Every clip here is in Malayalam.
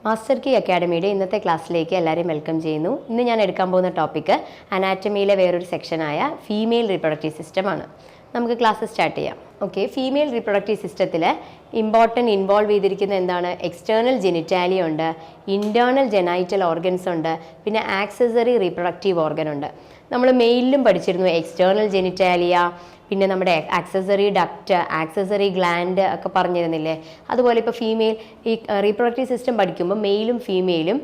മാസ്റ്റർ കീ അക്കാഡമിയുടെ ഇന്നത്തെ ക്ലാസ്സിലേക്ക് എല്ലാവരെയും വെൽക്കം ചെയ്യുന്നു. ഇന്ന് ഞാൻ എടുക്കാൻ പോകുന്ന ടോപ്പിക്ക് അനാറ്റമിയിലെ വേറൊരു സെക്ഷനായ ഫീമെയിൽ റീപ്രൊഡക്റ്റീവ് സിസ്റ്റമാണ്. നമുക്ക് ക്ലാസ് സ്റ്റാർട്ട് ചെയ്യാം. ഓക്കെ, ഫീമെയിൽ റീപ്രൊഡക്റ്റീവ് സിസ്റ്റത്തിൽ ഇൻവോൾവ് ചെയ്തിരിക്കുന്ന എന്താണ്? എക്സ്റ്റേണൽ ജെനിറ്റാലിയ ഉണ്ട്, ഇൻറ്റേർണൽ ജെനൈറ്റൽ ഓർഗൻസ് ഉണ്ട്, പിന്നെ ആക്സസറി റീപ്രൊഡക്റ്റീവ് ഓർഗൻ ഉണ്ട്. നമ്മൾ മെയിലിലും പഠിച്ചിരുന്നു എക്സ്റ്റേണൽ ജെനിറ്റാലിയ, പിന്നെ നമ്മുടെ ആക്സസറി ഡക്റ്റ്, ആക്സസറി ഗ്ലാൻഡ് ഒക്കെ പറഞ്ഞിരുന്നില്ലേ. അതുപോലെ ഇപ്പോൾ ഫീമെയിൽ ഈ റീപ്രൊഡക്റ്റീവ് സിസ്റ്റം പഠിക്കുമ്പോൾ മെയിലും ഫീമെയിലും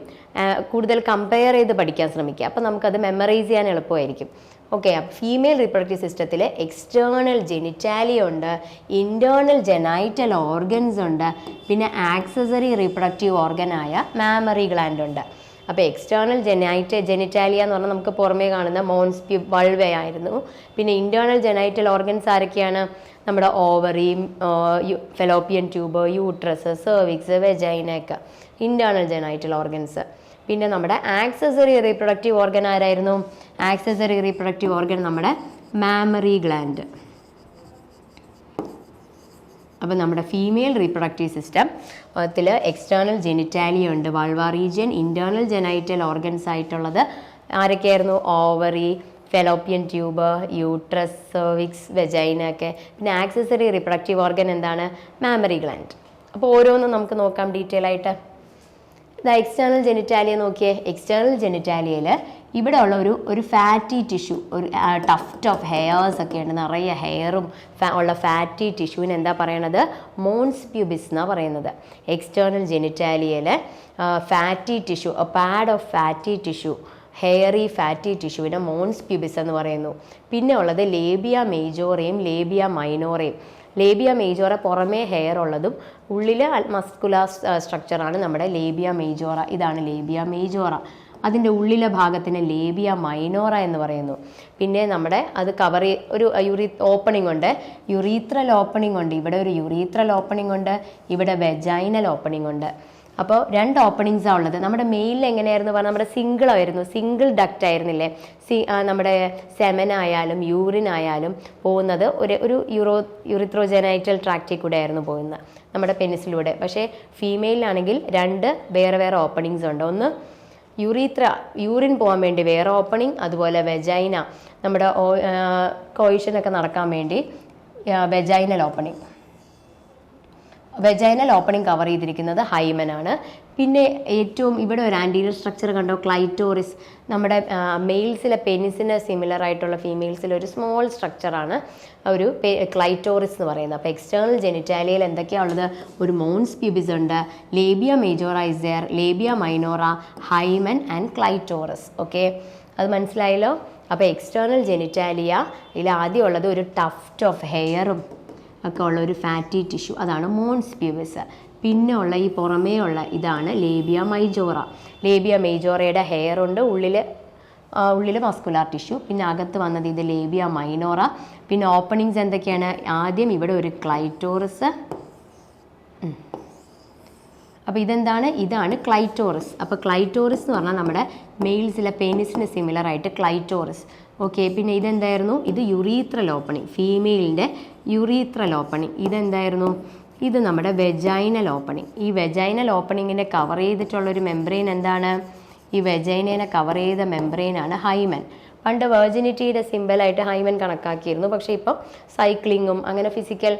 കൂടുതൽ കമ്പയർ ചെയ്ത് പഠിക്കാൻ ശ്രമിക്കുക. അപ്പോൾ നമുക്കത് മെമ്മറൈസ് ചെയ്യാൻ എളുപ്പമായിരിക്കും. ഓക്കെ, അപ്പോൾ ഫീമെയിൽ റീപ്രൊഡക്റ്റീവ് സിസ്റ്റത്തിൽ എക്സ്റ്റേണൽ ജെനിറ്റാലിയ ഉണ്ട്, ഇൻറ്റേർണൽ ജെനൈറ്റൽ ഓർഗൻസ് ഉണ്ട്, പിന്നെ ആക്സസറി റീപ്രൊഡക്റ്റീവ് ഓർഗനായ മാമറി ഗ്ലാൻഡ് ഉണ്ട്. അപ്പോൾ എക്സ്റ്റേണൽ ജെനിറ്റാലിയ എന്ന് പറഞ്ഞാൽ നമുക്ക് പുറമേ കാണുന്ന മോൺസ് വൾവയായിരുന്നു. പിന്നെ ഇൻറ്റേർണൽ ജെനൈറ്റൽ ഓർഗൻസ് ആരൊക്കെയാണ്? നമ്മുടെ ovary, fallopian tube, uterus, cervix, വെജൈനൊക്കെ ഇൻറ്റേർണൽ ജെനൈറ്റൽ ഓർഗൻസ്. പിന്നെ നമ്മുടെ ആക്സസറി റീപ്രൊഡക്റ്റീവ് ഓർഗൻ ആരായിരുന്നു? ആക്സസറി റീപ്രൊഡക്റ്റീവ് ഓർഗൻ നമ്മുടെ മാമറി ഗ്ലാൻഡ്. അപ്പോൾ നമ്മുടെ ഫീമെയിൽ റീപ്രൊഡക്റ്റീവ് സിസ്റ്റം ത്തിൽ എക്സ്റ്റേണൽ ജെനിറ്റാലിയ ഉണ്ട്, vulva region, internal genital organs ആയിട്ടുള്ളത് ആരൊക്കെയായിരുന്നു? Ovary, fallopian tube, uterus, cervix, vagina ഒക്കെ. പിന്നെ ആക്സസറി റീപ്രൊഡക്റ്റീവ് ഓർഗൻ എന്താണ്? Mammary gland. അപ്പോൾ ഓരോന്നും നമുക്ക് നോക്കാം ഡീറ്റെയിൽ ആയിട്ട്. എക്സ്റ്റേണൽ ജെനിറ്റാലിയ നോക്കിയേ. എക്സ്റ്റേണൽ ജെനിറ്റാലിയയിൽ ഇവിടെ ഉള്ള ഒരു ഫാറ്റി ടിഷ്യൂ, ഒരു ടഫ്റ്റ് ഓഫ് ഹെയർസ് ഒക്കെ ഉണ്ട്, നിറയെ ഹെയറും ഉള്ള ഫാറ്റി ടിഷ്യൂവിന് എന്താ പറയണത്? മോൺസ് പ്യൂബിസ് എന്നാണ് പറയുന്നത്. എക്സ്റ്റേണൽ ജെനിറ്റാലിയയിൽ fatty tissue, pad of fatty tissue, hairy fatty ടിഷ്യൂവിനെ മോൺസ് പ്യൂബിസ് എന്ന് പറയുന്നു. പിന്നെ ഉള്ളത് ലേബിയ മേജോറയും ലേബിയ മൈനോറയും. ലേബിയ മേജോറ പുറമേ ഹെയർ ഉള്ളതും ഉള്ളിൽ മസ്കുലാർ സ്ട്രക്ചറാണ് നമ്മുടെ ലേബിയ മേജോറ. ഇതാണ് ലേബിയ മേജോറ. അതിൻ്റെ ഉള്ളിലെ ഭാഗത്തിന് ലേബിയ മൈനോറ എന്ന് പറയുന്നു. പിന്നെ നമ്മുടെ അത് കവർ ഒരു ഓപ്പണിംഗ് ഉണ്ട്, യുറീത്രൽ ഓപ്പണിംഗ് ഉണ്ട്. ഇവിടെ ഒരു യുറീത്രൽ ഓപ്പണിംഗ് ഉണ്ട്, ഇവിടെ വെജൈനൽ ഓപ്പണിംഗ് ഉണ്ട്. അപ്പോൾ രണ്ട് ഓപ്പണിങ്സാണ് ഉള്ളത്. നമ്മുടെ മെയിലിൽ എങ്ങനെയായിരുന്നു പറഞ്ഞാൽ നമ്മുടെ സിംഗിൾ ഡക്റ്റ് ആയിരുന്നില്ലേ? നമ്മുടെ സെമൻ ആയാലും യൂറിൻ ആയാലും പോകുന്നത് ഒരു യൂറിത്രോജെനൈറ്റൽ ട്രാക്റ്റിൽ കൂടെ ആയിരുന്നു പോകുന്നത്, നമ്മുടെ പെനിസിലൂടെ. പക്ഷേ ഫീമെയിലാണെങ്കിൽ രണ്ട് വേറെ ഓപ്പണിങ്സ് ഉണ്ട്. ഒന്ന് യൂറിൻ പോകാൻ വേണ്ടി വേറെ ഓപ്പണിങ്, അതുപോലെ വെജൈന നമ്മുടെ കോയിഷനൊക്കെ നടക്കാൻ വേണ്ടി vaginal opening. Vaginal opening cover ചെയ്തിരിക്കുന്നത് ഹൈമനാണ്. പിന്നെ ഏറ്റവും ഇവിടെ ഒരു ആൻറ്റീരിയർ സ്ട്രക്ചർ കണ്ടോ? ക്ലൈറ്റോറിസ്. നമ്മുടെ മെയിൽസിലെ പെനിസിന് സിമിലർ ആയിട്ടുള്ള ഫീമെയിൽസിലെ ഒരു സ്മോൾ സ്ട്രക്ചറാണ് ഒരു ക്ലൈറ്റോറിസ് എന്ന് പറയുന്നത്. അപ്പോൾ എക്സ്റ്റേണൽ ജെനിറ്റാലിയയിൽ എന്തൊക്കെയാണ് ഉള്ളത്? ഒരു മോൺസ് പ്യൂബിസ് ഉണ്ട്, labia majora is there, labia minora, hymen and clitoris. Okay, അത് മനസ്സിലായല്ലോ. അപ്പോൾ എക്സ്റ്റേണൽ ജെനിറ്റാലിയ ഇതിൽ ആദ്യം ഉള്ളത് ഒരു ടഫ്റ്റ് ഓഫ് ഹെയറും ഒക്കെ ഉള്ള ഒരു ഫാറ്റി ടിഷ്യൂ, അതാണ് മോൺസ് പ്യൂബിസ്. പിന്നെ ഉള്ള ഈ പുറമേ ഉള്ള ഇതാണ് ലേബിയ മൈജോറ. ലേബിയ മേജോറയുടെ ഹെയർ ഉണ്ട്, ഉള്ളിൽ മസ്കുലാർ ടിഷ്യൂ. പിന്നെ അകത്ത് വന്നത് ഇത് ലേബിയ മൈനോറ. പിന്നെ ഓപ്പണിങ്സ് എന്തൊക്കെയാണ്? ആദ്യം ഇവിടെ ഒരു ക്ലൈറ്റോറിസ്. അപ്പോൾ ഇതാണ് ക്ലൈറ്റോറിസ്. അപ്പോൾ ക്ലൈറ്റോറിസ് എന്ന് പറഞ്ഞാൽ നമ്മുടെ മെയിൽസിലെ പെനിസിന് സിമിലർ ആയിട്ട് ക്ലൈറ്റോറിസ്. ഓക്കെ, പിന്നെ ഇതെന്തായിരുന്നു? ഇത് യുറീത്രൽ ഓപ്പണിംഗ്, ഫീമെയിലിൻ്റെ യുറീത്രൽ ഓപ്പണിംഗ്. ഇതെന്തായിരുന്നു? ഇത് നമ്മുടെ വെജൈനൽ ഓപ്പണിംഗ്. ഈ വെജൈനൽ ഓപ്പണിങ്ങിനെ കവർ ചെയ്തിട്ടുള്ളൊരു മെംബ്രെയിൻ എന്താണ്? ഈ വെജൈനയെ കവർ ചെയ്ത മെംബ്രെയിനാണ് ഹൈമൻ. പണ്ട് വെർജിനിറ്റിയുടെ സിമ്പലായിട്ട് ഹൈമൻ കണക്കാക്കിയിരുന്നു. പക്ഷേ ഇപ്പം സൈക്ലിങ്ങും അങ്ങനെ ഫിസിക്കൽ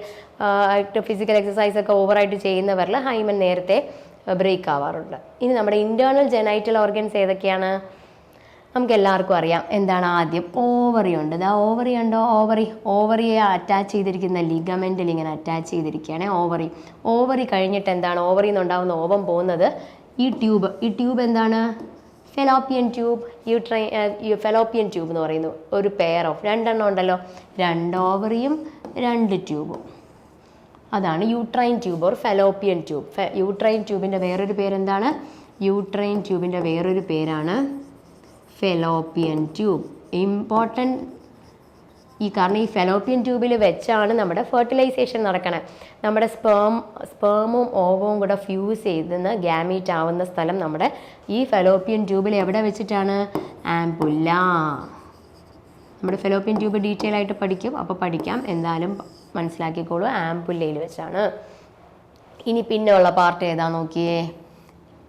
എക്സസൈസൊക്കെ ഓവറായിട്ട് ചെയ്യുന്നവരിൽ ഹൈമൻ നേരത്തെ ബ്രേക്ക് ആവാറുണ്ട്. ഇനി നമ്മുടെ ഇൻറ്റേർണൽ ജെനൈറ്റൽ ഓർഗൻസ് ഏതൊക്കെയാണ്? നമുക്ക് എല്ലാവർക്കും അറിയാം. എന്താണ്? ആദ്യം ഓവറി ഉണ്ട്. ഓവറി ഉണ്ടോ? ഓവറിയെ അറ്റാച്ച് ചെയ്തിരിക്കുന്ന ലിഗമെൻറ്റിൽ ഇങ്ങനെ അറ്റാച്ച് ചെയ്തിരിക്കുകയാണ് ഓവറി കഴിഞ്ഞിട്ട് എന്താണ്? ഓവറിയിൽ നിന്നുണ്ടാകുന്ന ഓവം പോകുന്നത് ഈ ട്യൂബ് എന്താണ്? ഫെലോപ്പിയൻ ട്യൂബ് എന്ന് പറയുന്നു. ഒരു പെയർ ഓഫ് രണ്ടെണ്ണം ഉണ്ടല്ലോ, 2 ഓവറിയും 2 ട്യൂബും. അതാണ് uterine tube or fallopian tube. Uterine ട്യൂബിൻ്റെ വേറൊരു പേരെന്താണ്? യൂട്രൈൻ ട്യൂബിൻ്റെ വേറൊരു പേരാണ് ഫെലോപ്പിയൻ ട്യൂബ്. ഇമ്പോർട്ടൻറ്റ് കാരണം ഈ ഫെലോപ്പിയൻ ട്യൂബിൽ വെച്ചാണ് നമ്മുടെ ഫെർട്ടിലൈസേഷൻ നടക്കണത്. നമ്മുടെ സ്പേമും ഓവവും കൂടെ ഫ്യൂസ് ചെയ്തെന്ന് ഗ്യാമീറ്റ് ആവുന്ന സ്ഥലം നമ്മുടെ ഈ ഫെലോപ്പിയൻ ട്യൂബിൽ എവിടെ വെച്ചിട്ടാണ്? ആംപുല്ല. നമ്മുടെ ഫെലോപ്പിയൻ ട്യൂബ് ഡീറ്റെയിൽ ആയിട്ട് പഠിക്കും, അപ്പോൾ പഠിക്കാം, എന്തായാലും മനസ്സിലാക്കിക്കോളൂ. ആംപുല്ലയിൽ വെച്ചാണ്. ഇനി പിന്നെ ഉള്ള പാർട്ട് ഏതാ നോക്കിയേ?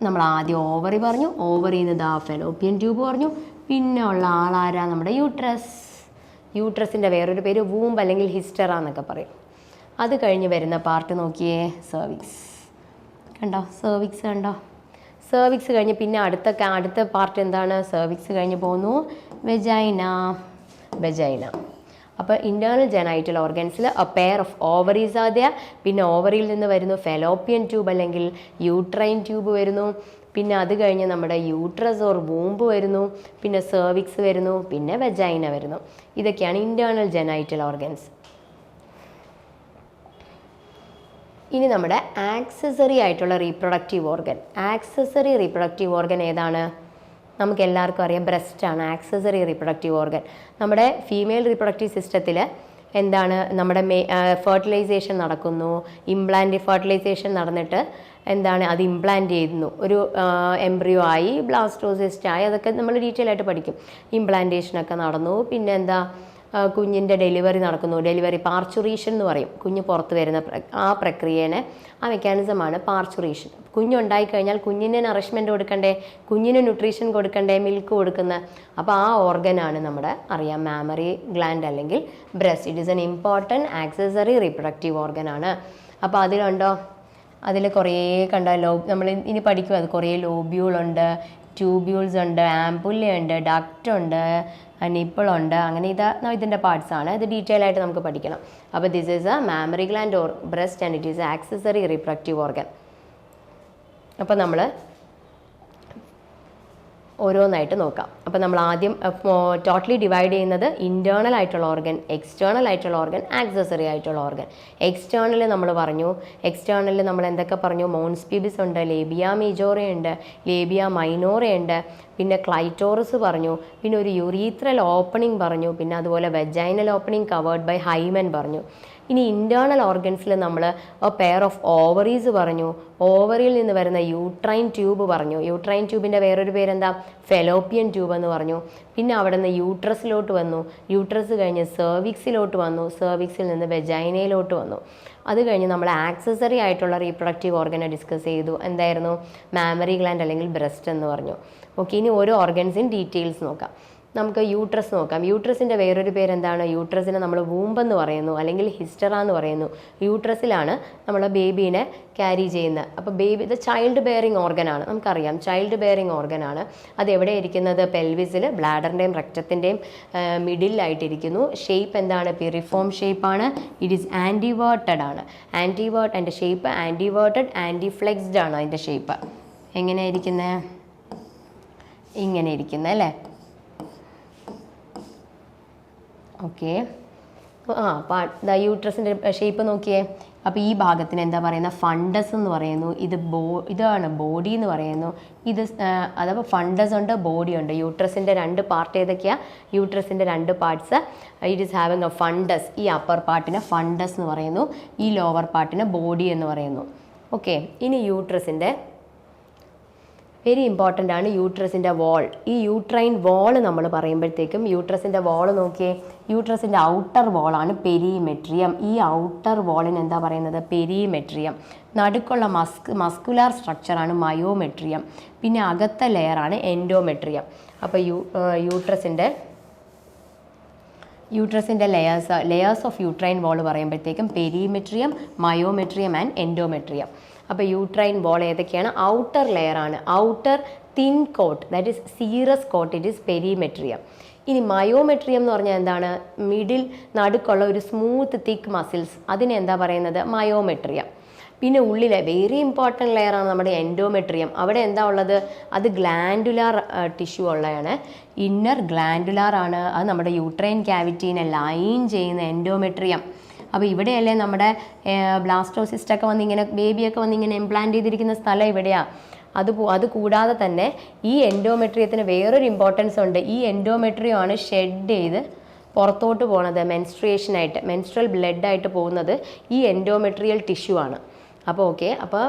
നമ്മൾ ആദ്യം ഓവറി പറഞ്ഞു, ഓവറിയിൽ നിന്ന് ഫെലോപ്പിയൻ ട്യൂബ് പറഞ്ഞു, പിന്നെ ഉള്ള ആളാരാ നമ്മുടെ യൂട്രസ്. യൂട്രസിൻ്റെ വേറൊരു പേര് വൂംബ് അല്ലെങ്കിൽ ഹിസ്റ്ററ എന്നൊക്കെ പറയും. അത് കഴിഞ്ഞ് വരുന്ന പാർട്ട് നോക്കിയേ, സെർവിക്സ്. കണ്ടോ സെർവിക്സ് കണ്ടോ? സെർവിക്സ് കഴിഞ്ഞ് പിന്നെ അടുത്ത പാർട്ട് എന്താണ്? സെർവിക്സ് കഴിഞ്ഞ് പോകുന്നു വെജൈന. അപ്പോൾ ഇൻറ്റേർണൽ ജെനൈറ്റൽ ഓർഗൻസിൽ എ പെയർ ഓഫ് ഓവറീസ് ആദ്യ, പിന്നെ ഓവറിയിൽ നിന്ന് വരുന്നു ഫെലോപ്പിയൻ ട്യൂബ് അല്ലെങ്കിൽ യൂട്രൈൻ ട്യൂബ് വരുന്നു, പിന്നെ അത് കഴിഞ്ഞ് നമ്മുടെ യൂട്രസ് ഓർ വൂംബ് വരുന്നു, പിന്നെ സെർവിക്സ് വരുന്നു, പിന്നെ വെജൈന വരുന്നു. ഇതൊക്കെയാണ് ഇൻറ്റേർണൽ ജെനൈറ്റൽ ഓർഗൻസ്. ഇനി നമ്മുടെ ആക്സസറി ആയിട്ടുള്ള reproductive organ. Accessory reproductive organ ഏതാണ്? നമുക്ക് എല്ലാവർക്കും അറിയാം, ബ്രസ്റ്റാണ് ആക്സസറി റീപ്രൊഡക്റ്റീവ് ഓർഗൻ. നമ്മുടെ ഫീമെയിൽ റീപ്രൊഡക്റ്റീവ് സിസ്റ്റത്തിൽ എന്താണ്, നമ്മുടെ ഫെർട്ടിലൈസേഷൻ നടക്കുന്നു, ഫെർട്ടിലൈസേഷൻ നടന്നിട്ട് എന്താണ്, അത് ഇംപ്ലാന്റ് ചെയ്യുന്നു. ഒരു എംബ്രിയോ ആയി, ബ്ലാസ്റ്റോസിസ്റ്റ് ആയി, അതൊക്കെ നമ്മൾ ഡീറ്റെയിൽ ആയിട്ട് പഠിക്കും. ഇംപ്ലാന്റേഷനൊക്കെ നടന്നു, പിന്നെ എന്താ, കുഞ്ഞിൻ്റെ ഡെലിവറി നടക്കുന്നു. ഡെലിവറി പാർച്ചുറേഷൻ എന്ന് പറയും. കുഞ്ഞ് പുറത്ത് വരുന്ന ആ പ്രക്രിയേനെ, ആ മെക്കാനിസമാണ് പാർച്ചുറേഷൻ. കുഞ്ഞുണ്ടായിക്കഴിഞ്ഞാൽ കുഞ്ഞിന് നറിഷ്മെൻറ്റ് കൊടുക്കണ്ടേ, കുഞ്ഞിന് ന്യൂട്രീഷൻ കൊടുക്കണ്ടേ, മിൽക്ക് കൊടുക്കുന്ന. അപ്പോൾ ആ ഓർഗനാണ് നമ്മുടെ അറിയാം മാമറി ഗ്ലാൻഡ് അല്ലെങ്കിൽ breast. It is an important accessory reproductive ഓർഗനാണ്. അപ്പോൾ അതിലുണ്ടോ, അതിൽ കുറേ നമ്മൾ ഇനി പഠിക്കും. അത് കുറേ ലോബ്യൂളുണ്ട്, ട്യൂബ്യൂൾസ് ഉണ്ട്, ആംപുല്ലുണ്ട്, ഡക്റ്റ് ഉണ്ട്, നിപ്പിളുണ്ട്. അങ്ങനെ ഇതിൻ്റെ പാർട്സാണ്. ഇത് ഡീറ്റെയിൽ ആയിട്ട് നമുക്ക് പഠിക്കണം. അപ്പോൾ this is A mammary gland or breast and it is accessory reproductive organ. അപ്പോൾ നമ്മൾ ഓരോന്നായിട്ട് നോക്കാം. അപ്പോൾ നമ്മൾ ആദ്യം ടോട്ടലി ഡിവൈഡ് ചെയ്യുന്നത് ഇൻറ്റേർണൽ ആയിട്ടുള്ള ഓർഗൻ, എക്സ്റ്റേർണൽ ആയിട്ടുള്ള ഓർഗൻ, ആക്സസറി ആയിട്ടുള്ള ഓർഗൻ. എക്സ്റ്റേർണൽ നമ്മൾ പറഞ്ഞു, എക്സ്റ്റേർണലിൽ നമ്മൾ എന്തൊക്കെ പറഞ്ഞു? മോൺസ് പ്യൂബിസ് ഉണ്ട്, ലേബിയ മേജോറ ഉണ്ട്, ലേബിയ മൈനോറ ഉണ്ട്, പിന്നെ ക്ലൈറ്റോറസ് പറഞ്ഞു, പിന്നെ ഒരു യുറീത്രൽ ഓപ്പണിംഗ് പറഞ്ഞു, പിന്നെ അതുപോലെ vaginal opening covered by hymen പറഞ്ഞു. ഇനി ഇൻറ്റേർണൽ ഓർഗൻസിൽ നമ്മൾ പെയർ ഓഫ് ഓവറീസ് പറഞ്ഞു, ഓവറിയിൽ നിന്ന് വരുന്ന യൂട്രൈൻ ട്യൂബ് പറഞ്ഞു. യൂട്രൈൻ ട്യൂബിൻ്റെ വേറൊരു പേരെന്താ? ഫെലോപ്പിയൻ ട്യൂബ് എന്ന് പറഞ്ഞു. പിന്നെ അവിടെ നിന്ന് യൂട്രസിലോട്ട് വന്നു, യൂട്രസ് കഴിഞ്ഞ് സെർവിക്സിലോട്ട് വന്നു, സെർവിക്സിൽ നിന്ന് വെജൈനയിലോട്ട് വന്നു. അത് കഴിഞ്ഞ് നമ്മൾ ആക്സസറി ആയിട്ടുള്ള റീപ്രൊഡക്റ്റീവ് ഓർഗനെ ഡിസ്കസ് ചെയ്തു. എന്തായിരുന്നു? മാമറി ഗ്ലാൻഡ് അല്ലെങ്കിൽ ബ്രസ്റ്റ് എന്ന് പറഞ്ഞു. ഓക്കെ, ഇനി ഓരോ ഓർഗൻസിൻ ഡീറ്റെയിൽസ് നോക്കാം. നമുക്ക് യൂട്രസ് നോക്കാം. യൂട്രസിൻ്റെ വേറൊരു പേരെന്താണ്? യൂട്രസിനെ നമ്മൾ വൂംബ് എന്ന് പറയുന്നു അല്ലെങ്കിൽ ഹിസ്റ്ററ എന്ന് പറയുന്നു. യൂട്രസിലാണ് നമ്മൾ ബേബീനെ ക്യാരി ചെയ്യുന്നത്. അപ്പോൾ ബേബി ഇത് ചൈൽഡ് ബെയറിങ് ഓർഗനാണ്. നമുക്കറിയാം ചൈൽഡ് ബെയറിങ് ഓർഗനാണ്. അത് എവിടെ ഇരിക്കുന്നത്? പെൽവിസിൽ, ബ്ലാഡറിൻ്റെയും റെക്റ്റത്തിൻ്റെയും മിഡിലായിട്ടിരിക്കുന്നു. ഷേപ്പ് എന്താണ്? പിറിഫോം ഷേപ്പാണ്. ഇറ്റ് ഈസ് ആൻറ്റിവേർട്ടഡ് ആണ്. അതിൻ്റെ ഷേപ്പ് ആൻറ്റിവേർട്ടഡ്, ആൻറ്റിഫ്ലെക്സ്ഡ് ആണ് അതിൻ്റെ ഷേപ്പ്. എങ്ങനെ ഇരിക്കുന്നത്? ഇങ്ങനെ ഇരിക്കുന്നത് അല്ലേ? ഓക്കെ, യൂട്രസിൻ്റെ ഷേപ്പ് നോക്കിയേ. അപ്പോൾ ഈ ഭാഗത്തിന് എന്താ പറയുന്നത്? ഫണ്ടസ് എന്ന് പറയുന്നു. ഇതാണ് ബോഡി എന്ന് പറയുന്നു. അഥവാ ഫണ്ടസ് ഉണ്ട്, ബോഡി ഉണ്ട്. യൂട്രസിൻ്റെ രണ്ട് പാർട്ട് ഏതൊക്കെയാണ്? യൂട്രസിൻ്റെ രണ്ട് parts, it is having A fundus. ഈ അപ്പർ പാർട്ടിനെ ഫണ്ടസ് എന്ന് പറയുന്നു, ഈ ലോവർ പാർട്ടിനെ ബോഡി എന്ന് പറയുന്നു. ഓക്കെ, ഇനി യൂട്രസിൻ്റെ വെരി ഇമ്പോർട്ടൻ്റ് ആണ് യൂട്രസിൻ്റെ വാൾ. ഈ യൂട്രൈൻ വാൾ നമ്മൾ പറയുമ്പോഴത്തേക്കും യൂട്രസിൻ്റെ വാൾ നോക്കിയേ. യൂട്രസിൻ്റെ ഔട്ടർ വാളാണ് പെരിമെട്രിയം. ഈ ഔട്ടർ വാളിന് എന്താ പറയുന്നത്? പെരിമെട്രിയം. നടുക്കുള്ള മസ്കുലാർ സ്ട്രക്ചറാണ് മയോമെട്രിയം. പിന്നെ അകത്തെ ലെയറാണ് എൻഡോമെട്രിയം. അപ്പോൾ യൂട്രസിൻ്റെ ലെയേഴ്സ് ഓഫ് യൂട്രൈൻ വാൾ പറയുമ്പോഴത്തേക്കും പെരിമെട്രിയം, മയോമെട്രിയം ആൻഡ് എൻഡോമെട്രിയം. അപ്പോൾ യൂട്രൈൻ വാൾ ഏതൊക്കെയാണ്? ഔട്ടർ ലെയറാണ്. Outer thin coat, that is serous coat, it is perimetrium. ഇനി മയോമെട്രിയം എന്ന് പറഞ്ഞാൽ എന്താണ്? മിഡിൽ നടുക്കുള്ള ഒരു സ്മൂത്ത് തിക്ക് മസിൽസ്, അതിനെ എന്താ പറയുന്നത്? മയോമെട്രിയം. പിന്നെ ഉള്ളിലെ വെരി ഇമ്പോർട്ടൻറ്റ് ലെയറാണ് നമ്മുടെ എൻഡോമെട്രിയം. അവിടെ എന്താ ഉള്ളത്? അത് ഗ്ലാൻഡുലാർ ടിഷ്യൂ ഉള്ളതാണ്. ഇന്നർ ഗ്ലാൻഡുലാർ ആണ്. അത് നമ്മുടെ യൂട്രൈൻ ക്യാവിറ്റീനെ ലൈൻ ചെയ്യുന്ന എൻഡോമെട്രിയം. അപ്പോൾ ഇവിടെയല്ലേ നമ്മുടെ ബ്ലാസ്റ്റോസിസ്റ്റൊക്കെ വന്നിങ്ങനെ ബേബിയൊക്കെ വന്നിങ്ങനെ ഇംപ്ലാന്റ് ചെയ്തിരിക്കുന്ന സ്ഥലം ഇവിടെയാണ്. അത് കൂടാതെ തന്നെ ഈ എൻഡോമെട്രിയത്തിന് വേറൊരു ഇമ്പോർട്ടൻസ് ഉണ്ട്. ഈ എൻഡോമെട്രിയം ആണ് ഷെഡ് ചെയ്ത് പുറത്തോട്ട് പോകുന്നത്, മെൻസ്ട്രുവേഷനായിട്ട്, മെൻസ്ട്രൽ ബ്ലഡായിട്ട് പോകുന്നത് ഈ എൻഡോമെട്രിയൽ ടിഷ്യൂ ആണ്. അപ്പോൾ ഓക്കെ, അപ്പോൾ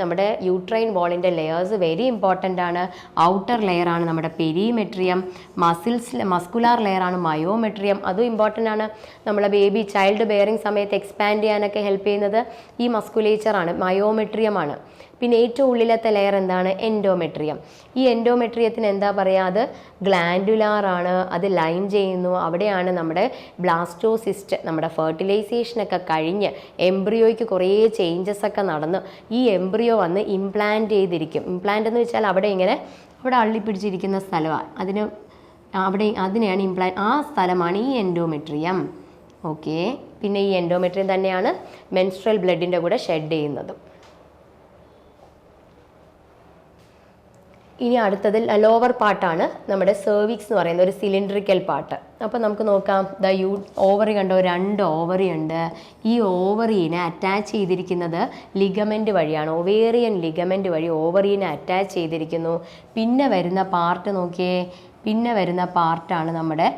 നമ്മുടെ യൂട്രൈൻ വാളിൻ്റെ ലെയേഴ്സ് വെരി ഇമ്പോർട്ടൻ്റ് ആണ്. ഔട്ടർ ലെയറാണ് നമ്മുടെ പെരിമെട്രിയം, മസ്കുലാർ ലെയറാണ് മയോമെട്രിയം, അതും ഇമ്പോർട്ടൻ്റ് ആണ്. നമ്മളെ ബേബി ചൈൽഡ് ബെയറിങ് സമയത്ത് എക്സ്പാൻഡ് ചെയ്യാനൊക്കെ ഹെൽപ്പ് ചെയ്യുന്നത് ഈ മസ്കുലേച്ചറാണ്, മയോമെട്രിയമാണ്. പിന്നെ ഏറ്റവും ഉള്ളിലത്തെ ലെയർ എന്താണ്? എൻഡോമെട്രിയം. ഈ എൻഡോമെട്രിയത്തിന് എന്താ പറയുക? അത് ഗ്ലാൻഡുലാർ ആണ്, അത് ലൈൻ ചെയ്യുന്നു. അവിടെയാണ് നമ്മുടെ ബ്ലാസ്റ്റോസിസ്റ്റ്, നമ്മുടെ ഫെർട്ടിലൈസേഷനൊക്കെ കഴിഞ്ഞ് എംബ്രിയോയ്ക്ക് കുറേ ചേഞ്ചസ് ഒക്കെ നടന്ന് ഈ എംബ്രിയോ വന്ന് ഇംപ്ലാന്റ് ചെയ്തിരിക്കും. ഇംപ്ലാന്റ് എന്ന് വെച്ചാൽ അവിടെ അള്ളിപ്പിടിച്ചിരിക്കുന്ന സ്ഥലമാണ്, അതിനെയാണ് ഇംപ്ലാന്റ്, ആ സ്ഥലമാണ് ഈ എൻഡോമെട്രിയം. ഓക്കെ, പിന്നെ ഈ എൻഡോമെട്രിയം തന്നെയാണ് മെൻസ്ട്രൽ ബ്ലഡിൻ്റെ കൂടെ ഷെഡ് ചെയ്യുന്നതും. ഇനി അടുത്തത് ലോവർ പാർട്ടാണ് നമ്മുടെ സെർവിക്സ് എന്ന് പറയുന്ന ഒരു സിലിണ്ടറിക്കൽ പാർട്ട്. അപ്പോൾ നമുക്ക് നോക്കാം, ഓവറി കണ്ടോ, 2 ഓവറി ഉണ്ട്. ഈ ഓവറീനെ അറ്റാച്ച് ചെയ്തിരിക്കുന്നത് ലിഗമെൻ്റ് വഴിയാണ്, ഒവേറിയൻ ലിഗമെൻ്റ് വഴി ഓവറീനെ അറ്റാച്ച് ചെയ്തിരിക്കുന്നു. പിന്നെ വരുന്ന പാർട്ട് നോക്കിയേ, പിന്നെ വരുന്ന പാർട്ടാണ് നമ്മുടെ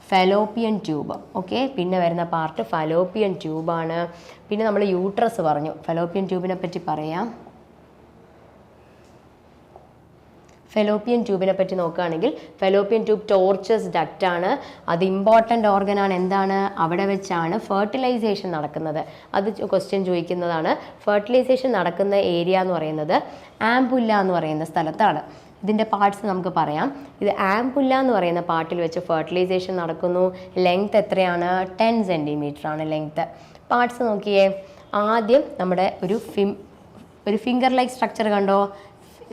ഫലോപ്പിയൻ ട്യൂബ്. ഓക്കെ, പിന്നെ വരുന്ന പാർട്ട് ഫലോപ്പിയൻ ട്യൂബാണ്. പിന്നെ നമ്മൾ യൂട്രസ് പറഞ്ഞു, ഫലോപ്പിയൻ ട്യൂബിനെ പറ്റി പറയാം. ഫെലോപ്പിയൻ ട്യൂബിനെ പറ്റി നോക്കുകയാണെങ്കിൽ ഫെലോപ്പിയൻ ട്യൂബ് ടോർച്ചസ് ഡക്റ്റ് ആണ്. അത് ഇമ്പോർട്ടൻ്റ് ഓർഗനാണ്. എന്താണ്? അവിടെ വെച്ചാണ് ഫെർട്ടിലൈസേഷൻ നടക്കുന്നത്. അത് ക്വസ്റ്റ്യൻ ചോദിക്കുന്നതാണ്. ഫെർട്ടിലൈസേഷൻ നടക്കുന്ന ഏരിയ എന്ന് പറയുന്നത് ആംപുല്ല എന്ന് പറയുന്ന സ്ഥലത്താണ്. ഇതിൻ്റെ പാർട്സ് നമുക്ക് പറയാം. ഇത് ആംപുല്ല എന്ന് പറയുന്ന പാർട്ടിൽ വെച്ച് ഫെർട്ടിലൈസേഷൻ നടക്കുന്നു. ലെങ്ത് എത്രയാണ്? 10 സെൻറ്റിമീറ്റർ ആണ് ലെങ്ത്ത്. പാർട്സ് നോക്കിയേ, ആദ്യം നമ്മുടെ ഒരു ഫിംഗർ ലൈക്ക് സ്ട്രക്ചർ കണ്ടോ,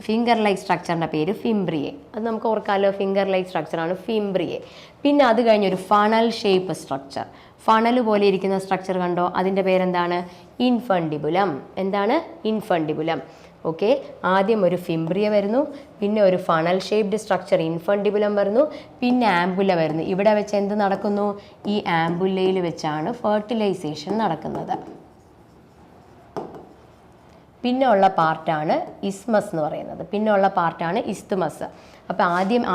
ഫിംഗർ ലൈക്ക് സ്ട്രക്ചറിൻ്റെ പേര് ഫിംബ്രിയെ. അത് നമുക്ക് ഓർക്കാമല്ലോ, ഫിംഗർ ലൈക്ക് സ്ട്രക്ചറാണ് ഫിംബ്രിയെ. പിന്നെ അത് കഴിഞ്ഞൊരു ഫണൽ ഷേപ്പ് സ്ട്രക്ചർ, ഫണൽ പോലെ ഇരിക്കുന്ന സ്ട്രക്ചർ കണ്ടോ, അതിൻ്റെ പേരെന്താണ്? ഇൻഫണ്ടിബുലം. എന്താണ്? ഇൻഫണ്ടിബുലം. ഓക്കെ, ആദ്യം ഒരു ഫിംബ്രിയ വരുന്നു, പിന്നെ ഒരു ഫണൽ ഷേപ്ഡ് സ്ട്രക്ചർ ഇൻഫണ്ടിബുലം വരുന്നു, പിന്നെ ആംബുല വരുന്നു. ഇവിടെ വെച്ച് എന്ത് നടക്കുന്നു? ഈ ആംബുലയിൽ വെച്ചാണ് ഫെർട്ടിലൈസേഷൻ നടക്കുന്നത്. പിന്നെ ഉള്ള പാർട്ടാണ് ഇസ്മസ് എന്ന് പറയുന്നത്. പിന്നെ ഉള്ള പാർട്ടാണ് ഇസ്തുമസ്. അപ്പോൾ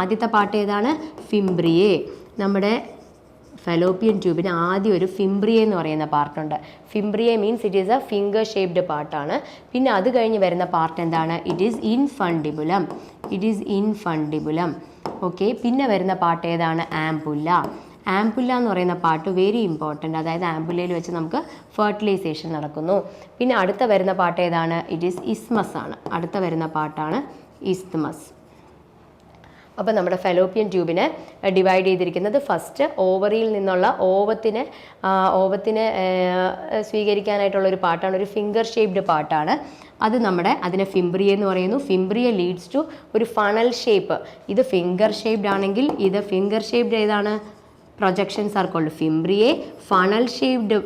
ആദ്യത്തെ പാർട്ട് ഏതാണ്? ഫിംബ്രിയെ. നമ്മുടെ ഫെലോപ്പിയൻ ട്യൂബിന് ആദ്യം ഒരു ഫിംബ്രിയെ എന്ന് പറയുന്ന പാർട്ടുണ്ട്. Fimbriae means it is a finger shaped പാർട്ടാണ്. പിന്നെ അത് കഴിഞ്ഞ് വരുന്ന പാർട്ട് എന്താണ്? It is infundibulum. It is infundibulum. Okay, പിന്നെ വരുന്ന പാർട്ട് ഏതാണ്? ആംപുല്ല. ആംപുല്ല എന്ന് പറയുന്ന പാർട്ട് വെരി ഇമ്പോർട്ടൻ്റ്. അതായത് ആംപുല്ലയിൽ വെച്ച് നമുക്ക് ഫെർട്ടിലൈസേഷൻ നടക്കുന്നു. പിന്നെ അടുത്ത വരുന്ന പാർട്ട് ഏതാണ്? ഇറ്റ് ഈസ് ഇസ്മസ് ആണ്. അടുത്ത വരുന്ന പാർട്ടാണ് ഇസ്ത്മസ്. അപ്പോൾ നമ്മുടെ ഫെലോപ്പിയൻ ട്യൂബിനെ ഡിവൈഡ് ചെയ്തിരിക്കുന്നത് ഫസ്റ്റ് ഓവറിയിൽ നിന്നുള്ള ഓവത്തിനെ സ്വീകരിക്കാനായിട്ടുള്ള ഒരു പാർട്ടാണ്, ഒരു ഫിംഗർ ഷേപ്ഡ് പാർട്ടാണ്. അത് അതിനെ ഫിംബ്രിയ എന്ന് പറയുന്നു. ഫിംബ്രിയ ലീഡ്സ് ടു ഒരു ഫണൽ ഷേപ്പ്. ഇത് ഫിംഗർ ഷേപ്ഡ് ആണെങ്കിൽ ഇത് ഫിംഗർ ഷേപ്ഡ് ഏതാണ്? Projections are called fimbriae. Funnel shaped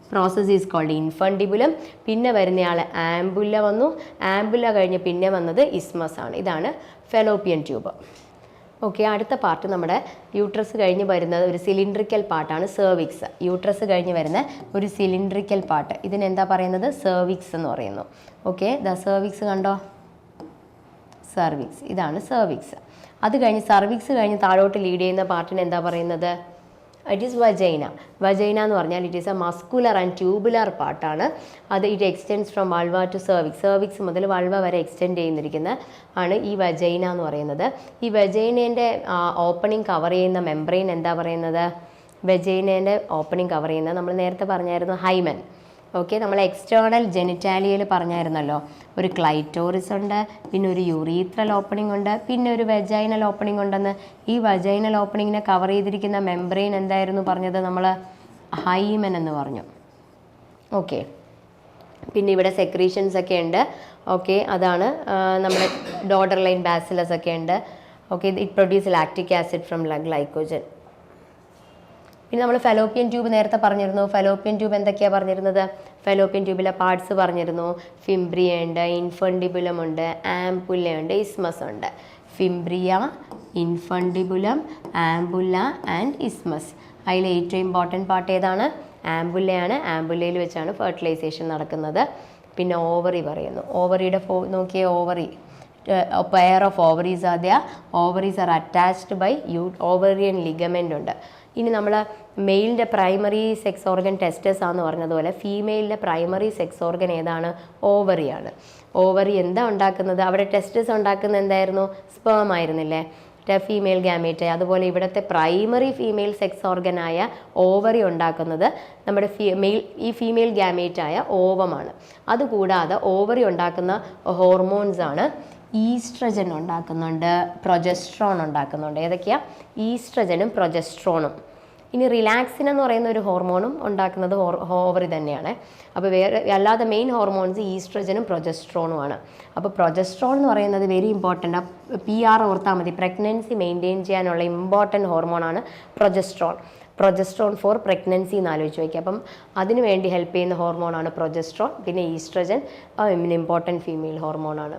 process is called infundibulum. പിന്നെ വരുന്നയാൾ ആംബുല്ല വന്നു. ആംബുല്ല കഴിഞ്ഞ് പിന്നെ വന്നത് ഇസ്മസ് ആണ്. ഇതാണ് ഫെലോപ്പിയൻ ട്യൂബ്. ഓക്കെ, അടുത്ത പാർട്ട് നമ്മുടെ യൂട്രസ് കഴിഞ്ഞ് വരുന്നത് ഒരു സിലിണ്ടറിക്കൽ പാർട്ടാണ് സെർവിക്സ്. യൂട്രസ് കഴിഞ്ഞ് വരുന്ന ഒരു സിലിണ്ടറിക്കൽ പാർട്ട്, ഇതിനെന്താ പറയുന്നത്? സെർവിക്സ് എന്ന് പറയുന്നു. ഓക്കെ, സെർവിക്സ് കണ്ടോ, സെർവിക്സ്, ഇതാണ് സെർവിക്സ്. അത് കഴിഞ്ഞ് സർവിക്സ് കഴിഞ്ഞ് താഴോട്ട് ലീഡ് ചെയ്യുന്ന പാർട്ടിന് എന്താ പറയുന്നത്? It is vagina. വജൈന എന്ന് പറഞ്ഞാൽ it is a muscular and tubular പാർട്ടാണ്. അത് it extends from vulva to cervix. Cervix മുതൽ വൾവ വരെ എക്സ്റ്റെൻഡ് ചെയ്യുന്നിരിക്കുന്ന ആണ് ഈ വജൈന എന്ന് പറയുന്നത്. ഈ വജൈനേൻ്റെ ഓപ്പണിംഗ് കവർ ചെയ്യുന്ന മെംബ്രെയിൻ എന്താ പറയുന്നത്? വജൈനേൻ്റെ ഓപ്പണിംഗ് കവർ ചെയ്യുന്ന നമ്മൾ നേരത്തെ പറഞ്ഞായിരുന്നു ഹൈമൻ. ഓക്കെ, നമ്മൾ എക്സ്റ്റേണൽ ജെനിറ്റാലിയയിൽ പറഞ്ഞായിരുന്നല്ലോ, ഒരു ക്ലൈറ്റോറിസ് ഉണ്ട്, പിന്നെ ഒരു യൂറീത്രൽ ഓപ്പണിംഗ് ഉണ്ട്, പിന്നെ ഒരു വെജൈനൽ ഓപ്പണിംഗ് ഉണ്ടെന്ന്. ഈ വെജൈനൽ ഓപ്പണിങ്ങിനെ കവർ ചെയ്തിരിക്കുന്ന മെംബ്രെയിൻ എന്തായിരുന്നു പറഞ്ഞത് നമ്മൾ? ഹൈമൻ എന്ന് പറഞ്ഞു. ഓക്കെ, പിന്നെ ഇവിടെ സെക്രീഷൻസ് ഒക്കെ ഉണ്ട്. ഓക്കെ, അതാണ് നമ്മുടെ ഡോട്ടർ ലൈൻ ബാസിലസ് ഒക്കെ ഉണ്ട്. Okay, it produce lactic acid from glycogen. പിന്നെ നമ്മൾ ഫെലോപ്പിയൻ ട്യൂബ് നേരത്തെ പറഞ്ഞിരുന്നു. ഫെലോപ്പിയൻ ട്യൂബ് എന്തൊക്കെയാണ് പറഞ്ഞിരുന്നത്? ഫെലോപ്പിയൻ ട്യൂബിലെ പാർട്സ് പറഞ്ഞിരുന്നു. ഫിംബ്രിയ ഉണ്ട്, ഇൻഫണ്ടിബുലം ഉണ്ട്, ആംപുല്ല ഉണ്ട്, ഇസ്മസ് ഉണ്ട്. Fimbria, infundibulum, ampulla and isthmus. അതിൽ ഏറ്റവും ഇമ്പോർട്ടൻറ്റ് പാർട്ട് ഏതാണ്? ആംപുല്ലയാണ്. ആംപുല്ലയിൽ വെച്ചാണ് ഫെർട്ടിലൈസേഷൻ നടക്കുന്നത്. പിന്നെ ഓവറി പറയുന്നു. ഓവറിയുടെ നോക്കിയേ, ovary pair of ovaries are there. Ovaries are attached by ovarian ligament ഉണ്ട്. ഇനി നമ്മൾ മെയിലിൻ്റെ പ്രൈമറി സെക്സ് ഓർഗൻ ടെസ്റ്റസ് ആണെന്ന് പറഞ്ഞതുപോലെ ഫീമെയിലിൻ്റെ പ്രൈമറി സെക്സ് ഓർഗൻ ഏതാണ്? ഓവറിയാണ്. ഓവറി എന്താ ഉണ്ടാക്കുന്നത്? അവിടെ ടെസ്റ്റസ് ഉണ്ടാക്കുന്നത് എന്തായിരുന്നു? സ്പേം ആയിരുന്നില്ലേ? ഫീമെയിൽ ഗാമേറ്റായി. അതുപോലെ ഇവിടുത്തെ പ്രൈമറി ഫീമെയിൽ സെക്സ് ഓർഗനായ ഓവറി ഉണ്ടാക്കുന്നത് നമ്മുടെ ഈ ഫീമെയിൽ ഗാമേറ്റായ ഓവമാണ്. അതുകൂടാതെ ഓവറി ഉണ്ടാക്കുന്ന ഹോർമോൺസ് ആണ് ഈസ്ട്രജൻ ഉണ്ടാക്കുന്നുണ്ട്, പ്രൊജസ്ട്രോൺ ഉണ്ടാക്കുന്നുണ്ട്. ഏതൊക്കെയാണ്? ഈസ്ട്രജനും പ്രൊജസ്ട്രോണും. ഇനി റിലാക്സിൻ എന്ന് പറയുന്ന ഒരു ഹോർമോണും ഉണ്ടാക്കുന്നത് ഓവറി തന്നെയാണ്. അപ്പോൾ അല്ലാതെ മെയിൻ ഹോർമോൺസ് ഈസ്ട്രജനും പ്രൊജസ്ട്രോണുമാണ്. അപ്പോൾ പ്രൊജസ്ട്രോൺ എന്ന് പറയുന്നത് വെരി ഇമ്പോർട്ടൻ്റ്. PR ഓർത്താൽ മതി. പ്രഗ്നൻസി മെയിൻറ്റെയിൻ ചെയ്യാനുള്ള ഇമ്പോർട്ടൻറ്റ് ഹോർമോണാണ് പ്രൊജസ്ട്രോൺ ഫോർ പ്രഗ്നൻസി എന്ന് ആലോചിച്ച് വയ്ക്കുക. അപ്പം അതിനു വേണ്ടി ഹെൽപ്പ് ചെയ്യുന്ന ഹോർമോണാണ് പ്രൊജസ്ട്രോൺ. പിന്നെ ഈസ്ട്രജൻ ഇമ്പോർട്ടൻറ്റ് ഫീമെയിൽ ഹോർമോണാണ്.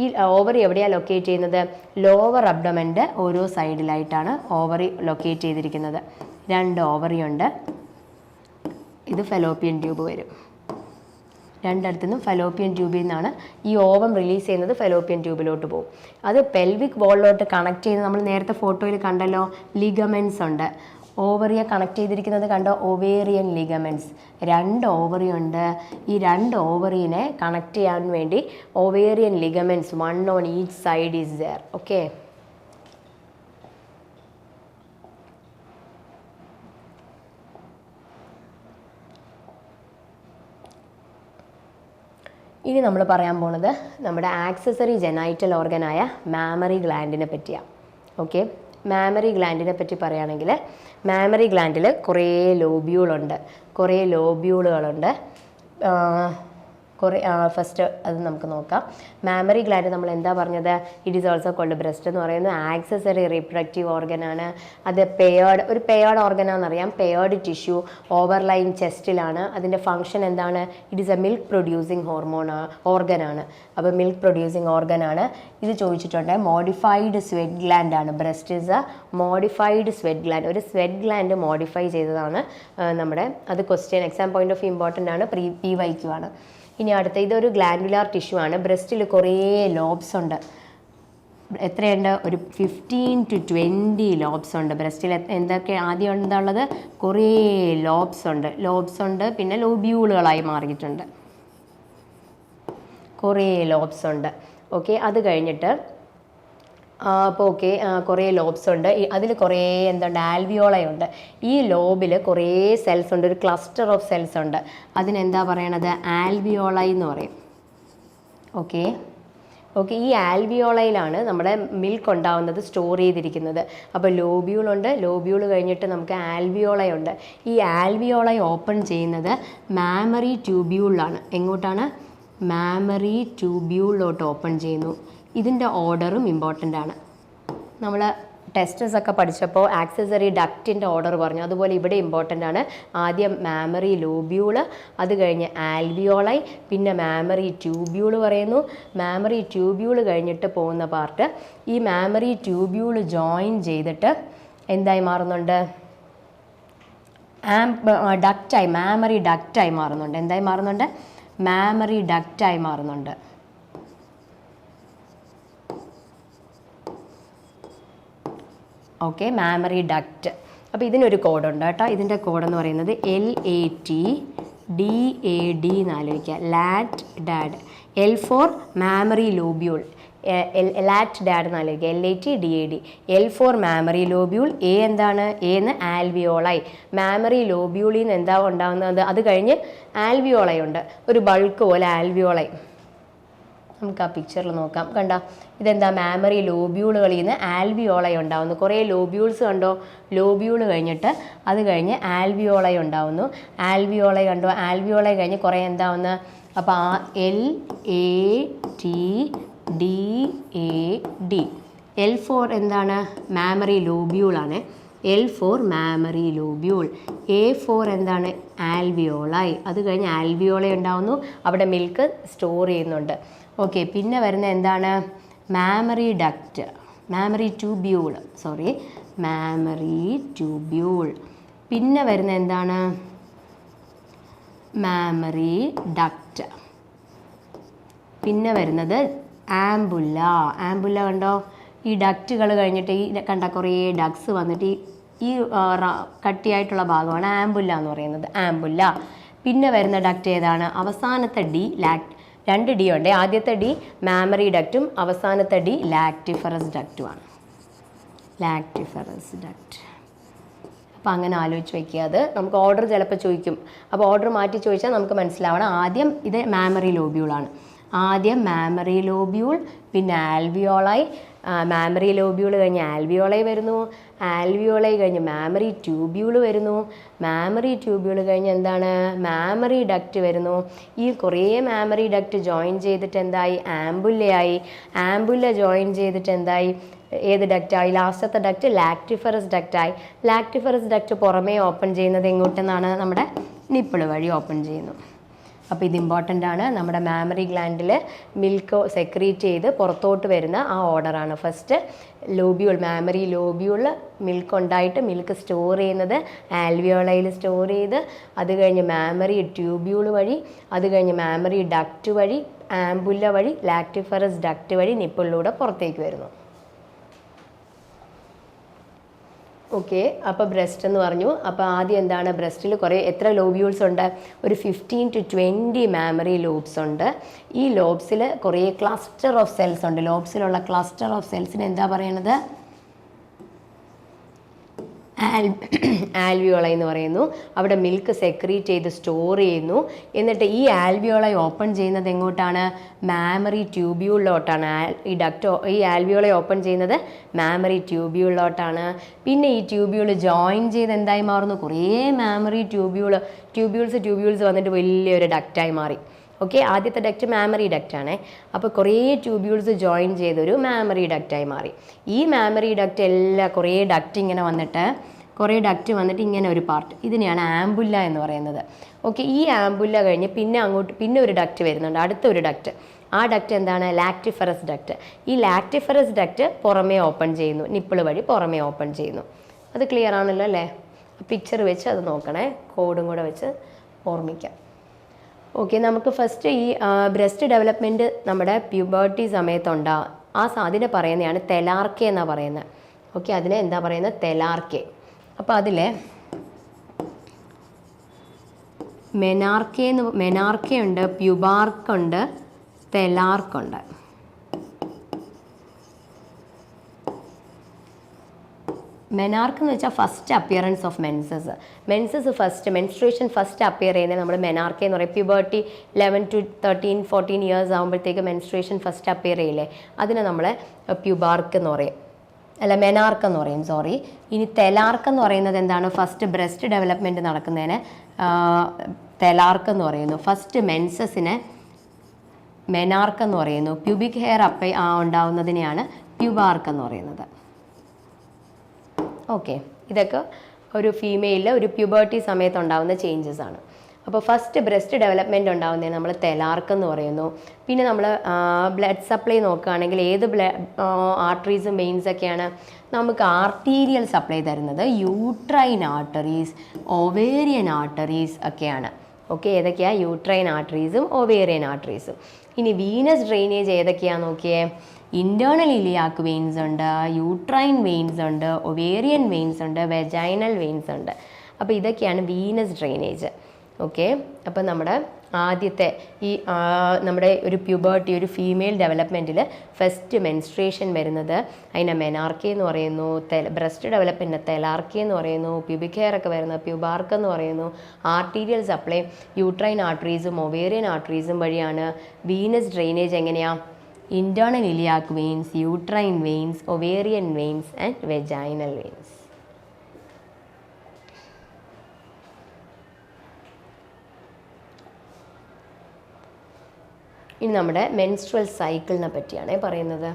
ഈ ഓവറി എവിടെയാണ് ലൊക്കേറ്റ് ചെയ്യുന്നത്? ലോവർ അബ്ഡമൻ്റെ ഓരോ സൈഡിലായിട്ടാണ് ഓവറി ലൊക്കേറ്റ് ചെയ്തിരിക്കുന്നത്. 2 ഓവറി ഉണ്ട്. ഇത് ഫെലോപ്പിയൻ ട്യൂബ് വരും. രണ്ടിടത്തുനിന്നും ഫെലോപ്പിയൻ ട്യൂബിൽ നിന്നാണ് ഈ ഓവം റിലീസ് ചെയ്യുന്നത്, ഫെലോപ്പിയൻ ട്യൂബിലോട്ട് പോകും. അത് പെൽവിക് ബോളിലോട്ട് കണക്ട് ചെയ്യുന്ന നമ്മൾ നേരത്തെ ഫോട്ടോയിൽ കണ്ടല്ലോ, ലിഗമെൻസ് ഉണ്ട്. ഓവറിയെ കണക്ട് ചെയ്തിരിക്കുന്നത് കണ്ടോ? Ovarian ligaments. 2 ഓവറി ഉണ്ട്. ഈ 2 ഓവറിനെ കണക്ട് ചെയ്യാൻ വേണ്ടി ovarian ligaments 1 on each side is there. Okay. ഇനി നമ്മൾ പറയാൻ പോണത് നമ്മുടെ ആക്സസറി ജെനൈറ്റൽ ഓർഗനായ മാമറി ഗ്ലാൻഡിനെ പറ്റിയാണ്. ഓക്കെ. മാമറി ഗ്ലാൻഡിനെ പറ്റി പറയുകയാണെങ്കിൽ മാമറി ഗ്ലാൻഡിൽ കുറേ ലോബ്യൂളുകളുണ്ട്. ഫസ്റ്റ് അത് നമുക്ക് നോക്കാം. മാമറി ഗ്ലാൻഡ് നമ്മൾ എന്താ പറഞ്ഞത്? It is also called breast എന്ന് പറയുന്നത് ആക്സസറി റീപ്രൊഡക്റ്റീവ് ഓർഗനാണ്. അത് ഒരു പെയർഡ് ഓർഗനാണെന്നറിയാം. പെയർഡ് ടിഷ്യൂ ഓവർലൈൻ ചെസ്റ്റിലാണ്. അതിൻ്റെ ഫങ്ഷൻ എന്താണ്? It is a milk producing ഓർഗനാണ്. അപ്പോൾ മിൽക്ക് പ്രൊഡ്യൂസിങ് ഓർഗനാണ്. ഇത് ചോദിച്ചിട്ടുണ്ട്. മോഡിഫൈഡ് സ്വെറ്റ് ഗ്ലാൻഡ് ആണ്. Breast is a modified sweat gland. ഒരു സ്വെറ്റ് ഗ്ലാൻഡ് മോഡിഫൈ ചെയ്തതാണ് നമ്മുടെ. അത് question exam point of important ആണ്. PYQ ആണ്. ഇനി അടുത്ത ഇതൊരു ഗ്ലാൻഡുലാർ ടിഷ്യൂ ആണ്. ബ്രസ്റ്റിൽ കുറേ ലോബ്സ് ഉണ്ട്. എത്രയുണ്ട്? ഒരു 15 to 20 ലോബ്സ് ഉണ്ട് ബ്രസ്റ്റിൽ. എന്തൊക്കെ ആദ്യം എന്താ ഉള്ളത്? കുറേ ലോബ്സ് ഉണ്ട്. പിന്നെ ലോബ്യൂളുകളായി മാറിയിട്ടുണ്ട്. കുറേ ലോബ്സ് ഉണ്ട്. ഓക്കെ. അത് കഴിഞ്ഞിട്ട് അപ്പോൾ ഓക്കെ, കുറേ ലോബ്സ് ഉണ്ട്. അതിൽ കുറേ ആൽവിയോളയുണ്ട്. ഈ ലോബിൽ കുറേ സെൽസ് ഉണ്ട്. ഒരു ക്ലസ്റ്റർ ഓഫ് സെൽസ് ഉണ്ട്. അതിനെന്താ പറയണത്? ആൽവിയോളൈ എന്ന് പറയും. ഓക്കെ. ഈ ആൽവിയോളയിലാണ് നമ്മുടെ മിൽക്ക് ഉണ്ടാവുന്നത്, സ്റ്റോർ ചെയ്തിരിക്കുന്നത്. അപ്പോൾ ലോബ്യൂളുണ്ട്. ലോബ്യൂൾ കഴിഞ്ഞിട്ട് നമുക്ക് ആൽവിയോളയുണ്ട്. ഈ ആൽവിയോളൈ ഓപ്പൺ ചെയ്യുന്നത് മാമറി ട്യൂബ്യൂളിലാണ്. എങ്ങോട്ടാണ്? മാമറി ട്യൂബ്യൂളിലോട്ട് ഓപ്പൺ ചെയ്യുന്നു. ഇതിൻ്റെ ഓർഡറും ഇമ്പോർട്ടൻ്റ് ആണ്. നമ്മൾ ടെസ്റ്റസ് ഒക്കെ പഠിച്ചപ്പോൾ ആക്സസറി ഡക്റ്റിൻ്റെ ഓർഡർ പറഞ്ഞു. അതുപോലെ ഇവിടെ ഇമ്പോർട്ടൻ്റ് ആണ്. ആദ്യം മാമറി ലോബ്യൂള്, അത് കഴിഞ്ഞ് ആൽവിയോളൈ, പിന്നെ മാമറി ട്യൂബ്യൂള് പറയുന്നു. മാമറി ട്യൂബ്യൂള് കഴിഞ്ഞിട്ട് പോകുന്ന പാർട്ട് ഈ മാമറി ട്യൂബ്യൂള് ജോയിൻ ചെയ്തിട്ട് എന്തായി മാറുന്നുണ്ട്? മാമറി ഡക്റ്റായി മാറുന്നുണ്ട്. എന്തായി മാറുന്നുണ്ട്? മാമറി ഡക്റ്റായി മാറുന്നുണ്ട്. ഓക്കെ. Mammary duct. അപ്പോൾ ഇതിനൊരു കോഡുണ്ട് കേട്ടോ. ഇതിൻ്റെ കോഡെന്ന് പറയുന്നത് LATDAD എന്ന് ആലോചിക്കുക. Lat dad. L for mammary lobule. Lat dad എന്ന് ആലോചിക്കുക. LATDAD. L for mammary lobule. A എന്താണ്? എന്ന് ആൽവിയോളൈ. മാമറി ലോബ്യൂളിൽ നിന്ന് എന്താ ഉണ്ടാകുന്നത്? അത് കഴിഞ്ഞ് ആൽവിയോളൈ ഉണ്ട്. ഒരു ബൾക്ക് പോലെ ആൽവിയോളൈ. നമുക്ക് ആ പിക്ചറിൽ നോക്കാം. കണ്ടോ? ഇതെന്താ? മാമറി ലോബ്യൂളുകളിൽ നിന്ന് ആൽവിയോളൈ ഉണ്ടാവുന്നു. കുറേ ലോബ്യൂൾസ് കണ്ടോ? ലോബ്യൂൾ കഴിഞ്ഞിട്ട് അത് കഴിഞ്ഞ് ആൽവിയോളൈ ഉണ്ടാവുന്നു. ആൽവിയോളൈ കണ്ടോ? ആൽവിയോളൈ കഴിഞ്ഞ് കുറേ എന്താവുന്നു? അപ്പോൾ LATDAD. L ഫോർ എന്താണ്? മാമറി ലോബ്യൂളാണ്. L for mammary lobule. A for എന്താണ്? ആൽവിയോളൈ. അത് കഴിഞ്ഞ് ആൽവിയോളൈ ഉണ്ടാവുന്നു. അവിടെ മിൽക്ക് സ്റ്റോർ ചെയ്യുന്നുണ്ട്. ഓക്കെ. പിന്നെ വരുന്ന എന്താണ്? Mammary duct. Mammary tubule. പിന്നെ വരുന്ന എന്താണ്? Mammary duct. പിന്നെ വരുന്നത് ആംബുല്ല. കണ്ടോ? ഈ ഡക്റ്റുകൾ കഴിഞ്ഞിട്ട് ഈ കണ്ട കുറേ ഡക്സ് വന്നിട്ട് ഈ കട്ടിയായിട്ടുള്ള ഭാഗമാണ് ആംബുല്ല എന്ന് പറയുന്നത്. ആംബുല്ല. പിന്നെ വരുന്ന ഡക്റ്റ് ഏതാണ്? അവസാനത്തെ D 2 D ഉണ്ട്. ആദ്യത്തെ D മാമറി ഡക്റ്റും അവസാനത്തെ D ലാക്റ്റിഫറസ് ഡക്റ്റുമാണ്. ലാക്റ്റിഫറസ് ഡക്റ്റ്. അപ്പോൾ അങ്ങനെ ആലോചിച്ച് വയ്ക്കുക. അത് നമുക്ക് ഓർഡർ ചിലപ്പോൾ ചോദിക്കും. അപ്പോൾ ഓർഡർ മാറ്റി ചോദിച്ചാൽ നമുക്ക് മനസ്സിലാവണം. ആദ്യം ഇത് മാമറി ലോബ്യൂളാണ്. ആദ്യം മാമറി ലോബ്യൂൾ, പിന്നെ ആൽവിയോളായി, മാമറി ലോബ്യൂൾ കഴിഞ്ഞ് ആൽവിയോളായി വരുന്നു, ആൽവിയോളായി കഴിഞ്ഞ് മാമറി ട്യൂബ്യൂൾ വരുന്നു, മാമറി ട്യൂബ്യൂൾ കഴിഞ്ഞ് എന്താണ് മാമറി ഡക്റ്റ് വരുന്നു. ഈ കുറേ മാമറി ഡക്റ്റ് ജോയിൻ ചെയ്തിട്ട് എന്തായി ആംബുല്ലയായി, ആംബുല്ല ജോയിൻ ചെയ്തിട്ട് എന്തായി ഏത് ഡക്റ്റായി ലാസ്റ്റത്തെ ഡക്റ്റ് ലാക്റ്റിഫറസ് ഡക്റ്റായി. ലാക്റ്റിഫറസ് ഡക്റ്റ് പുറമേ ഓപ്പൺ ചെയ്യുന്നത് എങ്ങോട്ടെന്നാണ് നമ്മുടെ നിപ്പിൾ വഴി ഓപ്പൺ ചെയ്യുന്നു. അപ്പോൾ ഇത് ഇമ്പോർട്ടൻ്റ് ആണ്. നമ്മുടെ മാമറി ഗ്ലാൻഡിൽ മിൽക്ക് സെക്രീറ്റ് ചെയ്ത് പുറത്തോട്ട് വരുന്ന ആ ഓർഡറാണ്. First lobule, mammary lobule milk ഉണ്ടായിട്ട് മിൽക്ക് സ്റ്റോർ ചെയ്യുന്നത് ആൽവിയോളയിൽ സ്റ്റോർ ചെയ്ത്, അത് കഴിഞ്ഞ് മാമറി ട്യൂബ്യൂൾ വഴി, അത് കഴിഞ്ഞ് മാമറി ഡക്റ്റ് വഴി, ആംബുല്ല വഴി, ലാക്റ്റിഫറസ് ഡക്റ്റ് വഴി നിപ്പിളിലൂടെ പുറത്തേക്ക് വരുന്നു. ഓക്കെ, അപ്പോൾ ബ്രസ്റ്റ് എന്ന് പറഞ്ഞു. അപ്പോൾ ആദ്യം എന്താണ് ബ്രസ്റ്റിൽ എത്ര ലോബ്യൂൾസ് ഉണ്ട്? ഒരു 15 to 20 മാമറി ലോബ്സ് ഉണ്ട്. ഈ ലോബ്സിൽ കുറേ ക്ലസ്റ്റർ ഓഫ് സെൽസ് ഉണ്ട്. ലോബ്സിലുള്ള ക്ലസ്റ്റർ ഓഫ് സെൽസിന് എന്താ പറയണത്? ആൽവിയോളൈ എന്ന് പറയുന്നു. അവിടെ മിൽക്ക് സെക്രീറ്റ് ചെയ്ത് സ്റ്റോർ ചെയ്യുന്നു. എന്നിട്ട് ഈ ആൽവിയോളൈ ഓപ്പൺ ചെയ്യുന്നത് എങ്ങോട്ടാണ്? മാമറി ട്യൂബ്യൂളിലോട്ടാണ്. ഈ ആൽവിയോളൈ ഓപ്പൺ ചെയ്യുന്നത് മാമറി ട്യൂബ്യൂളിലോട്ടാണ്. പിന്നെ ഈ ട്യൂബ്യൂൾ ജോയിൻ ചെയ്ത് എന്തായി മാറുന്നു? കുറേ മാമറി ട്യൂബ്യൂൾസ് വന്നിട്ട് വലിയൊരു ഡക്റ്റായി മാറി. ഓക്കെ, ആദ്യത്തെ ഡക്റ്റ് മാമറി ഡക്റ്റാണ്. അപ്പോൾ കുറേ ട്യൂബ്യൂൾസ് ജോയിൻ ചെയ്തൊരു മാമറി ഡക്റ്റായി മാറി. ഈ മാമറി ഡക്റ്റ് കുറേ ഡക്റ്റ് വന്നിട്ട് ഇങ്ങനെ ഒരു പാർട്ട്, ഇതിനെയാണ് ആംബുല്ല എന്ന് പറയുന്നത്. ഓക്കെ, ഈ ആംബുല്ല കഴിഞ്ഞ് പിന്നെ ഒരു ഡക്റ്റ് വരുന്നുണ്ട്, അടുത്തൊരു ഡക്റ്റ്. ആ ഡക്റ്റ് എന്താണ്? ലാക്റ്റിഫറസ് ഡക്റ്റ്. ഈ ലാക്റ്റിഫറസ് ഡക്റ്റ് പുറമേ ഓപ്പൺ ചെയ്യുന്നു, നിപ്പിൾ വഴി പുറമേ ഓപ്പൺ ചെയ്യുന്നു. അത് ക്ലിയർ ആണല്ലോ അല്ലേ? പിക്ചർ വെച്ച് അത് നോക്കണേ, കോഡും കൂടെ വെച്ച് ഓർമ്മിക്കാം. ഓക്കെ, നമുക്ക് ഫസ്റ്റ് ഈ ബ്രസ്റ്റ് ഡെവലപ്മെൻറ്റ് നമ്മുടെ പ്യൂബർട്ടി സമയത്തുണ്ടാകും. അതിനെ പറയുന്നതാണ് തെലാർക്കെ എന്നാണ് പറയുന്നത്. ഓക്കെ, അതിനെ എന്താ പറയുന്നത്? തെലാർക്കെ. അപ്പോൾ അതിൽ മെനാർക്കയുണ്ട്, പ്യൂബാർക്കുണ്ട്, തെലാർക്കുണ്ട്. മെനാർക്ക് എന്ന് വെച്ചാൽ first appearance of menstruation first appear ചെയ്യുന്നത് നമ്മൾ മെനാർക്ക് എന്ന് പറയും. പ്യൂബർട്ടി 11 to 13, 14 ഇയേഴ്സ് ആകുമ്പോഴത്തേക്ക് മെൻസ്ട്രേഷൻ ഫസ്റ്റ് അപ്പിയർ ചെയ്യില്ലേ, അതിനെ നമ്മൾ പ്യൂബാർക്ക് എന്ന് പറയും, അല്ല മെനാർക്ക് എന്ന് പറയും, സോറി. ഇനി തെലാർക്ക് എന്ന് പറയുന്നത് എന്താണ്? ഫസ്റ്റ് ബ്രസ്റ്റ് ഡെവലപ്മെൻറ്റ് നടക്കുന്നതിന് തെലാർക്ക് എന്ന് പറയുന്നു. ഫസ്റ്റ് മെൻസസിനെ മെനാർക്ക് എന്ന് പറയുന്നു. പ്യൂബിക് ഹെയർ ഉണ്ടാവുന്നതിനെയാണ് പ്യൂബാർക്ക് എന്ന് പറയുന്നത്. ഓക്കെ, ഇതൊക്കെ ഒരു ഫീമെയിലിൽ ഒരു പ്യൂബർട്ടി സമയത്ത് ഉണ്ടാകുന്ന ചേഞ്ചസ് ആണ്. അപ്പോൾ ഫസ്റ്റ് ബ്രസ്റ്റ് ഡെവലപ്മെൻറ്റ് ഉണ്ടാകുന്നതിന് നമ്മൾ തെലാർക്ക് എന്ന് പറയുന്നു. പിന്നെ നമ്മൾ ബ്ലഡ് സപ്ലൈ നോക്കുകയാണെങ്കിൽ ഏത് ആർട്ടറീസും വെയിൻസൊക്കെയാണ് നമുക്ക് ആർട്ടീരിയൽ സപ്ലൈ തരുന്നത്? യൂട്രൈൻ ആർട്ടറീസ്, ഓവേറിയൻ ആർട്ടറീസ് ഒക്കെയാണ്. ഓക്കെ, ഏതൊക്കെയാണ്? യൂട്രൈൻ ആർട്ടറീസും ഓവേറിയൻ ആർട്ടറീസും. ഇനി വീനസ് ഡ്രെയിനേജ് ഏതൊക്കെയാണെന്ന് നോക്കിയേ. ഇൻറ്റേർണൽ ഇലിയാക് വെയിൻസ് ഉണ്ട്, യൂട്രൈൻ വെയിൻസ് ഉണ്ട്, ഒവേറിയൻ വെയിൻസ് ഉണ്ട്, വെജൈനൽ വെയിൻസ് ഉണ്ട്. അപ്പോൾ ഇതൊക്കെയാണ് വീനസ് ഡ്രെയിനേജ്. ഓക്കെ, അപ്പോൾ നമ്മുടെ ആദ്യത്തെ നമ്മുടെ ഒരു പ്യൂബർട്ടി, ഒരു ഫീമെയിൽ ഡെവലപ്മെൻറ്റിൽ ഫസ്റ്റ് മെൻസ്ട്രേഷൻ വരുന്നത് അതിനെ മെനാർക്കി എന്ന് പറയുന്നു. ബ്രസ്റ്റ് ഡെവലപ്മെൻറ്റിന് തെലാർക്കി എന്ന് പറയുന്നു. പ്യൂബിക് ഹെയർ ഒക്കെ വരുന്നത് പ്യൂബാർക്ക് എന്ന് പറയുന്നു. ആർട്ടീരിയൽ സപ്ലൈ യൂട്രൈൻ ആർട്ടറീസും ഒവേറിയൻ ആർട്ടറീസും വഴിയാണ്. വീനസ് ഡ്രെയിനേജ് എങ്ങനെയാണ്? internal iliac veins, uterine veins, ovarian veins and vaginal veins. ഇനി നമ്മുടെ മെൻസ്ട്രൽ സൈക്കിളിനെ പറ്റിയാണ് പറയുന്നത്.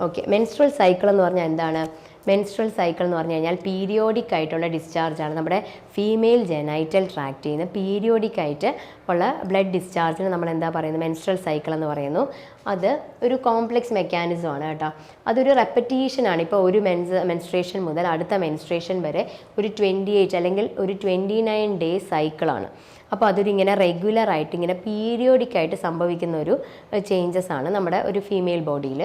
ഓക്കെ, മെൻസ്ട്രൽ സൈക്കിൾ എന്ന് പറഞ്ഞാൽ എന്താണ്? മെൻസ്ട്രൽ സൈക്കിൾ എന്ന് പറഞ്ഞു കഴിഞ്ഞാൽ പീരിയോഡിക് ആയിട്ടുള്ള ഡിസ്ചാർജാണ്. നമ്മുടെ ഫീമെയിൽ ജെനൈറ്റൽ ട്രാക്റ്റിൽ നിന്ന് പീരിയോഡിക് ആയിട്ട് ഉള്ള ബ്ലഡ് ഡിസ്ചാർജിന് നമ്മൾ എന്താ പറയുന്നത്? മെൻസ്ട്രൽ സൈക്കിൾ എന്ന് പറയുന്നു. അത് ഒരു കോംപ്ലെക്സ് മെക്കാനിസമാണ് കേട്ടോ. അതൊരു റെപ്പറ്റീഷനാണ്. ഇപ്പോൾ ഒരു മെൻസ്ട്രേഷൻ മുതൽ അടുത്ത മെൻസ്ട്രേഷൻ വരെ ഒരു 28 അല്ലെങ്കിൽ ഒരു 29 ഡേ സൈക്കിളാണ്. അപ്പോൾ അതൊരു ഇങ്ങനെ റെഗുലറായിട്ട് ഇങ്ങനെ പീരിയോഡിക്കായിട്ട് സംഭവിക്കുന്ന ഒരു ചേഞ്ചസ് ആണ് നമ്മുടെ ഒരു ഫീമെയിൽ ബോഡിയിൽ.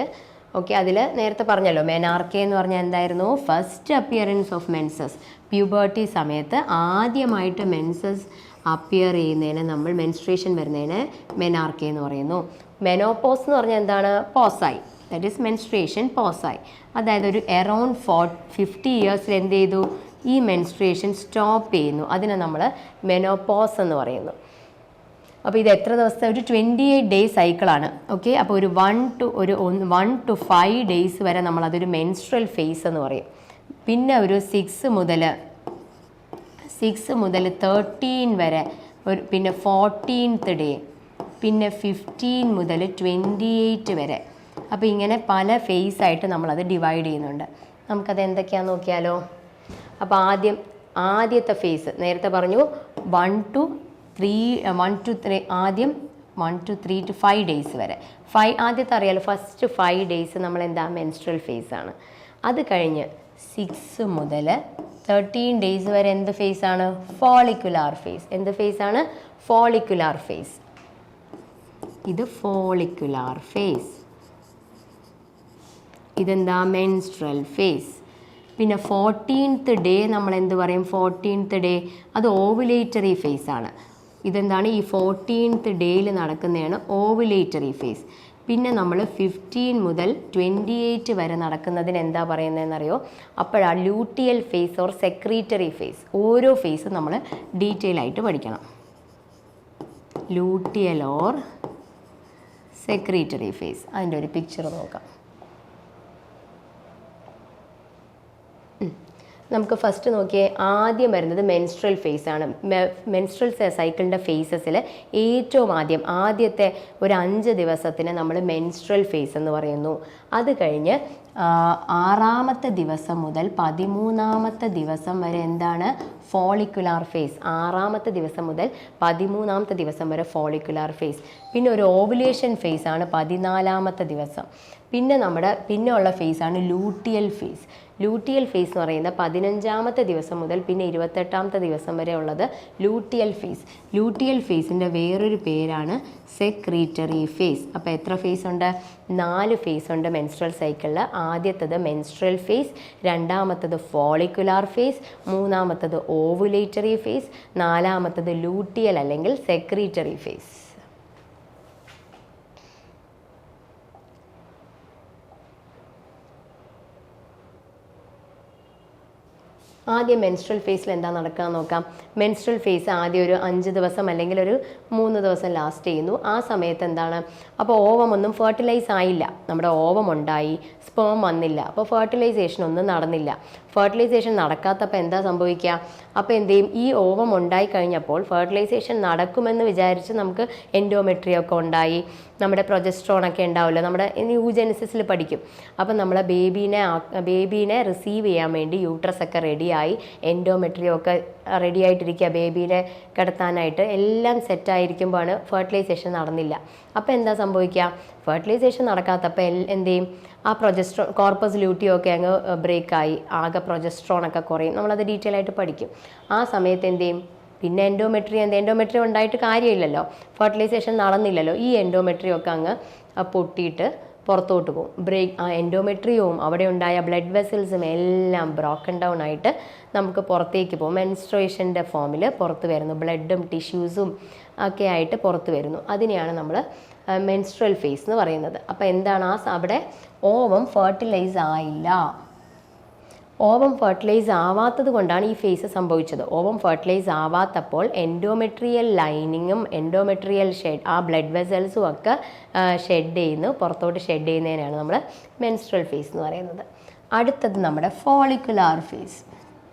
ഓക്കെ, അതിൽ നേരത്തെ പറഞ്ഞല്ലോ മെനാർക്കെ എന്ന് പറഞ്ഞാൽ എന്തായിരുന്നു? First appearance of menses. Puberty സമയത്ത് ആദ്യമായിട്ട് മെൻസസ് അപ്പിയർ ചെയ്യുന്നതിന് മെൻസ്ട്രേഷൻ വരുന്നതിന് മെനാർക്കെ എന്ന് പറയുന്നു. മെനോപോസ് എന്ന് പറഞ്ഞാൽ എന്താണ്? പോസായി. ദാറ്റ് ഈസ് മെൻസ്ട്രേഷൻ പോസായി. അതായത് ഒരു അറൗണ്ട് 50 ഇയേഴ്സിൽ എന്ത് ചെയ്തു, ഈ മെൻസ്ട്രേഷൻ സ്റ്റോപ്പ് ചെയ്യുന്നു. അതിനെ നമ്മൾ മെനോപോസ് എന്ന് പറയുന്നു. അപ്പോൾ ഇത് എത്ര ദിവസത്തെ ഒരു 28 ഡേ സൈക്കിളാണ്. ഓക്കെ, അപ്പോൾ ഒരു 1 to 5 ഡേയ്സ് വരെ നമ്മളതൊരു മെൻസ്ട്രൽ ഫേസ് എന്ന് പറയും. പിന്നെ ഒരു 6 മുതൽ 13 വരെ പിന്നെ 14th ഡേ, പിന്നെ 15 മുതൽ 28 വരെ. അപ്പോൾ ഇങ്ങനെ പല ഫേസ് ആയിട്ട് നമ്മളത് ഡിവൈഡ് ചെയ്യുന്നുണ്ട്. നമുക്കത് എന്തൊക്കെയാണെന്ന് നോക്കിയാലോ. അപ്പോൾ ആദ്യത്തെ ഫേസ് നേരത്തെ പറഞ്ഞു 1 to 3 ആദ്യം 1 to 3 to 5 ഡേയ്സ് വരെ. ആദ്യത്തെ അറിയാലോ, ഫസ്റ്റ് 5 ഡേയ്സ് നമ്മൾ എന്താ മെൻസ്ട്രൽ ഫേസ് ആണ്. അത് കഴിഞ്ഞ് 6 മുതൽ 13 ഡേയ്സ് വരെ എന്ത് ഫേസ് ആണ്, ഫോളിക്കുലാർ ഫേസ്. എന്ത് ഫേസ് ആണ്, ഫോളിക്കുലാർ ഫേസ്. ഇത് ഫോളിക്കുലാർ ഫേസ്, ഇതെന്താ മെൻസ്ട്രൽ ഫേസ്. പിന്നെ 14th ഡേ നമ്മൾ എന്ത് പറയും, 14th ഡേ അത് ഓവുലേറ്ററി ഫേസ് ആണ്. ഇതെന്താണ്, ഈ 14th ഡേയിൽ നടക്കുന്നതാണ് ഓവുലേറ്ററി ഫേസ്. പിന്നെ നമ്മൾ 15 മുതൽ 28 വരെ നടക്കുന്നതിന് എന്താ പറയുന്നതെന്നറിയോ, അപ്പോഴാണ് luteal phase or secretory phase. ഓരോ ഫേസും നമ്മൾ ഡീറ്റെയിൽ ആയിട്ട് പഠിക്കണം. ലൂട്ടിയൽ ഓർ സെക്രീറ്ററി ഫേസ്, അതിൻ്റെ ഒരു പിക്ചർ നോക്കാം. നമുക്ക് ഫസ്റ്റ് നോക്കിയേ, ആദ്യം വരുന്നത് മെൻസ്ട്രൽ ഫേസ് ആണ്. മെൻസ്ട്രൽ സൈക്കിളിൻ്റെ ഫേസസിൽ ഏറ്റവും ആദ്യത്തെ ഒരു 5 ദിവസത്തിന് നമ്മൾ മെൻസ്ട്രൽ ഫേസ് എന്ന് പറയുന്നു. അത് കഴിഞ്ഞ് 6ാമത്തെ ദിവസം മുതൽ 13ാമത്തെ ദിവസം വരെ എന്താണ്, ഫോളിക്കുലാർ ഫേസ്. 6ാമത്തെ ദിവസം മുതൽ 13ാമത്തെ ദിവസം വരെ ഫോളിക്കുലാർ ഫേസ്. പിന്നെ ഒരു ഓവുലേഷൻ ഫേസ് ആണ് 14ാമത്തെ ദിവസം. പിന്നെ ഉള്ള ഫേസ് ആണ് ലൂട്ടിയൽ ഫേസ്. ലൂട്ടിയൽ ഫേസ് എന്ന് പറയുന്നത് 15ാമത്തെ ദിവസം മുതൽ പിന്നെ 28ാമത്തെ ദിവസം വരെ ഉള്ളത് ലൂട്ടിയൽ ഫേസ്. ലൂട്ടിയൽ ഫേസിൻ്റെ വേറൊരു പേരാണ് സെക്രീറ്ററി ഫേസ്. അപ്പോൾ എത്ര ഫേസ് ഉണ്ട്, 4 ഫേസ് ഉണ്ട് മെൻസ്ട്രൽ സൈക്കിളിൽ. ആദ്യത്തത് മെൻസ്ട്രൽ ഫേസ്, രണ്ടാമത്തത് ഫോളിക്കുലാർ ഫേസ്, മൂന്നാമത്തത് ഓവുലേറ്ററി ഫേസ്, 4ാമത്തത് ലൂട്ടിയൽ അല്ലെങ്കിൽ സെക്രീറ്ററി ഫേസ്. ആദ്യം മെൻസ്ട്രൽ ഫേസിൽ എന്താ നടക്കുക നോക്കാം. മെൻസ്ട്രൽ ഫേസ് ആദ്യം ഒരു 5 ദിവസം അല്ലെങ്കിൽ ഒരു 3 ദിവസം ലാസ്റ്റ് ചെയ്യുന്നു. ആ സമയത്ത് എന്താണ്, അപ്പോൾ ഓവമൊന്നും ഫെർട്ടിലൈസ് ആയില്ല. നമ്മുടെ ഓവം ഉണ്ടായി, സ്പേം വന്നില്ല, അപ്പോൾ ഫെർട്ടിലൈസേഷൻ ഒന്നും നടന്നില്ല. ഫെർട്ടിലൈസേഷൻ നടക്കാത്തപ്പോൾ എന്താ സംഭവിക്കുക, അപ്പോൾ എന്ത് ചെയ്യും, ഈ ഓവം ഉണ്ടായി കഴിഞ്ഞപ്പോൾ ഫെർട്ടിലൈസേഷൻ നടക്കുമെന്ന് വിചാരിച്ച് നമുക്ക് എൻഡോമെട്രിയൊക്കെ ഉണ്ടായി, നമ്മുടെ പ്രൊജസ്ട്രോണൊക്കെ ഉണ്ടാവില്ല, നമ്മുടെ യൂജെനിസിസിൽ പഠിക്കും. അപ്പം നമ്മളെ ബേബീനെ റിസീവ് ചെയ്യാൻ വേണ്ടി യൂട്രസ് ഒക്കെ റെഡിയായി, എൻഡോമെട്രിയൊക്കെ റെഡി ആയിട്ടിരിക്കുക, ബേബീനെ കിടത്താനായിട്ട് എല്ലാം സെറ്റായിരിക്കുമ്പോഴാണ് ഫെർട്ടിലൈസേഷൻ നടന്നില്ല. അപ്പോൾ എന്താ സംഭവിക്കുക, ഫെർട്ടിലൈസേഷൻ നടക്കാത്തപ്പോൾ എന്ത് ചെയ്യും, ആ കോർപ്പസ് ലൂട്ടിയോ ഒക്കെ അങ്ങ് ബ്രേക്കായി, ആകെ പ്രൊജസ്ട്രോണൊക്കെ കുറയും. നമ്മളത് ഡീറ്റെയിൽ ആയിട്ട് പഠിക്കും. ആ സമയത്ത് എന്ത് ചെയ്യും, പിന്നെ എൻഡോമെട്രി ഉണ്ടായിട്ട് കാര്യമില്ലല്ലോ, ഫെർട്ടിലൈസേഷൻ നടന്നില്ലല്ലോ, ഈ എൻഡോമെട്രി ഒക്കെ അങ്ങ് പൊട്ടിയിട്ട് പുറത്തോട്ട് പോകും. ആ എൻഡോമെട്രിയവും അവിടെ ഉണ്ടായ ബ്ലഡ് വെസൽസും എല്ലാം ബ്രോക്കൺ ഡൗൺ ആയിട്ട് നമുക്ക് പുറത്തേക്ക് പോകും. മെൻസ്ട്രേഷൻ്റെ ഫോമിൽ പുറത്ത് വരുന്നു, ബ്ലഡും ടിഷ്യൂസും ഒക്കെ ആയിട്ട് പുറത്ത് വരുന്നു. അതിനെയാണ് നമ്മൾ മെൻസ്ട്രൽ ഫേസ് എന്ന് പറയുന്നത്. അപ്പോൾ എന്താണ്, അവിടെ ഓവം ഫെർട്ടിലൈസ് ആയില്ല. ഓവം ഫെർട്ടിലൈസ് ആവാത്തത് കൊണ്ടാണ് ഈ ഫേസ് സംഭവിച്ചത്. ഓവം ഫെർട്ടിലൈസ് ആവാത്തപ്പോൾ എൻഡോമെട്രിയൽ ലൈനിങ്ങും എൻഡോമെട്രിയൽ ഷെഡ്, ആ ബ്ലഡ് വെസൽസും ഒക്കെ ഷെഡ് ചെയ്യുന്നു, പുറത്തോട്ട് ഷെഡ് ചെയ്യുന്നതിനാണ് നമ്മൾ മെൻസ്ട്രൽ ഫേസ് എന്ന് പറയുന്നത്. അടുത്തത് നമ്മുടെ ഫോളിക്കുലാർ ഫേസ്.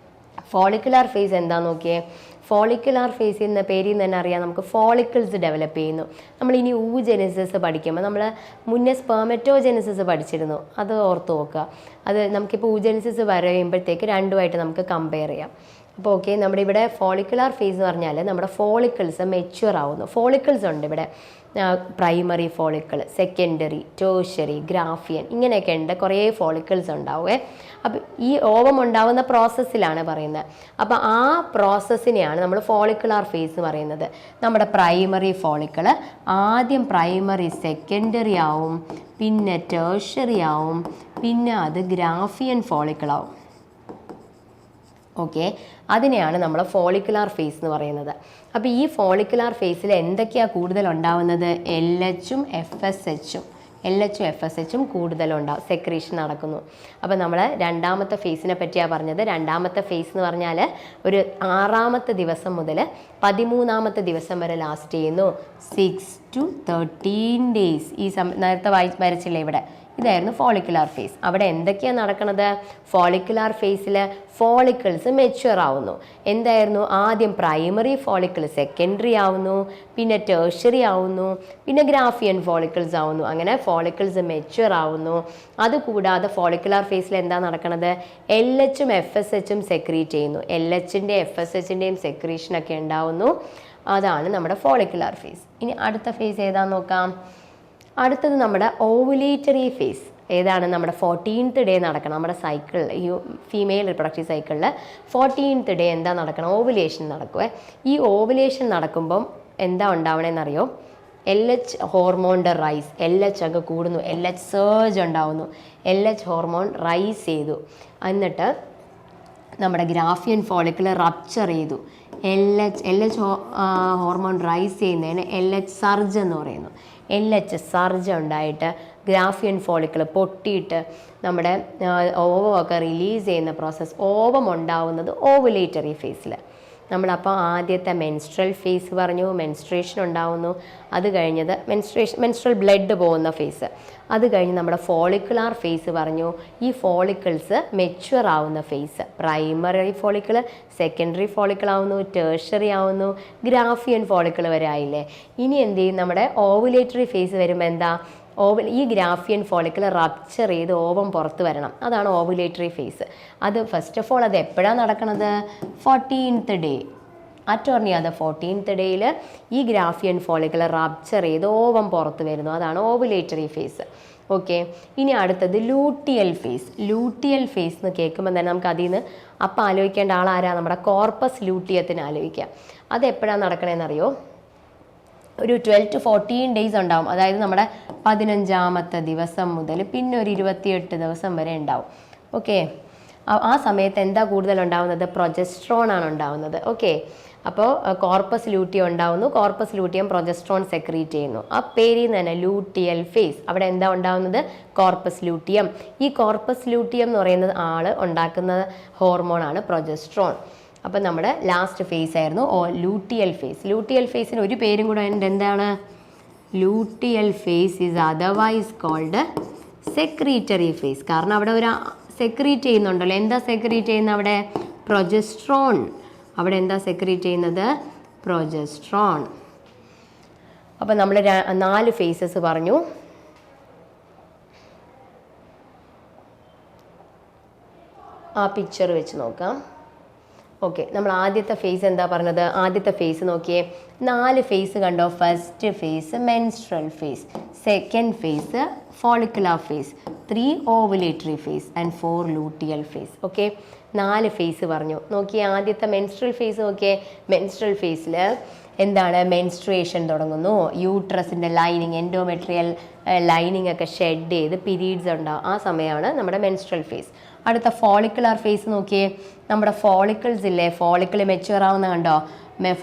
ഫോളിക്കുലാർ ഫേസ് എന്താ നോക്കിയേ, ഫോളിക്കുലാർ ഫേസ് എന്ന പേരിൽ നിന്ന് തന്നെ അറിയാം നമുക്ക് ഫോളിക്കിൾസ് ഡെവലപ്പ് ചെയ്യുന്നു. നമ്മളിനി ഊജെനിസിസ് പഠിക്കുമ്പോൾ നമ്മൾ മുന്നേ സ്പെർമറ്റോജെനിസിസ് പഠിച്ചിരുന്നു, അത് ഓർത്ത് നോക്കുക. അത് നമുക്കിപ്പോൾ ഊജെനിസിസ് പറയുമ്പോഴത്തേക്ക് രണ്ടുമായിട്ട് നമുക്ക് കമ്പയർ ചെയ്യാം. അപ്പോൾ ഓക്കെ, നമ്മുടെ ഇവിടെ ഫോളിക്കുലാർ ഫേസ് എന്ന് പറഞ്ഞാൽ നമ്മുടെ ഫോളിക്കിൾസ് മെച്യൂർ ആവുന്നു. ഫോളിക്കിൾസ് ഉണ്ട് ഇവിടെ, പ്രൈമറി ഫോളിക്കിൾ, സെക്കൻഡറി, ടേർഷ്യറി, ഗ്രാഫിയൻ, ഇങ്ങനെയൊക്കെ ഉണ്ട്, കുറേ ഫോളിക്കിൾസ് ഉണ്ടാവുമേ. അപ്പം ഈ ഓവം ഉണ്ടാവുന്ന പ്രോസസ്സിലാണ് പറയുന്നത്. അപ്പോൾ ആ പ്രോസസ്സിനെയാണ് നമ്മൾ ഫോളിക്കുലാർ ഫേസ് എന്ന് പറയുന്നത്. നമ്മുടെ പ്രൈമറി ഫോളിക്കിൾ ആദ്യം പ്രൈമറി സെക്കൻഡറി ആവും, പിന്നെ ടേർഷ്യറി ആവും, പിന്നെ അത് ഗ്രാഫിയൻ ഫോളിക്കിളാവും. ഓക്കെ, അതിനെയാണ് നമ്മൾ ഫോളിക്കുലാർ ഫേസ് എന്ന് പറയുന്നത്. അപ്പോൾ ഈ ഫോളിക്കുലാർ ഫേസിൽ എന്തൊക്കെയാണ് കൂടുതൽ ഉണ്ടാവുന്നത്, LH ഉം FSH ഉം. LH FSH കൂടുതലുണ്ടാവും, സെക്രീഷൻ നടക്കുന്നു. അപ്പോൾ നമ്മൾ രണ്ടാമത്തെ ഫേസിനെ പറ്റിയാണ് പറഞ്ഞത്. രണ്ടാമത്തെ ഫേസ് എന്ന് പറഞ്ഞാൽ ഒരു 6ാമത്തെ ദിവസം മുതൽ 13ാമത്തെ ദിവസം വരെ ലാസ്റ്റ് ചെയ്യുന്നു. 6 to 13 days. ഈ നേരത്തെ വരച്ചില്ലേ ഇവിടെ, ഇതായിരുന്നു ഫോളിക്കുലാർ ഫേസ്. അവിടെ എന്തൊക്കെയാണ് നടക്കുന്നത്? ഫോളിക്കുലാർ ഫേസിൽ ഫോളിക്കിൾസ് മെച്യൂർ ആവുന്നു. എന്തായിരുന്നു? ആദ്യം പ്രൈമറി ഫോളിക്കിൾ സെക്കൻഡറി ആവുന്നു, പിന്നെ ടേർഷ്യറി ആവുന്നു, പിന്നെ ഗ്രാഫിയൻ ഫോളിക്കിൾസ് ആവുന്നു. അങ്ങനെ ഫോളിക്കിൾസ് മെച്യൂർ ആവുന്നു. അതുകൂടാതെ ഫോളിക്കുലാർ ഫേസിൽ എന്താ നടക്കുന്നത്? LHും FSHും സെക്രീറ്റ് ചെയ്യുന്നു. LHൻ്റെയും FSHൻ്റെയും സെക്രീഷനൊക്കെ ഉണ്ടാവുന്നു. അതാണ് നമ്മുടെ ഫോളിക്കുലാർ ഫേസ്. ഇനി അടുത്ത ഫേസ് ഏതാന്ന് നോക്കാം. അടുത്തത് നമ്മുടെ ഓവുലേറ്ററി ഫേസ്. ഏതാണ്? നമ്മുടെ 14th ഡേ നടക്കണം. നമ്മുടെ സൈക്കിൾ, ഈ ഫീമെയിൽ റിപ്രൊഡക്റ്റീവ് സൈക്കിളിൽ 14th ഡേ എന്താ നടക്കണം? ഓവുലേഷൻ നടക്കുവേ. ഈ ഓവുലേഷൻ നടക്കുമ്പം എന്താ ഉണ്ടാവണമെന്നറിയോ? LH ഹോർമോണിൻ്റെ റൈസ്, LH അങ്ങ് കൂടുന്നു, LH സർജ് ഉണ്ടാവുന്നു, LH ഹോർമോൺ റൈസ് ചെയ്തു. എന്നിട്ട് നമ്മുടെ ഗ്രാഫിയൻ ഫോളിക്കിൾ റപ്ചർ ചെയ്തു. LH ഹോർമോൺ റൈസ് ചെയ്യുന്നതിന് LH സർജ് എന്ന് പറയുന്നു. LH സർജ് ഉണ്ടായിട്ട് ഗ്രാഫിയൻ ഫോളിക്കിൾ പൊട്ടിയിട്ട് നമ്മുടെ ഓവമൊക്കെ റിലീസ് ചെയ്യുന്ന പ്രോസസ്സ്. ഓവം ഉണ്ടാവുന്നത് ഓവുലേറ്ററി ഫേസിൽ. നമ്മളപ്പോൾ ആദ്യത്തെ മെൻസ്ട്രൽ ഫേസ് പറഞ്ഞു, മെൻസ്ട്രേഷൻ ഉണ്ടാവുന്നു. അത് കഴിഞ്ഞത് മെൻസ്ട്രൽ ബ്ലഡ് പോകുന്ന ഫേസ്. അത് കഴിഞ്ഞ് നമ്മുടെ ഫോളിക്കുലാർ ഫേസ് പറഞ്ഞു. ഈ ഫോളിക്കിൾസ് മെച്യൂർ ആവുന്ന phase. Primary follicle, secondary follicle ആവുന്നു, ടേർഷ്യറി ആവുന്നു, ഗ്രാഫിയൻ ഫോളിക്കിൾ വരെ ആയില്ലേ. ഇനി എന്ത് ചെയ്യും? നമ്മുടെ ഓവുലേറ്ററി ഫേസ് വരുമ്പോൾ എന്താ? ഈ ഗ്രാഫിയൻ ഫോളിക്കിൾ റപ്ചർ ചെയ്ത് ഓവം പുറത്ത് വരണം. അതാണ് ഓവുലേറ്ററി ഫേസ്. അത് ഫസ്റ്റ് ഓഫ് ഓൾ അത് എപ്പോഴാണ് നടക്കുന്നത്? 14th day. അറ്റോർണിയാതെ 14th ഡേയിൽ ഈ ഗ്രാഫിയൻ ഫോളിക്കിൾ റപ്ചർ ചെയ്ത് ഓവം പുറത്ത് വരുന്നു. അതാണ് ഓവുലേറ്ററി ഫേസ്. ഓക്കെ. ഇനി അടുത്തത് ലൂട്ടിയൽ ഫേസ്. ലൂട്ടിയൽ ഫേസ് എന്ന് കേൾക്കുമ്പോൾ തന്നെ നമുക്ക് അതിൽ നിന്ന് അപ്പം ആലോചിക്കേണ്ട ആളാരാ? നമ്മുടെ കോർപ്പസ് ലൂട്ടിയത്തിന് ആലോചിക്കാം. അത് എപ്പോഴാണ് നടക്കണമെന്നറിയോ? ഒരു 12 to 14 days ഉണ്ടാവും. അതായത് നമ്മുടെ 15ാമത്തെ ദിവസം മുതൽ പിന്നെ ഒരു 28 ദിവസം വരെ ഉണ്ടാവും. ഓക്കെ. ആ സമയത്ത് എന്താ കൂടുതൽ ഉണ്ടാവുന്നത്? പ്രൊജസ്ട്രോൺ ആണ് ഉണ്ടാവുന്നത്. ഓക്കെ. അപ്പോൾ കോർപ്പസ് ലൂട്ടിയം ഉണ്ടാവുന്നു. കോർപ്പസ് ലൂട്ടിയം പ്രൊജസ്ട്രോൺ സെക്രീറ്റ് ചെയ്യുന്നു. ആ പേരിൽ നിന്ന് തന്നെ ലൂട്ടിയൽ ഫേസ്. അവിടെ എന്താ ഉണ്ടാവുന്നത്? Corpus luteum. ഈ കോർപ്പസ് ലൂട്ടിയം എന്ന് പറയുന്നത് ആള് ഉണ്ടാക്കുന്ന ഹോർമോണാണ് പ്രൊജസ്ട്രോൺ. അപ്പം നമ്മുടെ ലാസ്റ്റ് ഫേസ് ആയിരുന്നു ലൂട്ടിയൽ ഫേസ്. ലൂട്ടിയൽ ഫേസിന് ഒരു പേരും കൂടെ ഉണ്ട്. എന്താണ്? Luteal phase is otherwise called secretory phase. കാരണം അവിടെ ഒരു സെക്രീറ്റ് ചെയ്യുന്നുണ്ടല്ലോ. എന്താ സെക്രീറ്റ് ചെയ്യുന്നത് അവിടെ? പ്രൊജസ്ട്രോൺ. അവിടെ എന്താ സെക്രീറ്റ് ചെയ്യുന്നത്? പ്രൊജസ്ട്രോൺ. അപ്പം നമ്മൾ 4 ഫേസസ് പറഞ്ഞു. ആ പിക്ചർ വെച്ച് നോക്കാം. ഓക്കെ. നമ്മൾ ആദ്യത്തെ ഫേസ് എന്താ പറഞ്ഞത്? ആദ്യത്തെ ഫേസ് നോക്കിയേ, 4 ഫേസ് കണ്ടോ? First phase menstrual phase, second phase follicular phase, 3 ovulatory phase and 4 luteal phase. Okay. 4 phase പറഞ്ഞു. നോക്കിയേ, ആദ്യത്തെ മെൻസ്ട്രൽ ഫേസ് നോക്കിയേ. മെൻസ്ട്രൽ ഫേസിൽ എന്താണ്? മെൻസ്ട്രേഷൻ തുടങ്ങുന്നു. യൂട്രസിൻ്റെ ലൈനിങ്, എൻഡോമെട്രിയൽ ലൈനിങ് ഒക്കെ ഷെഡ് ചെയ്ത് പീരീഡ്സ് ഉണ്ടാവും. ആ സമയമാണ് നമ്മുടെ മെൻസ്ട്രൽ ഫേസ്. അടുത്ത ഫോളിക്കുലാർ ഫേസ് നോക്കിയേ. നമ്മുടെ ഫോളിക്കിൾസ് ഇല്ലേ, ഫോളിക്കിൾ മെച്യൂർ ആവുന്ന കണ്ടോ?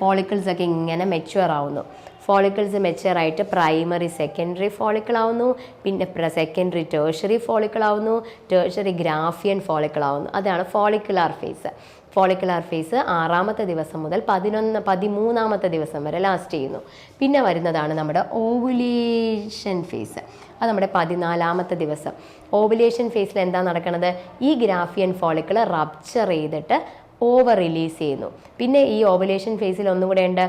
ഫോളിക്കിൾസ് ഒക്കെ ഇങ്ങനെ മെച്യൂർ ആവുന്നു. ഫോളിക്കിൾസ് മെച്യൂർ ആയിട്ട് പ്രൈമറി സെക്കൻഡറി ഫോളിക്കിൾ ആവുന്നു, പിന്നെ സെക്കൻഡറി ടേർഷ്യറി ഫോളിക്കിൾ ആവുന്നു, ടേർഷ്യറി ഗ്രാഫിയൻ ഫോളിക്കിൾ ആവുന്നു. അതാണ് ഫോളിക്കുലാർ ഫേസ്. ഫോളിക്കുലാർ ഫേസ് 6ാമത്തെ ദിവസം മുതൽ 13ാമത്തെ ദിവസം വരെ ലാസ്റ്റ് ചെയ്യുന്നു. പിന്നെ വരുന്നതാണ് നമ്മുടെ ഓവുലേഷൻ ഫേസ്. അത് നമ്മുടെ 14ാമത്തെ ദിവസം. ഓവുലേഷൻ ഫേസിൽ എന്താ നടക്കുന്നത്? ഈ ഗ്രാഫിയൻ ഫോളിക്കിൾ റപ്ചർ ചെയ്തിട്ട് ഓവർ റിലീസ് ചെയ്യുന്നു. പിന്നെ ഈ ഓവുലേഷൻ ഫേസിൽ ഒന്നും കൂടെ ഉണ്ട്,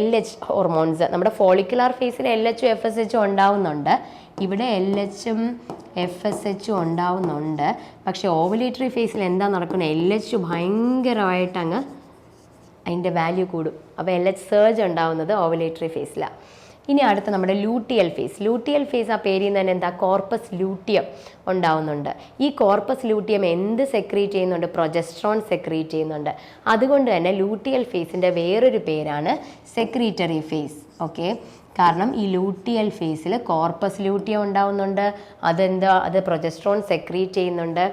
LH ഹോർമോൺസ്. നമ്മുടെ ഫോളിക്കുലാർ ഫേസിൽ LHും FSHും ഉണ്ടാവുന്നുണ്ട്. ഇവിടെ LHും FSHും ഉണ്ടാവുന്നുണ്ട്. പക്ഷേ ഓവുലേറ്ററി ഫേസിൽ എന്താ നടക്കുന്നത്? LH ഭയങ്കരമായിട്ട് അങ്ങ് അതിൻ്റെ വാല്യൂ കൂടും. അപ്പോൾ LH സർജ് ഉണ്ടാവുന്നത് ഓവുലേറ്ററി ഫേസിലാണ്. ഇനി അടുത്ത നമ്മുടെ ലൂട്ടിയൽ ഫേസ്. ലൂട്ടിയൽ ഫേസ് ആ പേരിൽ നിന്ന് തന്നെ എന്താ? കോർപ്പസ് ലൂട്ടിയം ഉണ്ടാവുന്നുണ്ട്. ഈ കോർപ്പസ് ലൂട്ടിയം എന്ത് സെക്രീറ്റ് ചെയ്യുന്നുണ്ട്? പ്രൊജസ്ട്രോൺ സെക്രീറ്റ് ചെയ്യുന്നുണ്ട്. അതുകൊണ്ട് തന്നെ ലൂട്ടിയൽ ഫേസിൻ്റെ വേറൊരു പേരാണ് സെക്രീറ്ററി ഫേസ്. ഓക്കെ. കാരണം ഈ ലൂട്ടിയൽ ഫേസിൽ കോർപ്പസ് ലൂട്ടിയം ഉണ്ടാവുന്നുണ്ട്. അത് പ്രൊജസ്ട്രോൺ സെക്രീറ്റ് ചെയ്യുന്നുണ്ട്.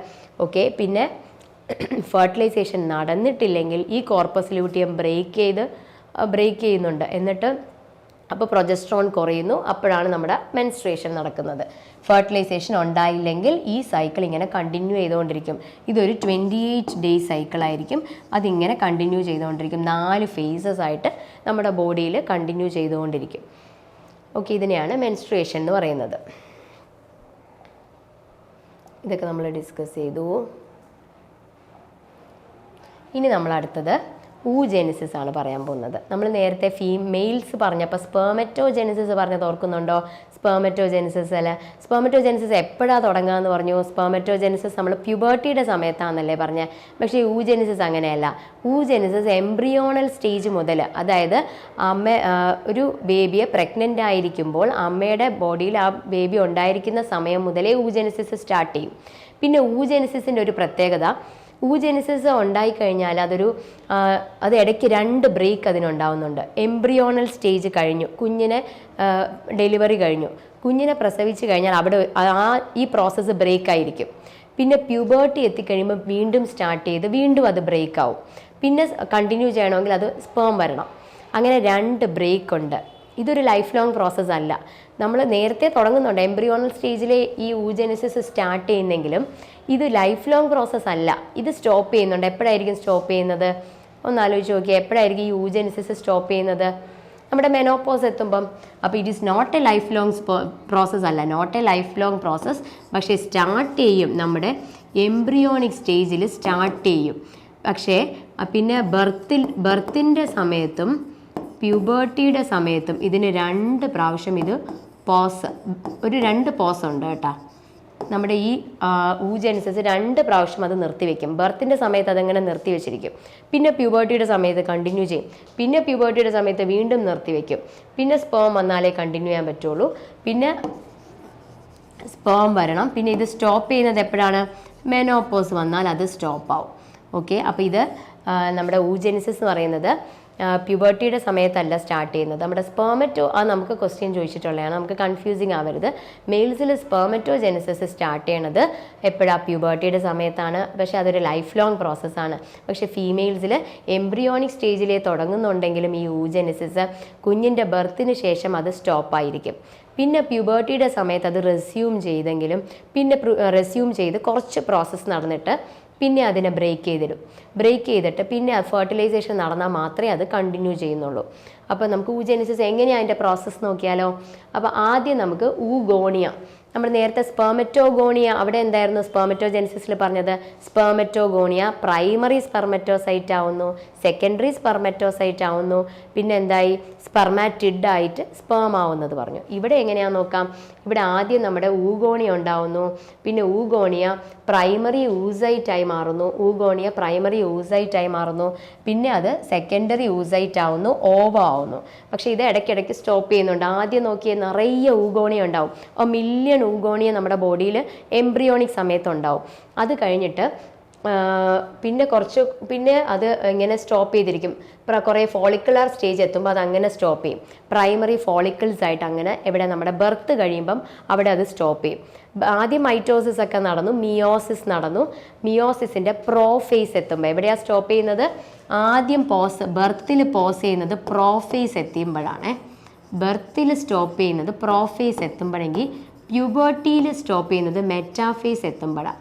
ഓക്കെ. പിന്നെ ഫെർട്ടിലൈസേഷൻ നടന്നിട്ടില്ലെങ്കിൽ ഈ കോർപ്പസ് ലൂട്ടിയം ബ്രേക്ക് ചെയ്യുന്നുണ്ട്. എന്നിട്ട് അപ്പോൾ പ്രൊജസ്ട്രോൺ കുറയുന്നു, അപ്പോഴാണ് നമ്മുടെ മെൻസ്ട്രേഷൻ നടക്കുന്നത്. ഫെർട്ടിലൈസേഷൻ ഉണ്ടായില്ലെങ്കിൽ ഈ സൈക്കിൾ ഇങ്ങനെ കണ്ടിന്യൂ ചെയ്തുകൊണ്ടിരിക്കും. ഇതൊരു 28 ഡേ സൈക്കിളായിരിക്കും. അതിങ്ങനെ കണ്ടിന്യൂ ചെയ്തുകൊണ്ടിരിക്കും. 4 ഫേസസ് ആയിട്ട് നമ്മുടെ ബോഡിയിൽ കണ്ടിന്യൂ ചെയ്തുകൊണ്ടിരിക്കും. ഓക്കെ, ഇതിനെയാണ് മെൻസ്ട്രേഷൻ എന്ന് പറയുന്നത്. ഇതൊക്കെ നമ്മൾ ഡിസ്കസ് ചെയ്തു. ഇനി നമ്മൾ അടുത്തത് ഊജെനിസിസ് ആണ് പറയാൻ പോകുന്നത്. നമ്മൾ നേരത്തെ ഫീമെയിൽസ് പറഞ്ഞപ്പോൾ സ്പെർമറ്റോജെനിസിസ് പറഞ്ഞത് ഓർക്കുന്നുണ്ടോ? സ്പെർമറ്റോജെനിസിസ് അല്ല, സ്പെർമറ്റോജെനിസിസ് എപ്പോഴാണ് തുടങ്ങുക എന്ന് പറഞ്ഞു? സ്പെർമറ്റോജെനിസിസ് നമ്മൾ പ്യൂബർട്ടിയുടെ സമയത്താണെന്നല്ലേ പറഞ്ഞത്. പക്ഷേ ഊജെനിസിസ് അങ്ങനെയല്ല. ഊജെനിസിസ് എംബ്രിയോണൽ സ്റ്റേജ് മുതൽ, അതായത് ഒരു ബേബിയെ പ്രഗ്നൻ്റ് ആയിരിക്കുമ്പോൾ അമ്മയുടെ ബോഡിയിൽ ആ ബേബി ഉണ്ടായിരിക്കുന്ന സമയം മുതലേ ഊജെനിസിസ് സ്റ്റാർട്ട് ചെയ്യും. പിന്നെ ഊജെനിസിസിൻ്റെ ഒരു പ്രത്യേകത, ഊജെനിസിസ് ഉണ്ടായിക്കഴിഞ്ഞാൽ അത് ഇടയ്ക്ക് 2 ബ്രേക്ക് അതിനുണ്ടാവുന്നുണ്ട്. എംബ്രിയോണൽ സ്റ്റേജ് കഴിഞ്ഞു, കുഞ്ഞിനെ ഡെലിവറി കഴിഞ്ഞു, കുഞ്ഞിനെ പ്രസവിച്ച് കഴിഞ്ഞാൽ അവിടെ ഈ പ്രോസസ്സ് ബ്രേക്ക് ആയിരിക്കും. പിന്നെ പ്യൂബർട്ടി എത്തിക്കഴിയുമ്പോൾ വീണ്ടും സ്റ്റാർട്ട് ചെയ്ത് വീണ്ടും അത് ബ്രേക്ക് ആവും. പിന്നെ കണ്ടിന്യൂ ചെയ്യണമെങ്കിൽ അത് സ്പേം വരണം. അങ്ങനെ 2 ബ്രേക്ക് ഉണ്ട്. ഇതൊരു ലൈഫ് ലോങ് പ്രോസസ്സ് അല്ല. നമ്മൾ നേരത്തെ തുടങ്ങുന്നുണ്ട്, എംബ്രിയോണൽ സ്റ്റേജിലെ ഈ ഊജെനിസിസ് സ്റ്റാർട്ട് ചെയ്യുന്നെങ്കിലും ഇത് ലൈഫ് ലോങ് പ്രോസസ്സ് അല്ല. ഇത് സ്റ്റോപ്പ് ചെയ്യുന്നുണ്ട്. എപ്പോഴായിരിക്കും സ്റ്റോപ്പ് ചെയ്യുന്നത്? ഒന്ന് ആലോചിച്ച് നോക്കിയാൽ എപ്പോഴായിരിക്കും ഈ ഊജെനിസിസ് സ്റ്റോപ്പ് ചെയ്യുന്നത്? നമ്മുടെ മെനോപോസ് എത്തുമ്പം. അപ്പോൾ it is not a life long process അല്ല, not a life long process. പക്ഷേ സ്റ്റാർട്ട് ചെയ്യും, നമ്മുടെ എംബ്രിയോണിക് സ്റ്റേജിൽ സ്റ്റാർട്ട് ചെയ്യും. പക്ഷേ പിന്നെ ബർത്തിൻ്റെ സമയത്തും പ്യൂബർട്ടിയുടെ സമയത്തും ഇതിന് 2 പ്രാവശ്യം ഇത് ഒരു 2 പോസ് ഉണ്ട് കേട്ടോ. നമ്മുടെ ഈ ഊജെനിസിസ് 2 പ്രാവശ്യം അത് നിർത്തിവെക്കും. ബർത്തിൻ്റെ സമയത്ത് അതങ്ങനെ നിർത്തിവെച്ചിരിക്കും. പിന്നെ പ്യൂബർട്ടിയുടെ സമയത്ത് കണ്ടിന്യൂ ചെയ്യും. പിന്നെ പ്യൂബർട്ടിയുടെ സമയത്ത് വീണ്ടും നിർത്തിവെക്കും. പിന്നെ സ്പേം വന്നാലേ കണ്ടിന്യൂ ചെയ്യാൻ പറ്റുള്ളൂ. പിന്നെ സ്പേം വരണം. പിന്നെ ഇത് സ്റ്റോപ്പ് ചെയ്യുന്നത് എപ്പോഴാണ്? മെനോപോസ് വന്നാൽ അത് സ്റ്റോപ്പ് ആവും. ഓക്കെ, അപ്പോൾ ഇത് നമ്മുടെ ഊജെനിസിസ് എന്ന് പറയുന്നത് പ്യൂബർട്ടിയുടെ സമയത്തല്ല സ്റ്റാർട്ട് ചെയ്യുന്നത്. നമ്മുടെ സ്പെർമറ്റോ നമുക്ക് ക്വസ്റ്റ്യൻ ചോദിച്ചിട്ടുള്ളതാണ്, നമുക്ക് കൺഫ്യൂസിങ് ആവരുത്. മെയിൽസിൽ സ്പെർമറ്റോജെനിസിസ് സ്റ്റാർട്ട് ചെയ്യണത് എപ്പോഴാണ്? പ്യൂബർട്ടിയുടെ സമയത്താണ്. പക്ഷേ അതൊരു ലൈഫ് ലോങ് പ്രോസസ്സാണ്. പക്ഷേ ഫീമെയിൽസിൽ എംബ്രിയോണിക് സ്റ്റേജിലേ തുടങ്ങുന്നുണ്ടെങ്കിലും ഈ ഊജെനിസിസ് കുഞ്ഞിൻ്റെ ബർത്തിന് ശേഷം അത് സ്റ്റോപ്പായിരിക്കും. പിന്നെ പ്യൂബർട്ടിയുടെ സമയത്ത് അത് റെസ്യൂം ചെയ്തെങ്കിലും പിന്നെ റെസ്യൂം ചെയ്ത് കുറച്ച് പ്രോസസ്സ് നടന്നിട്ട് പിന്നെ അതിനെ ബ്രേക്ക് ചെയ്തിട്ട് പിന്നെ ഫെർട്ടിലൈസേഷൻ നടന്നാൽ മാത്രമേ അത് കണ്ടിന്യൂ ചെയ്യുന്നുള്ളൂ. അപ്പോൾ നമുക്ക് ഊജെനിസിസ് എങ്ങനെയാണ് അതിൻ്റെ പ്രോസസ്സ് നോക്കിയാലോ? അപ്പോൾ ആദ്യം നമുക്ക് ഊഗോണിയ, നമ്മൾ നേരത്തെ സ്പെർമറ്റോഗോണിയ, അവിടെ എന്തായിരുന്നു സ്പെർമറ്റോജെനിസിസിൽ പറഞ്ഞത്? സ്പെർമറ്റോഗോണിയ പ്രൈമറി സ്പെർമറ്റോസൈറ്റ് ആവുന്നു, സെക്കൻഡറി സ്പെർമറ്റോസൈറ്റ് ആവുന്നു, പിന്നെ എന്തായി? സ്പെർമാറ്റിഡ് ആയിട്ട് സ്പേം ആവുന്നത് പറഞ്ഞു. ഇവിടെ എങ്ങനെയാണെന്ന് നോക്കാം. ഇവിടെ ആദ്യം നമ്മുടെ ഊഗോണിയ ഉണ്ടാവുന്നു, പിന്നെ ഊഗോണിയ പ്രൈമറി ഊസൈറ്റായി മാറുന്നു, ഊഗോണിയ പ്രൈമറി ഊസൈറ്റായി മാറുന്നു, പിന്നെ അത് സെക്കൻഡറി ഊസൈറ്റ് ആവുന്നു, ഓവ ആവുന്നു. പക്ഷേ ഇത് ഇടയ്ക്കിടയ്ക്ക് സ്റ്റോപ്പ് ചെയ്യുന്നുണ്ട്. ആദ്യം നോക്കിയാൽ നിറയെ ഊഗോണിയ ഉണ്ടാവും. 1 മില്യൺ ഊഗോണിയ നമ്മുടെ ബോഡിയിൽ എംബ്രിയോണിക് സമയത്തുണ്ടാവും. അത് കഴിഞ്ഞിട്ട് പിന്നെ അത് ഇങ്ങനെ സ്റ്റോപ്പ് ചെയ്തിരിക്കും. കുറേ ഫോളിക്കുലർ സ്റ്റേജ് എത്തുമ്പോൾ അത് അങ്ങനെ സ്റ്റോപ്പ് ചെയ്യും. പ്രൈമറി ഫോളിക്കിൾസ് ആയിട്ട് അങ്ങനെ ഇവിടെ നമ്മുടെ ബർത്ത് കഴിയുമ്പം അവിടെ അത് സ്റ്റോപ്പ് ചെയ്യും. ആദ്യം മൈറ്റോസിസ് ഒക്കെ നടന്നു, മിയോസിസ് നടന്നു. മിയോസിസിൻ്റെ പ്രോഫേസ് എത്തുമ്പോൾ എവിടെയാണ് സ്റ്റോപ്പ് ചെയ്യുന്നത്? ആദ്യം ബർത്തിൽ പോസ് ചെയ്യുന്നത് പ്രോഫേസ് എത്തുമ്പോഴാണ്. ബർത്തിൽ സ്റ്റോപ്പ് ചെയ്യുന്നത് പ്രോഫേസ് എത്തുമ്പോഴെങ്കിൽ പ്യൂബർട്ടിയിൽ സ്റ്റോപ്പ് ചെയ്യുന്നത് മെറ്റാഫേസ് എത്തുമ്പോഴാണ്.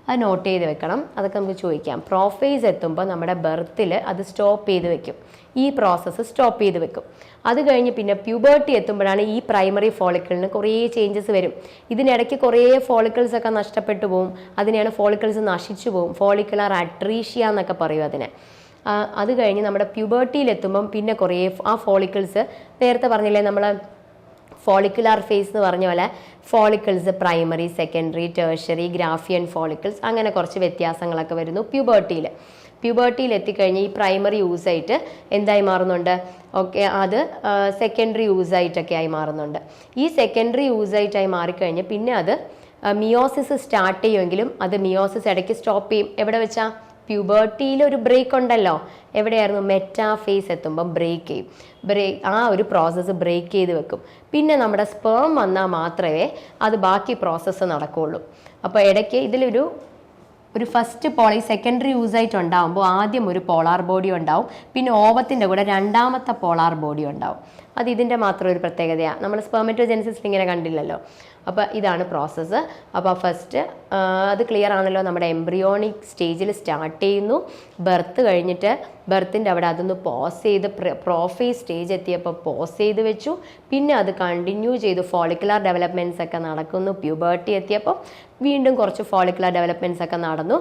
അത് നോട്ട് ചെയ്ത് വെക്കണം. അതൊക്കെ നമുക്ക് ചോദിക്കാം. പ്രോഫേസ് എത്തുമ്പോൾ നമ്മുടെ ബർത്തിൽ അത് സ്റ്റോപ്പ് ചെയ്ത് വെക്കും, ഈ പ്രോസസ്സ് സ്റ്റോപ്പ് ചെയ്ത് വെക്കും. അത് കഴിഞ്ഞ് പിന്നെ പ്യൂബർട്ടി എത്തുമ്പോഴാണ് ഈ പ്രൈമറി ഫോളിക്കിളിന് കുറേ ചേഞ്ചസ് വരും. ഇതിനിടയ്ക്ക് കുറേ ഫോളിക്കിൾസ് ഒക്കെ നഷ്ടപ്പെട്ടു പോകും. അതിനെയാണ് ഫോളിക്കിൾസ് നശിച്ചു പോകും, ഫോളിക്കുലർ അട്രീഷ്യ എന്നൊക്കെ പറയും അതിനെ. അത് കഴിഞ്ഞ് നമ്മുടെ പ്യൂബർട്ടിയിലെത്തുമ്പം പിന്നെ കുറേ ആ ഫോളിക്കിൾസ്, നേരത്തെ പറഞ്ഞില്ലേ നമ്മൾ ഫോളിക്കുലാർ ഫേസ് എന്ന് പറഞ്ഞ പോലെ follicles primary, secondary, tertiary, ഗ്രാഫിയൻ follicles, അങ്ങനെ കുറച്ച് വ്യത്യാസങ്ങളൊക്കെ വരുന്നു പ്യൂബർട്ടിയിൽ എത്തിക്കഴിഞ്ഞ് ഈ പ്രൈമറി യൂസായിട്ട് എന്തായി മാറുന്നുണ്ട്? ഓക്കെ, അത് സെക്കൻഡറി യൂസായിട്ടൊക്കെ ആയി മാറുന്നുണ്ട്. ഈ സെക്കൻഡറി യൂസായിട്ടായി മാറിക്കഴിഞ്ഞ് പിന്നെ അത് മിയോസിസ് സ്റ്റാർട്ട് ചെയ്യുമെങ്കിലും അത് മിയോസിസ് ഇടയ്ക്ക് സ്റ്റോപ്പ് ചെയ്യും. എവിടെ വെച്ചാൽ? പ്യൂബർട്ടിയിൽ ഒരു ബ്രേക്ക് ഉണ്ടല്ലോ. എവിടെയായിരുന്നു? മെറ്റാഫേസ് എത്തുമ്പം ബ്രേക്ക് ചെയ്യും. ആ ഒരു പ്രോസസ്സ് ബ്രേക്ക് ചെയ്ത് വെക്കും. പിന്നെ നമ്മുടെ സ്പേം വന്നാൽ മാത്രമേ അത് ബാക്കി പ്രോസസ്സ് നടക്കുകയുള്ളൂ. അപ്പോൾ ഇടയ്ക്ക് ഇതിലൊരു ഫസ്റ്റ് സെക്കൻഡറി യൂസായിട്ട് ഉണ്ടാകുമ്പോൾ ആദ്യം ഒരു പോളാർ ബോഡി ഉണ്ടാവും, പിന്നെ ഓവത്തിൻ്റെ കൂടെ രണ്ടാമത്തെ പോളാർ ബോഡി ഉണ്ടാവും. അത് ഇതിൻ്റെ മാത്രം ഒരു പ്രത്യേകതയാണ്. നമ്മൾ സ്പെർമറ്റോജെനിസിസിൽ ഇങ്ങനെ കണ്ടില്ലല്ലോ. അപ്പോൾ ഇതാണ് പ്രോസസ്സ്. അപ്പോൾ ഫസ്റ്റ് അത് ക്ലിയർ ആണല്ലോ. നമ്മുടെ എംബ്രിയോണിക് സ്റ്റേജിൽ സ്റ്റാർട്ട് ചെയ്യുന്നു. ബർത്ത് കഴിഞ്ഞിട്ട് ബർത്തിൻ്റെ അവിടെ അതൊന്ന് പോസ് ചെയ്ത് പ്രോഫേസ് സ്റ്റേജ് എത്തിയപ്പോൾ പോസ് ചെയ്ത് വെച്ചു. പിന്നെ അത് കണ്ടിന്യൂ ചെയ്തു. ഫോളിക്കുലർ ഡെവലപ്മെൻറ്റ്സ് ഒക്കെ നടക്കുന്നു. പ്യൂബർട്ടി എത്തിയപ്പോൾ വീണ്ടും കുറച്ച് ഫോളിക്കുലർ ഡെവലപ്മെൻറ്റ്സ് ഒക്കെ നടന്നു.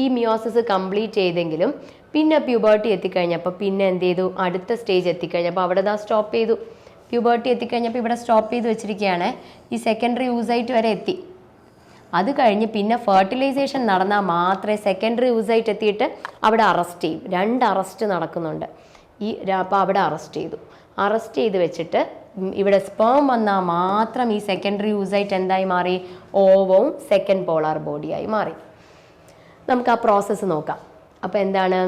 ഈ മിയോസിസ് കംപ്ലീറ്റ് ചെയ്തെങ്കിലും പിന്നെ പ്യൂബർട്ടി എത്തിക്കഴിഞ്ഞപ്പോൾ പിന്നെ എന്ത് ചെയ്തു, അടുത്ത സ്റ്റേജ് എത്തിക്കഴിഞ്ഞപ്പോൾ അവിടെ ദാ സ്റ്റോപ്പ് ചെയ്തു. പ്യൂബർട്ടി എത്തിക്കഴിഞ്ഞപ്പോൾ ഇവിടെ സ്റ്റോപ്പ് ചെയ്ത് വെച്ചിരിക്കുകയാണ്. ഈ സെക്കൻഡറി ഊസൈറ്റ് വരെ എത്തി. അത് കഴിഞ്ഞ് പിന്നെ ഫെർട്ടിലൈസേഷൻ നടന്നാൽ മാത്രമേ സെക്കൻഡറി ഊസൈറ്റ് എത്തിയിട്ട് അവിടെ അറസ്റ്റ് ചെയ്യും. 2 അറസ്റ്റ് നടക്കുന്നുണ്ട്. അപ്പോൾ അവിടെ അറസ്റ്റ് ചെയ്ത് വെച്ചിട്ട് ഇവിടെ സ്പേം വന്നാൽ മാത്രം ഈ സെക്കൻഡറി ഊസൈറ്റ് എന്തായി മാറി, ഓവവും സെക്കൻഡ് പോളാർ ബോഡിയായി മാറി. നമുക്ക് ആ പ്രോസസ്സ് നോക്കാം. അപ്പോൾ എന്താണ്,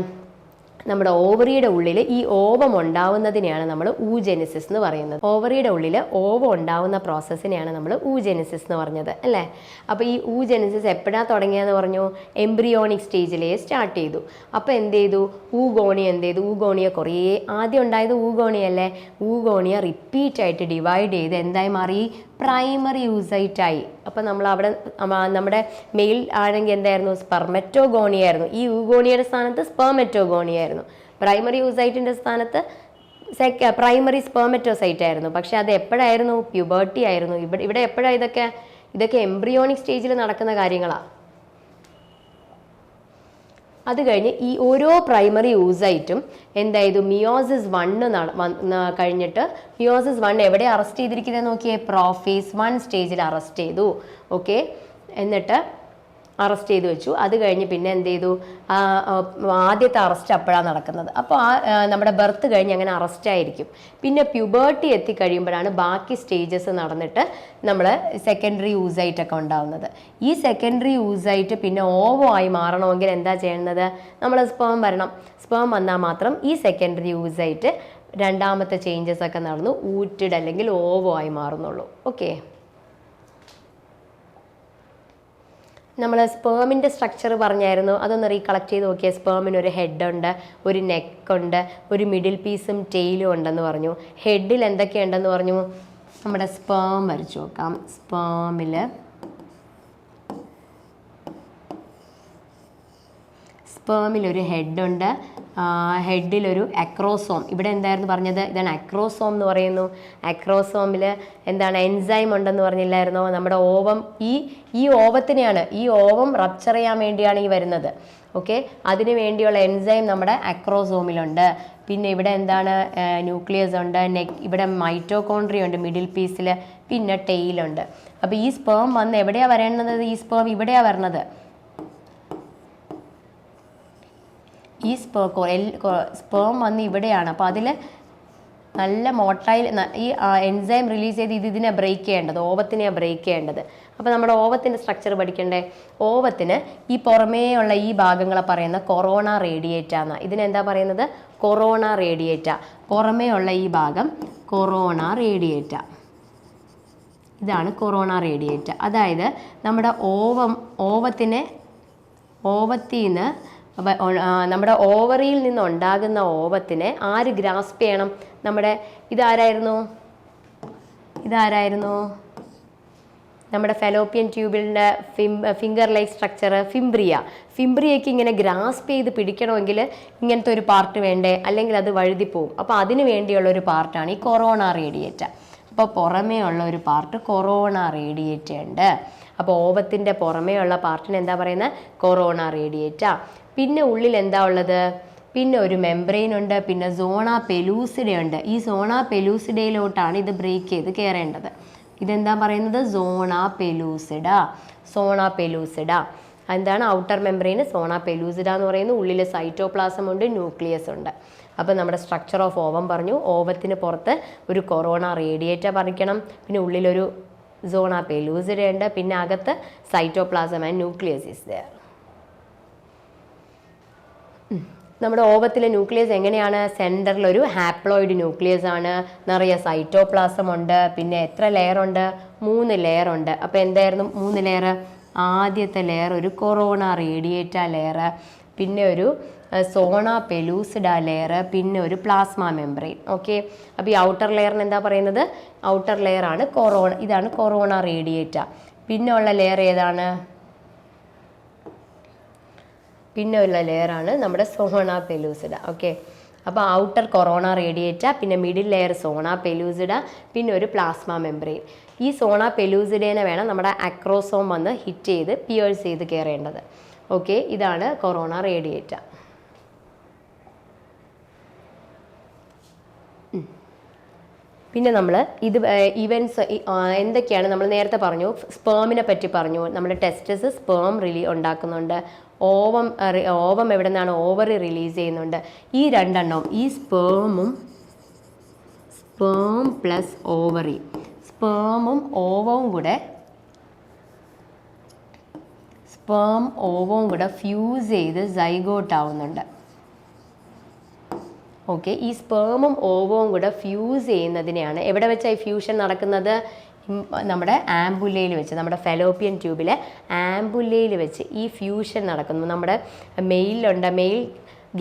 നമ്മുടെ ഓവറിയുടെ ഉള്ളിൽ ഈ ഓവം ഉണ്ടാവുന്നതിനെയാണ് നമ്മൾ ഊജെനിസിസ് എന്ന് പറയുന്നത്. ഓവറിയുടെ ഉള്ളിൽ ഓവം ഉണ്ടാവുന്ന പ്രോസസ്സിനെയാണ് നമ്മൾ ഊജെനിസിസ് എന്ന് പറഞ്ഞത് അല്ലേ. അപ്പോൾ ഈ ഊജെനിസിസ് എപ്പോഴാണ് തുടങ്ങിയതെന്ന് പറഞ്ഞു, എംബ്രിയോണിക് സ്റ്റേജിലേ സ്റ്റാർട്ട് ചെയ്തു. അപ്പോൾ എന്ത് ചെയ്തു, ഊഗോണിയ കുറേ ആദ്യം ഉണ്ടായത് ഊഗോണിയല്ലേ. ഊഗോണിയ റിപ്പീറ്റായിട്ട് ഡിവൈഡ് ചെയ്ത് എന്തായി മാറി, പ്രൈമറി ഊസൈറ്റായി. അപ്പോൾ നമ്മൾ അവിടെ നമ്മുടെ മെയിൽ ആണെങ്കിൽ എന്തായിരുന്നു, സ്പെർമറ്റോഗോണിയായിരുന്നു. ഈ ഊഗോണിയയുടെ സ്ഥാനത്ത് സ്പെർമറ്റോഗോണിയായിരുന്നു. പ്രൈമറി ഊസൈറ്റിൻ്റെ സ്ഥാനത്ത് പ്രൈമറി സ്പെർമറ്റോസൈറ്റ് ആയിരുന്നു. പക്ഷെ അത് എപ്പോഴായിരുന്നു, പ്യൂബർട്ടി ആയിരുന്നു. ഇവിടെ എപ്പോഴാണ് ഇതൊക്കെ എംബ്രിയോണിക് സ്റ്റേജിൽ നടക്കുന്ന കാര്യങ്ങളാണ്. അത് കഴിഞ്ഞ് ഈ ഓരോ പ്രൈമറി ഊസൈറ്റും എന്തായത്, മിയോസിസ് 1 കഴിഞ്ഞിട്ട് മിയോസിസ് 1 എവിടെ അറസ്റ്റ് ചെയ്തിരിക്കുന്നത് നോക്കിയേ, പ്രോഫേസ് 1 സ്റ്റേജിൽ അറസ്റ്റ് ചെയ്തു. ഓക്കെ, എന്നിട്ട് അറസ്റ്റ് ചെയ്ത് വെച്ചു. അത് കഴിഞ്ഞ് പിന്നെ എന്ത് ചെയ്തു, ആദ്യത്തെ അറസ്റ്റ് അപ്പോഴാണ് നടക്കുന്നത്. അപ്പോൾ നമ്മുടെ ബർത്ത് കഴിഞ്ഞ് അങ്ങനെ അറസ്റ്റ് ആയിരിക്കും. പിന്നെ പ്യൂബർട്ടി എത്തിക്കഴിയുമ്പോഴാണ് ബാക്കി സ്റ്റേജസ് നടന്നിട്ട് നമ്മൾ സെക്കൻഡറി ഊസൈറ്റ് ഒക്കെ ഉണ്ടാവുന്നത്. ഈ സെക്കൻഡറി ഊസൈറ്റ് പിന്നെ ഓവോ ആയി മാറണമെങ്കിൽ എന്താ ചെയ്യുന്നത്, നമ്മൾ സ്പേം വരണം. സ്പേം വന്നാൽ മാത്രം ഈ സെക്കൻഡറി ഊസൈറ്റ് രണ്ടാമത്തെ ചേഞ്ചസ് ഒക്കെ നടന്നു ഊറ്റഡ് അല്ലെങ്കിൽ ഓവോ ആയി മാറുന്നുള്ളൂ. ഓക്കെ, നമ്മൾ സ്പേമിൻ്റെ സ്ട്രക്ചർ പറഞ്ഞായിരുന്നു, അതൊന്ന് റീകളക്ട് ചെയ്ത് നോക്കിയാൽ സ്പേമിന് ഒരു ഹെഡ് ഉണ്ട്, ഒരു നെക്കുണ്ട്, ഒരു മിഡിൽ പീസും ടെയിലും ഉണ്ടെന്ന് പറഞ്ഞു. ഹെഡിൽ എന്തൊക്കെയുണ്ടെന്ന് പറഞ്ഞു, നമ്മുടെ സ്പേം വരച്ചു നോക്കാം. സ്പേമിലൊരു ഹെഡുണ്ട്, ഹെഡിലൊരു അക്രോസോം. ഇവിടെ എന്തായിരുന്നു പറഞ്ഞത്, ഇതാണ് അക്രോസോം എന്ന് പറയുന്നു. അക്രോസോമിൽ എന്താണ്, എൻസൈം ഉണ്ടെന്ന് പറഞ്ഞില്ലായിരുന്നോ. നമ്മുടെ ഓവം ഈ ഓവത്തിനെയാണ്, ഈ ഓവം റപ്ചർ ചെയ്യാൻ വേണ്ടിയാണ് ഈ വരുന്നത്. ഓക്കെ, അതിന് വേണ്ടിയുള്ള എൻസൈം നമ്മുടെ അക്രോസോമിലുണ്ട്. പിന്നെ ഇവിടെ എന്താണ്, ന്യൂക്ലിയസ് ഉണ്ട്, ഇവിടെ മൈറ്റോകോൺട്രിയ ഉണ്ട് മിഡിൽ പീസിൽ, പിന്നെ ടെയിലുണ്ട്. അപ്പോൾ ഈ സ്പേം വന്ന് എവിടെയാണ് വരേണ്ടത്, ഈ സ്പേം ഇവിടെയാണ് വരണത്. ഈ സ്പേം വന്ന് ഇവിടെയാണ്. അപ്പോൾ അതിൽ നല്ല മോട്ടൈൽ ഈ എൻസൈം റിലീസ് ചെയ്ത് ഇതിനെ ബ്രേക്ക് ചെയ്യേണ്ടത്, ഓവത്തിനെയാണ് ബ്രേക്ക് ചെയ്യേണ്ടത്. അപ്പോൾ നമ്മുടെ ഓവത്തിൻ്റെ സ്ട്രക്ചർ പഠിക്കണ്ടേ. ഓവത്തിന് ഈ പുറമേ ഉള്ള ഈ ഭാഗങ്ങളെ പറയുന്ന കൊറോണ റേഡിയേറ്റ എന്നാണ്. ഇതിനെന്താ പറയുന്നത്, കൊറോണ റേഡിയേറ്റ. പുറമേ ഉള്ള ഈ ഭാഗം കൊറോണ റേഡിയേറ്റ. ഇതാണ് കൊറോണ റേഡിയേറ്റ. അതായത് നമ്മുടെ ഓവത്തിന്ന് നമ്മുടെ ഓവറിയിൽ നിന്നുണ്ടാകുന്ന ഓവത്തിനെ ആര് ഗ്രാസ്പ് ചെയ്യണം, നമ്മുടെ ഇതാരായിരുന്നു നമ്മുടെ ഫെലോപ്പിയൻ ട്യൂബിളിൻ്റെ ഫിംഗർ ലൈക്ക് സ്ട്രക്ചർ ഫിംബ്രിയയ്ക്ക് ഇങ്ങനെ ഗ്രാസ്പ് ചെയ്ത് പിടിക്കണമെങ്കിൽ ഇങ്ങനത്തെ ഒരു പാർട്ട് വേണ്ടേ, അല്ലെങ്കിൽ അത് വഴുതിപ്പോവും. അപ്പോൾ അതിന് വേണ്ടിയുള്ള ഒരു പാർട്ടാണ് ഈ കൊറോണ റേഡിയേറ്റ. അപ്പോൾ പുറമേ ഉള്ള ഒരു പാർട്ട് കൊറോണ റേഡിയേറ്റ ഉണ്ട്. അപ്പോൾ ഓവത്തിൻ്റെ പുറമേ ഉള്ള പാർട്ടിന് എന്താ പറയുന്നത്, കൊറോണ റേഡിയേറ്റ. പിന്നെ ഉള്ളിൽ എന്താ ഉള്ളത്, പിന്നെ ഒരു മെംബ്രെയിൻ ഉണ്ട്, പിന്നെ സോണ പെലൂസിഡ ഉണ്ട്. ഈ സോണ പെലൂസിഡയിലോട്ടാണ് ഇത് ബ്രേക്ക് ചെയ്ത് കയറേണ്ടത്. ഇതെന്താ പറയുന്നത്, സോണ പെലൂസിഡ. എന്താണ് ഔട്ടർ മെംബ്രെയിൻ, സോണ പെലൂസിഡ എന്ന് പറയുന്നത്. ഉള്ളിൽ സൈറ്റോപ്ലാസം ഉണ്ട്, ന്യൂക്ലിയസ് ഉണ്ട്. അപ്പോൾ നമ്മുടെ സ്ട്രക്ചർ ഓഫ് ഓവം പറഞ്ഞു. ഓവത്തിന് പുറത്ത് ഒരു കൊറോണ റേഡിയേറ്റ പറിക്കണം, പിന്നെ ഉള്ളിലൊരു സോണ പെലൂസിഡ ഉണ്ട്, പിന്നെ അകത്ത് cytoplasm and nucleus is there. നമ്മുടെ ഓവത്തിലെ ന്യൂക്ലിയസ് എങ്ങനെയാണ്, സെൻറ്ററിലൊരു ഹാപ്ലോയിഡ് ന്യൂക്ലിയസ് ആണ്, നിറയെ സൈറ്റോപ്ലാസം ഉണ്ട്, പിന്നെ എത്ര ലെയർ ഉണ്ട്, 3 ലെയർ ഉണ്ട്. അപ്പോൾ എന്തായിരുന്നു 3 ലെയർ, ആദ്യത്തെ ലെയർ ഒരു കൊറോണ റേഡിയേറ്റ ലെയർ, പിന്നെ ഒരു സോണ പെലൂസിഡ ലെയർ, പിന്നെ ഒരു പ്ലാസ്മ മെംബ്രെയിൻ. ഓക്കെ, അപ്പോൾ ഈ ഔട്ടർ ലെയറിന് എന്താ പറയുന്നത്? ഔട്ടർ ലെയർ ആണ് കൊറോണ. ഇതാണ് കൊറോണ റേഡിയേറ്റ. പിന്നെ ഉള്ള ലെയർ ഏതാണ്? പിന്നെ ഉള്ള ലെയറാണ് നമ്മുടെ സോണ പെലൂസിഡ. ഓക്കെ, അപ്പോൾ ഔട്ടർ കൊറോണ റേഡിയേറ്റ, പിന്നെ മിഡിൽ ലെയർ സോണ പെലൂസിഡ, പിന്നെ ഒരു പ്ലാസ്മ മെംബ്രെയിൻ. ഈ സോണ പെലൂസിഡേനെ വേണം നമ്മുടെ അക്രോസോം വന്ന് ഹിറ്റ് ചെയ്ത് പിയേഴ്സ് ചെയ്ത് കയറേണ്ടത്. ഓക്കെ, ഇതാണ് കൊറോണ റേഡിയേറ്റ. പിന്നെ നമ്മൾ ഇത് ഇവൻറ്റ്സ് എന്തൊക്കെയാണ് നമ്മൾ നേരത്തെ പറഞ്ഞു. സ്പേമിനെ പറ്റി പറഞ്ഞു. നമ്മുടെ ടെസ്റ്റസ് സ്പേം ഉണ്ടാക്കുന്നുണ്ട്. ഓവം എവിടെ നിന്നാണ്? ഓവറി റിലീസ് ചെയ്യുന്നുണ്ട്. ഈ രണ്ടെണ്ണവും, ഈ സ്പേം പ്ലസ് ഓവറി, സ്പേമും ഓവവും കൂടെ ഫ്യൂസ് ചെയ്ത് സൈഗോട്ട് ആവുന്നുണ്ട്. ഓക്കെ, ഈ സ്പേമും ഓവവും കൂടെ ഫ്യൂസ് ചെയ്യുന്നതിനെയാണ്, എവിടെ വെച്ചാണ് ഈ ഫ്യൂഷൻ നടക്കുന്നത്? നമ്മുടെ ആംബുല്ലയിൽ വെച്ച്, നമ്മുടെ ഫെലോപ്പിയൻ ട്യൂബിലെ ആംബുല്ലയിൽ വെച്ച് ഈ ഫ്യൂഷൻ നടക്കുന്നു. നമ്മുടെ മെയിൽ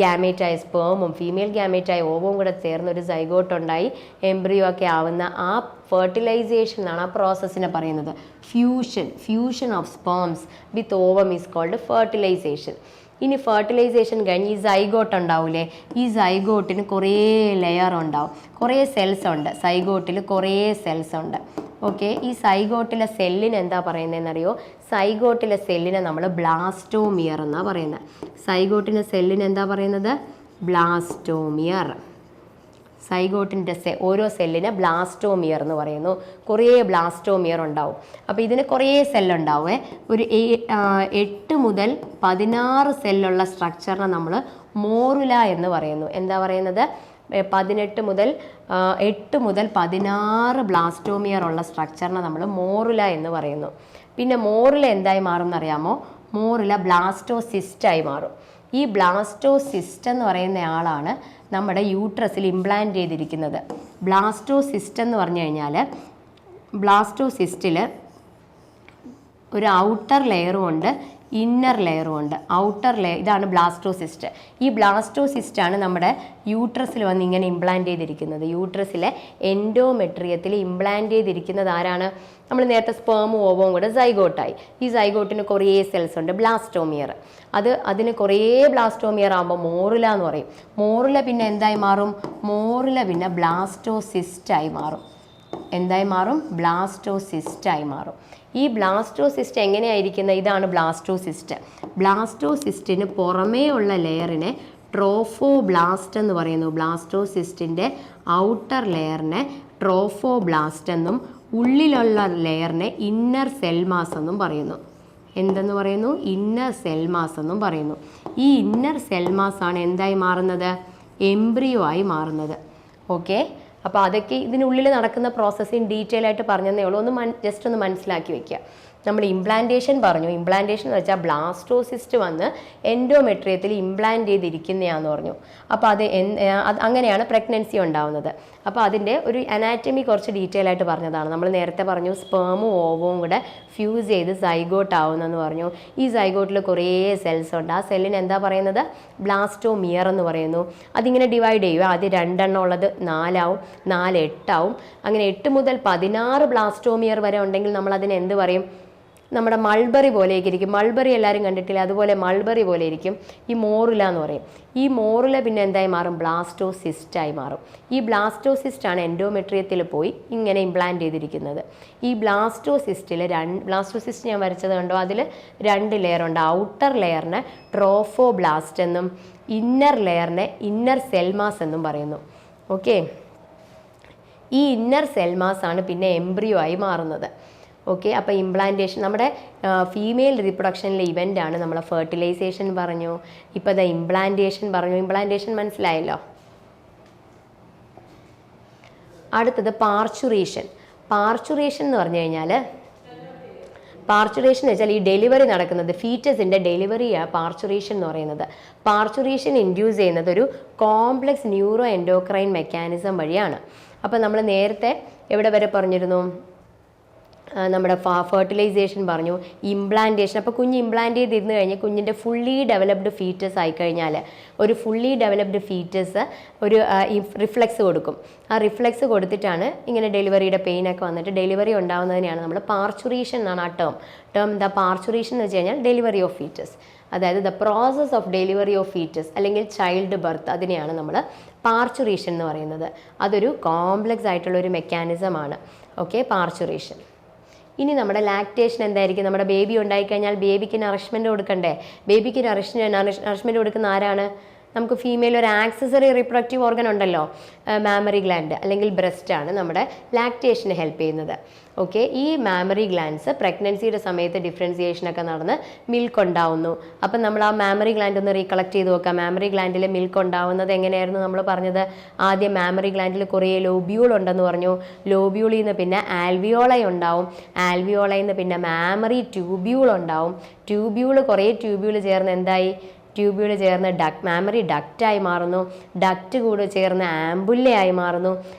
ഗ്യാമേറ്റായ സ്പേമും ഫീമെയിൽ ഗ്യാമേറ്റായ ഓവവും കൂടെ ചേർന്ന് ഒരു സൈഗോട്ട് ഉണ്ടായി എംബ്രിയോ ഒക്കെ ആവുന്ന ആ ഫെർട്ടിലൈസേഷൻ എന്നാണ് ആ പ്രോസസ്സിനെ പറയുന്നത്. Fusion of sperms with ovum is called fertilisation. ഇനി ഫെർട്ടിലൈസേഷൻ കഴിഞ്ഞ് ഈ സൈഗോട്ട് ഉണ്ടാവില്ലേ? ഈ സൈഗോട്ടിന് കുറേ ലെയർ ഉണ്ടാവും, കുറേ സെൽസ് ഉണ്ട്. സൈഗോട്ടിൽ കുറേ സെൽസ് ഉണ്ട്. ഓക്കെ, ഈ സൈഗോട്ടിലെ സെല്ലിന് എന്താ പറയുന്നതെന്നറിയോ? സൈഗോട്ടിലെ സെല്ലിനെ നമ്മൾ ബ്ലാസ്റ്റോമിയർ എന്നാണ് പറയുന്നത്. സൈഗോട്ടിൻ്റെ സെല്ലിന് എന്താ പറയുന്നത്? ബ്ലാസ്റ്റോമിയർ. സൈഗോട്ടിൻ്റെ ഓരോ സെല്ലിനെ ബ്ലാസ്റ്റോമിയർ എന്ന് പറയുന്നു. കുറേ ബ്ലാസ്റ്റോമിയർ ഉണ്ടാവും. അപ്പോൾ ഇതിന് കുറേ സെല്ലുണ്ടാവേ. ഒരു 8 മുതൽ 16 സെല്ലുള്ള സ്ട്രക്ചറിനെ നമ്മൾ മോറുല എന്ന് പറയുന്നു. എന്താ പറയുന്നത്? 8 മുതൽ 16 ബ്ലാസ്റ്റോമിയർ ഉള്ള സ്ട്രക്ചറിനെ നമ്മൾ മോറുല എന്ന് പറയുന്നു. പിന്നെ മോറുല എന്തായി മാറും എന്നറിയാമോ? മോറുല ബ്ലാസ്റ്റോസിസ്റ്റായി മാറും. ഈ ബ്ലാസ്റ്റോസിസ്റ്റ് എന്ന് പറയുന്ന ആളാണ് നമ്മുടെ യൂട്രസിൽ ഇംപ്ലാന്റ് ചെയ്തിരിക്കുന്നത്. ബ്ലാസ്റ്റോസിസ്റ്റ് എന്ന് പറഞ്ഞു കഴിഞ്ഞാൽ, ബ്ലാസ്റ്റോസിസ്റ്റിൽ ഒരു ഔട്ടർ ലെയറും ഉണ്ട്, ഇന്നർ ലെയറും ഉണ്ട്. ഔട്ടർ ലെയർ ഇതാണ് ബ്ലാസ്റ്റോസിസ്റ്റ്. ഈ ബ്ലാസ്റ്റോസിസ്റ്റാണ് നമ്മുടെ യൂട്രസിൽ വന്ന് ഇങ്ങനെ ഇംപ്ലാന്റ് ചെയ്തിരിക്കുന്നത്. യൂട്രസിലെ എൻഡോമെട്രിയത്തിൽ ഇംപ്ലാന്റ് ചെയ്തിരിക്കുന്നത് ആരാണ്? നമ്മൾ നേരത്തെ സ്പേമും ഓവവും കൂടെ സൈഗോട്ടായി. ഈ സൈഗോട്ടിന് കുറേ സെൽസ് ഉണ്ട്, ബ്ലാസ്റ്റോമിയർ. അതിന് കുറേ ബ്ലാസ്റ്റോമിയർ ആകുമ്പോൾ മോറുല എന്ന് പറയും. മോറുല പിന്നെ എന്തായി മാറും? മോറുല പിന്നെ ബ്ലാസ്റ്റോസിസ്റ്റായി മാറും. എന്തായി മാറും? ബ്ലാസ്റ്റോസിസ്റ്റായി മാറും. ഈ ബ്ലാസ്റ്റോസിസ്റ്റ് എങ്ങനെയായിരിക്കുന്നത്? ഇതാണ് ബ്ലാസ്റ്റോസിസ്റ്റ്. ബ്ലാസ്റ്റോസിസ്റ്റിന് പുറമേ ഉള്ള ലെയറിനെ ട്രോഫോബ്ലാസ്റ്റ് എന്ന് പറയുന്നു. ബ്ലാസ്റ്റോസിസ്റ്റിൻ്റെ ഔട്ടർ ലെയറിനെ ട്രോഫോബ്ലാസ്റ്റ് എന്നും ഉള്ളിലുള്ള ലെയറിനെ ഇന്നർ സെൽമാസ് എന്നും പറയുന്നു. എന്തെന്ന് പറയുന്നു? ഇന്നർ സെൽമാസ് എന്നും പറയുന്നു. ഈ ഇന്നർ സെൽമാസ് ആണ് എന്തായി മാറുന്നത്? എംബ്രിയോ ആയി മാറുന്നത്. ഓക്കെ, അപ്പോൾ അതൊക്കെ ഇതിനുള്ളിൽ നടക്കുന്ന പ്രോസസ്സിങ് ഡീറ്റെയിൽ ആയിട്ട് പറഞ്ഞതേ ഉള്ളൂ. ജസ്റ്റ് ഒന്ന് മനസ്സിലാക്കി വെക്കുക. നമ്മൾ ഇംപ്ലാന്റേഷൻ പറഞ്ഞു. ഇംപ്ലാന്റേഷൻ എന്ന് വെച്ചാൽ ബ്ലാസ്റ്റോസിസ്റ്റ് വന്ന് എൻഡോമെട്രിയത്തിൽ ഇംപ്ലാന്റ് ചെയ്തിരിക്കുന്നതാന്ന് പറഞ്ഞു. അപ്പോൾ അങ്ങനെയാണ് പ്രഗ്നൻസി ഉണ്ടാവുന്നത്. അപ്പോൾ അതിൻ്റെ ഒരു അനാറ്റമി കുറച്ച് ഡീറ്റെയിൽ ആയിട്ട് പറഞ്ഞതാണ്. നമ്മൾ നേരത്തെ പറഞ്ഞു സ്പേമും ഓവവും കൂടെ ഫ്യൂസ് ചെയ്ത് സൈഗോട്ട് ആവുന്നെന്ന് പറഞ്ഞു. ഈ സൈഗോട്ടിൽ കുറേ സെൽസ് ഉണ്ട്. ആ സെല്ലിന് എന്താ പറയുന്നത്? ബ്ലാസ്റ്റോമിയർ എന്ന് പറയുന്നു. അതിങ്ങനെ ഡിവൈഡ് ചെയ്യുക. ആദ്യം 2 എണ്ണം ഉള്ളത് 4 ആവും, 4 8 ആവും. അങ്ങനെ 8 മുതൽ 16 ബ്ലാസ്റ്റോമിയർ വരെ ഉണ്ടെങ്കിൽ നമ്മൾ അതിന് എന്ത് പറയും? നമ്മുടെ മൾബറി പോലെയൊക്കെ ഇരിക്കും. മൾബറി എല്ലാവരും കണ്ടിട്ടില്ല? അതുപോലെ മൾബറി പോലെ ഇരിക്കും. ഈ മോറുല എന്ന് പറയും. ഈ മോറുല പിന്നെ എന്തായി മാറും? ബ്ലാസ്റ്റോസിസ്റ്റായി മാറും. ഈ ബ്ലാസ്റ്റോസിസ്റ്റാണ് എൻഡോമെട്രിയത്തിൽ പോയി ഇങ്ങനെ ഇംപ്ലാന്റ് ചെയ്തിരിക്കുന്നത്. ഈ ബ്ലാസ്റ്റോസിസ്റ്റിൽ ബ്ലാസ്റ്റോസിസ്റ്റ് ഞാൻ വരച്ചത് കണ്ടോ? അതിൽ 2 ലെയർ ഉണ്ട്. ഔട്ടർ ലെയറിനെ ട്രോഫോബ്ലാസ്റ്റ് എന്നും ഇന്നർ ലെയറിനെ ഇന്നർ സെൽമാസ് എന്നും പറയുന്നു. ഓക്കെ, ഈ ഇന്നർ സെൽമാസ് ആണ് പിന്നെ എംബ്രിയോ ആയി മാറുന്നത്. ഓക്കെ, അപ്പോൾ ഇംപ്ലാന്റേഷൻ നമ്മുടെ ഫീമെയിൽ റീപ്രൊഡക്ഷനിലെ ഇവൻ്റാണ്. നമ്മൾ ഫെർട്ടിലൈസേഷൻ പറഞ്ഞു, ഇപ്പോൾ ഇംപ്ലാന്റേഷൻ പറഞ്ഞു. ഇംപ്ലാന്റേഷൻ മനസ്സിലായല്ലോ. അടുത്തത് പാർച്ചുറേഷൻ. പാർച്ചുറേഷൻ എന്ന് പറഞ്ഞു കഴിഞ്ഞാൽ, പാർച്ചുറേഷൻ എന്ന് വെച്ചാൽ ഈ ഡെലിവറി നടക്കുന്നത്, ഫീറ്റസിൻ്റെ ഡെലിവറിയാണ് പാർച്ചുറേഷൻ എന്ന് പറയുന്നത്. പാർച്ചുറേഷൻ ഇൻഡ്യൂസ് ചെയ്യുന്നത് ഒരു കോംപ്ലക്സ് ന്യൂറോ എൻഡോക്രൈൻ മെക്കാനിസം വഴിയാണ്. അപ്പോൾ നമ്മൾ നേരത്തെ എവിടെ വരെ പറഞ്ഞിരുന്നു? നമ്മുടെ ഫെർട്ടിലൈസേഷൻ പറഞ്ഞു, ഇംപ്ലാന്റേഷൻ. അപ്പോൾ കുഞ്ഞ് ഇംപ്ലാന്റ് ചെയ്തിരുന്നു കഴിഞ്ഞ് കുഞ്ഞിൻ്റെ ഫുള്ളി ഡെവലപ്ഡ് ഫീറ്റസ് ആയിക്കഴിഞ്ഞാൽ, ഒരു ഫുള്ളി ഡെവലപ്ഡ് ഫീറ്റസ് ഒരു റിഫ്ലെക്സ് കൊടുക്കും. ആ റിഫ്ലെക്സ് കൊടുത്തിട്ടാണ് ഇങ്ങനെ ഡെലിവറിയുടെ പെയിനൊക്കെ വന്നിട്ട് ഡെലിവറി ഉണ്ടാകുന്നതിനെയാണ് നമ്മൾ പാർച്ചുറേഷൻ എന്നാണ് ആ ടേം എന്താ പാർച്ചുറേഷൻ എന്ന് വെച്ച് കഴിഞ്ഞാൽ ഡെലിവറി ഓഫ് ഫീറ്റസ്, അതായത് the process of delivery of foetus അല്ലെങ്കിൽ ചൈൽഡ് ബർത്ത്, അതിനെയാണ് നമ്മൾ പാർച്ചുറേഷൻ എന്ന് പറയുന്നത്. അതൊരു കോംപ്ലക്സ് ആയിട്ടുള്ള ഒരു മെക്കാനിസമാണ്. Okay, parturition. ഇനി നമ്മുടെ ലാക്ടേഷൻ എന്തായിരിക്കും? നമ്മുടെ ബേബി ഉണ്ടായിക്കഴിഞ്ഞാൽ ബേബിക്ക് നറിഷ്മെൻറ്റ് കൊടുക്കണ്ടേ? ബേബിക്ക് നറിഷ്മെൻറ്റ് കൊടുക്കുന്ന ആരാണ്? നമുക്ക് ഫീമെയിൽ ഒരു ആക്സസറി റീപ്രൊഡക്റ്റീവ് ഓർഗൻ ഉണ്ടല്ലോ, മാമറി ഗ്ലാൻഡ് അല്ലെങ്കിൽ ബ്രസ്റ്റ് ആണ് നമ്മുടെ ലാക്ടേഷന് ഹെൽപ്പ് ചെയ്യുന്നത്. ഓക്കെ, ഈ മാമറി ഗ്ലാൻഡ്സ് പ്രഗ്നൻസിയുടെ സമയത്ത് ഡിഫറൻസിയേഷനൊക്കെ നടന്ന് മിൽക്ക് ഉണ്ടാവുന്നു. അപ്പം നമ്മൾ ആ മാമറി ഗ്ലാൻഡ് ഒന്ന് റീകളക്ട് ചെയ്ത് നോക്കാം. മാമറി ഗ്ലാൻഡിൽ മിൽക്ക് ഉണ്ടാവുന്നത് എങ്ങനെയായിരുന്നു നമ്മൾ പറഞ്ഞത്? ആദ്യം മാമറി ഗ്ലാൻഡിൽ കുറേ ലോബ്യൂൾ ഉണ്ടെന്ന് പറഞ്ഞു. ലോബ്യൂളിൽ നിന്ന് പിന്നെ ആൽവിയോളൈ ഉണ്ടാവും. ആൽവിയോളയിൽ നിന്ന് പിന്നെ മാമറി ട്യൂബ്യൂൾ ഉണ്ടാവും. കുറേ ട്യൂബ്യൂൾ ചേർന്ന് എന്തായി? ട്യൂബ്യൂൾ ചേർന്ന് മാമറി ഡക്റ്റായി മാറുന്നു. ഡക്റ്റ് കൂടെ ചേർന്ന് ആംബുല്ലയായി മാറുന്നു.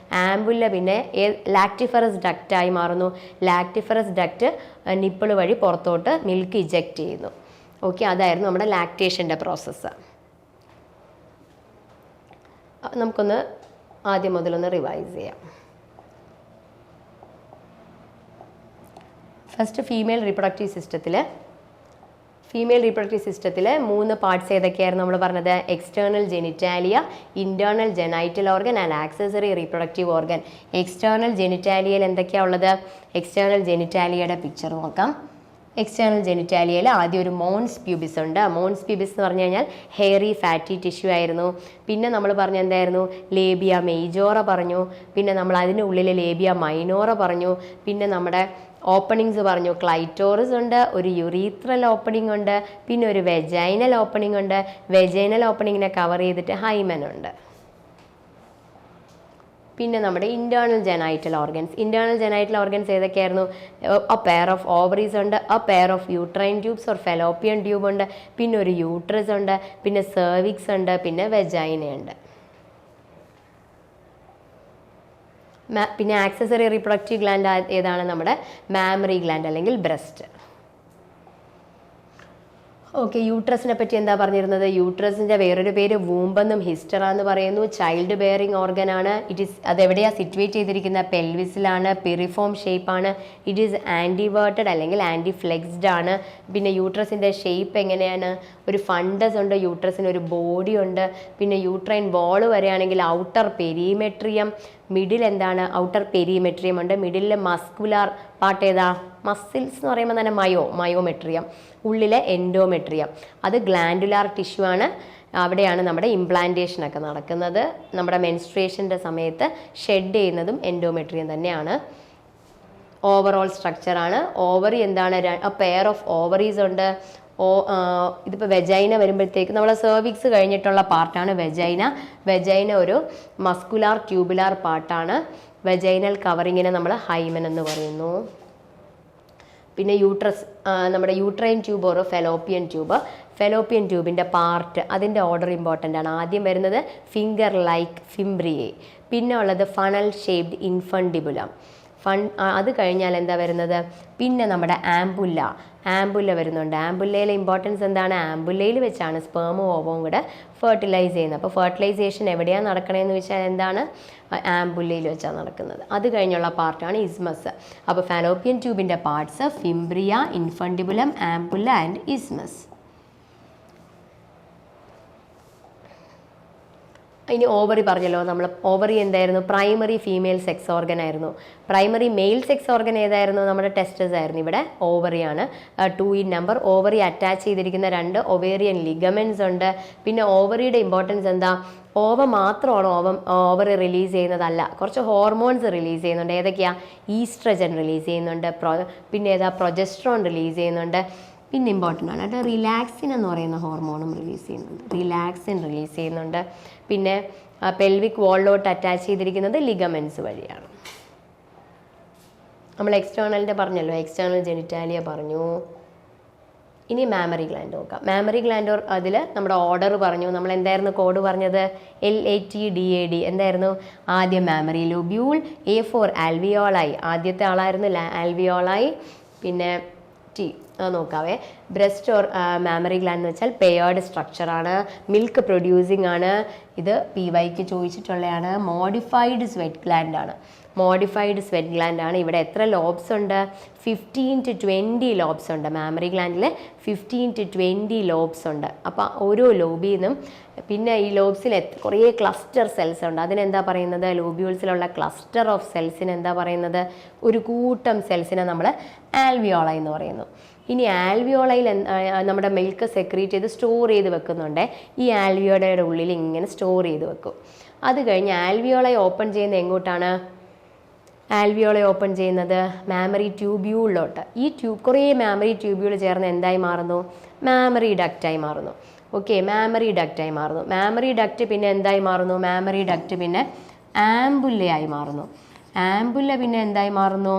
ആംബുല്ല പിന്നെ ലാക്ടിഫറസ് ഡക്റ്റായി മാറുന്നു. ലാക്ടിഫറസ് ഡക്റ്റ് നിപ്പിൾ വഴി പുറത്തോട്ട് മിൽക്ക് ഇജക്റ്റ് ചെയ്യുന്നു. ഓക്കെ, അതായിരുന്നു നമ്മുടെ ലാക്ടേഷൻ്റെ പ്രോസസ്സ്. നമുക്കൊന്ന് ആദ്യം മുതലൊന്ന് റിവൈസ് ചെയ്യാം. ഫസ്റ്റ് ഫീമെയിൽ റീപ്രൊഡക്റ്റീവ് സിസ്റ്റത്തിൽ 3 പാർട്സ് ഏതൊക്കെയായിരുന്നു നമ്മൾ പറഞ്ഞത്? External genitalia, internal genital organ and accessory reproductive organ. External ജെനിറ്റാലിയയിൽ എന്തൊക്കെയാണ് ഉള്ളത്? എക്സ്റ്റേണൽ ജെനിറ്റാലിയയുടെ പിക്ചർ നോക്കാം. എക്സ്റ്റേണൽ ജെനിറ്റാലിയയിൽ ആദ്യം ഒരു മോൺസ് പ്യൂബിസ് ഉണ്ട്. മോൺസ് പ്യൂബിസ് എന്ന് പറഞ്ഞു കഴിഞ്ഞാൽ ഹെയറി ഫാറ്റി ടിഷ്യൂ ആയിരുന്നു. പിന്നെ നമ്മൾ പറഞ്ഞ എന്തായിരുന്നു? ലേബിയ മേജോറ പറഞ്ഞു. പിന്നെ നമ്മൾ അതിനുള്ളിൽ ലേബിയ മൈനോറ പറഞ്ഞു. പിന്നെ നമ്മുടെ ഓപ്പണിങ്സ് പറഞ്ഞു. ക്ലൈറ്റോറിസ് ഉണ്ട്, ഒരു യുറീത്രൽ ഓപ്പണിംഗ് ഉണ്ട്, പിന്നെ ഒരു വെജൈനൽ ഓപ്പണിംഗ് ഉണ്ട്. വെജൈനൽ ഓപ്പണിങ്ങിനെ കവർ ചെയ്തിട്ട് ഹൈമൻ ഉണ്ട്. പിന്നെ നമ്മുടെ ഇന്റേണൽ ജെനൈറ്റൽ ഓർഗൻസ് ഏതൊക്കെയായിരുന്നു? എ പെയർ ഓഫ് ഓവറീസ് ഉണ്ട്, a pair of uterine tubes or fallopian tube ഉണ്ട്, പിന്നെ ഒരു യൂട്രസ് ഉണ്ട്, പിന്നെ സെർവിക്സ് ഉണ്ട്, പിന്നെ വെജൈനയുണ്ട്. പിന്നെ ആക്സസറി റീപ്രൊഡക്റ്റീവ് ഗ്ലാൻഡ് ഏതാണ്? നമ്മുടെ മാമറി ഗ്ലാൻഡ് അല്ലെങ്കിൽ ബ്രസ്റ്റ്. ഓക്കെ, യൂട്രസിനെ പറ്റി എന്താ പറഞ്ഞിരുന്നത്? യൂട്രസിൻ്റെ വേറൊരു പേര് വൂമ്പെന്നും ഹിസ്റ്ററ എന്ന് പറയുന്നു. ചൈൽഡ് ബെയറിംഗ് ഓർഗൻ ആണ്. അതെവിടെയാണ് സിറ്റുവേറ്റ് ചെയ്തിരിക്കുന്നത്? പെൽവിസിലാണ്. പിറിഫോം ഷേപ്പാണ്. ഇറ്റ് ഈസ് ആൻറ്റിവേർട്ടഡ് അല്ലെങ്കിൽ ആൻറ്റി ഫ്ലെക്സ്ഡ് ആണ്. പിന്നെ യൂട്രസിൻ്റെ ഷേപ്പ് എങ്ങനെയാണ്? ഒരു ഫണ്ടസ് ഉണ്ട്, യൂട്രസിന് ഒരു ബോഡി ഉണ്ട്. പിന്നെ യൂട്രൈൻ വോള് വരെയാണെങ്കിൽ ഔട്ടർ പെരിമെട്രിയം, മിഡിൽ എന്താണ്? ഔട്ടർ പെരിമെട്രിയം ഉണ്ട്. മിഡിലെ മസ്കുലാർ പാർട്ട് ഏതാ? മസിൽസ് എന്ന് പറയുമ്പോൾ തന്നെ മയോമെട്രിയം. ഉള്ളിലെ എൻഡോമെട്രിയം, അത് ഗ്ലാൻഡുലാർ ടിഷ്യൂ ആണ്. അവിടെയാണ് നമ്മുടെ ഇംപ്ലാന്റേഷനൊക്കെ നടക്കുന്നത്. നമ്മുടെ മെൻസ്ട്രേഷൻ്റെ സമയത്ത് ഷെഡ് ചെയ്യുന്നതും എൻഡോമെട്രിയം തന്നെയാണ്. ഓവറോൾ സ്ട്രക്ചറാണ്. ഓവറി എന്താണ്? പെയർ ഓഫ് ഓവറീസ് ഉണ്ട്. ഇതിപ്പോൾ വെജൈന വരുമ്പോഴത്തേക്ക് നമ്മളെ സെർവിക്സ് കഴിഞ്ഞിട്ടുള്ള പാർട്ടാണ് വെജൈന ഒരു മസ്കുലാർ ട്യൂബുലാർ പാർട്ടാണ്. വെജൈനൽ കവറിങ്ങിനെ നമ്മൾ ഹൈമൻ എന്ന് പറയുന്നു. പിന്നെ യൂട്രസ്, നമ്മുടെ യൂട്രൈൻ ട്യൂബ് ഓർ ഫെലോപ്പിയൻ ട്യൂബിൻ്റെ പാർട്ട്, അതിൻ്റെ ഓർഡർ ഇമ്പോർട്ടൻ്റ് ആണ്. ആദ്യം വരുന്നത് ഫിംഗർ ലൈക്ക് ഫിംബ്രിയെ, പിന്നെ ഉള്ളത് ഫണൽ ഷേപ്ഡ് ഇൻഫണ്ടിബുലം. അത് കഴിഞ്ഞാൽ എന്താ വരുന്നത്? പിന്നെ നമ്മുടെ ആംബുല്ല വരുന്നുണ്ട്. ആംബുല്ലയിലെ ഇമ്പോർട്ടൻസ് എന്താണ്? ആംബുല്ലയിൽ വെച്ചാണ് സ്പേമും ഓവവും കൂടെ ഫെർട്ടിലൈസ് ചെയ്യുന്നത്. അപ്പോൾ ഫെർട്ടിലൈസേഷൻ എവിടെയാണ് നടക്കണതെന്ന് വെച്ചാൽ എന്താണ്? ആംബുല്ലയിൽ വെച്ചാണ് നടക്കുന്നത്. അത് കഴിഞ്ഞുള്ള പാർട്ടാണ് ഇസ്മസ്. അപ്പോൾ ഫാലോപ്പിയൻ ട്യൂബിൻ്റെ parts fimbria, infundibulum, ampulla and isthmus. ഇനി ഓവറി പറഞ്ഞല്ലോ നമ്മൾ. ഓവറി എന്തായിരുന്നു? പ്രൈമറി ഫീമെയിൽ സെക്സ് ഓർഗൻ ആയിരുന്നു. പ്രൈമറി മെയിൽ സെക്സ് ഓർഗൻ ഏതായിരുന്നു? നമ്മുടെ ടെസ്റ്റസ് ആയിരുന്നു. ഇവിടെ ഓവറിയാണ് 2 in നമ്പർ. ഓവറി അറ്റാച്ച് ചെയ്തിരിക്കുന്ന 2 ഒവേറിയൻ ലിഗമെന്റ്സ് ഉണ്ട്. പിന്നെ ഓവറിയുടെ ഇമ്പോർട്ടൻസ് എന്താ? ഓവ മാത്രമാണ് ഓവറി റിലീസ് ചെയ്യുന്നതല്ല, കുറച്ച് ഹോർമോൺസ് റിലീസ് ചെയ്യുന്നുണ്ട്. ഏതൊക്കെയാ? ഈസ്ട്രജൻ റിലീസ് ചെയ്യുന്നുണ്ട്. പിന്നെ ഏതാ? പ്രൊജസ്ട്രോൺ റിലീസ് ചെയ്യുന്നുണ്ട്. പിന്നെ ഇമ്പോർട്ടൻ്റ് ആണ് കേട്ടോ, റിലാക്സിൻ എന്ന് പറയുന്ന ഹോർമോണും റിലീസ് ചെയ്യുന്നുണ്ട്. പിന്നെ പെൽവിക് വോളിലോട്ട് അറ്റാച്ച് ചെയ്തിരിക്കുന്നത് ലിഗമെന്റ്സ് വഴിയാണ്. നമ്മൾ എക്സ്റ്റേണലിൻ്റെ പറഞ്ഞല്ലോ, എക്സ്റ്റേണൽ ജെനിറ്റാലിയ പറഞ്ഞു. ഇനി മാമറി ഗ്ലാൻഡ് നോക്കാം. മാമറി ഗ്ലാൻഡ് അതിൽ നമ്മുടെ ഓർഡർ പറഞ്ഞു. നമ്മൾ എന്തായിരുന്നു കോഡ് പറഞ്ഞത്? LATDAD. എന്തായിരുന്നു? ആദ്യം മാമറി ലൂബ്യൂൾ, A ഫോർ ആൽവിയോളായി, ആദ്യത്തെ ആളായിരുന്നു ആൽവിയോളായി. പിന്നെ T അത് നോക്കാവേ. ബ്രസ്റ്റ് ഓർ മാമറി ഗ്ലാൻഡ് എന്ന് വെച്ചാൽ പെയർഡ് സ്ട്രക്ചറാണ്, മിൽക്ക് പ്രൊഡ്യൂസിങ് ആണ്. ഇത് PYക്ക് ചോദിച്ചിട്ടുള്ളതാണ്. മോഡിഫൈഡ് സ്വെറ്റ് ഗ്ലാൻഡ് ആണ്. മോഡിഫൈഡ് സ്വെറ്റ് ഗ്ലാൻഡ് ആണ്. ഇവിടെ എത്ര ലോബ്സ് ഉണ്ട്? 15 to 20 ലോബ്സ് ഉണ്ട്. മാമറി ഗ്ലാൻഡിൽ 15 to 20 ലോബ്സ് ഉണ്ട്. അപ്പോൾ ഓരോ ലോബിൽ നിന്നും പിന്നെ ഈ ലോബ്സിൽ കുറേ ക്ലസ്റ്റർ സെൽസ് ഉണ്ട്. അതിനെന്താ പറയുന്നത്? ലോബ്യൂൾസിലുള്ള ക്ലസ്റ്റർ ഓഫ് സെൽസിന് എന്താ പറയുന്നത്? ഒരു കൂട്ടം സെൽസിനെ നമ്മൾ ആൽവിയോള എന്ന് പറയുന്നു. ഇനി ആൽവിയോളയിൽ നമ്മുടെ മിൽക്ക് സെക്രീറ്റ് ചെയ്ത് സ്റ്റോർ ചെയ്ത് വെക്കുന്നുണ്ട്. ഈ ആൽവിയോളയുടെ ഉള്ളിൽ ഇങ്ങനെ സ്റ്റോർ ചെയ്ത് വെക്കും. അത് കഴിഞ്ഞ് ആൽവിയോളയെ ഓപ്പൺ ചെയ്യുന്നത് എങ്ങോട്ടാണ്? ആൽവിയോളെ ഓപ്പൺ ചെയ്യുന്നത് മാമറി ട്യൂബ്യൂളിലോട്ട്. ഈ കുറേ മാമറി ട്യൂബ്യൂൾ ചേർന്ന് എന്തായി മാറുന്നു? മാമറി ഡക്റ്റായി മാറുന്നു. ഓക്കെ, മാമറി ഡക്റ്റായി മാറുന്നു. മാമറി ഡക്റ്റ് പിന്നെ എന്തായി മാറുന്നു? മാമറി ഡക്റ്റ് പിന്നെ ആംബുല്ലയായി മാറുന്നു. ആംബുല്ല പിന്നെ എന്തായി മാറുന്നു?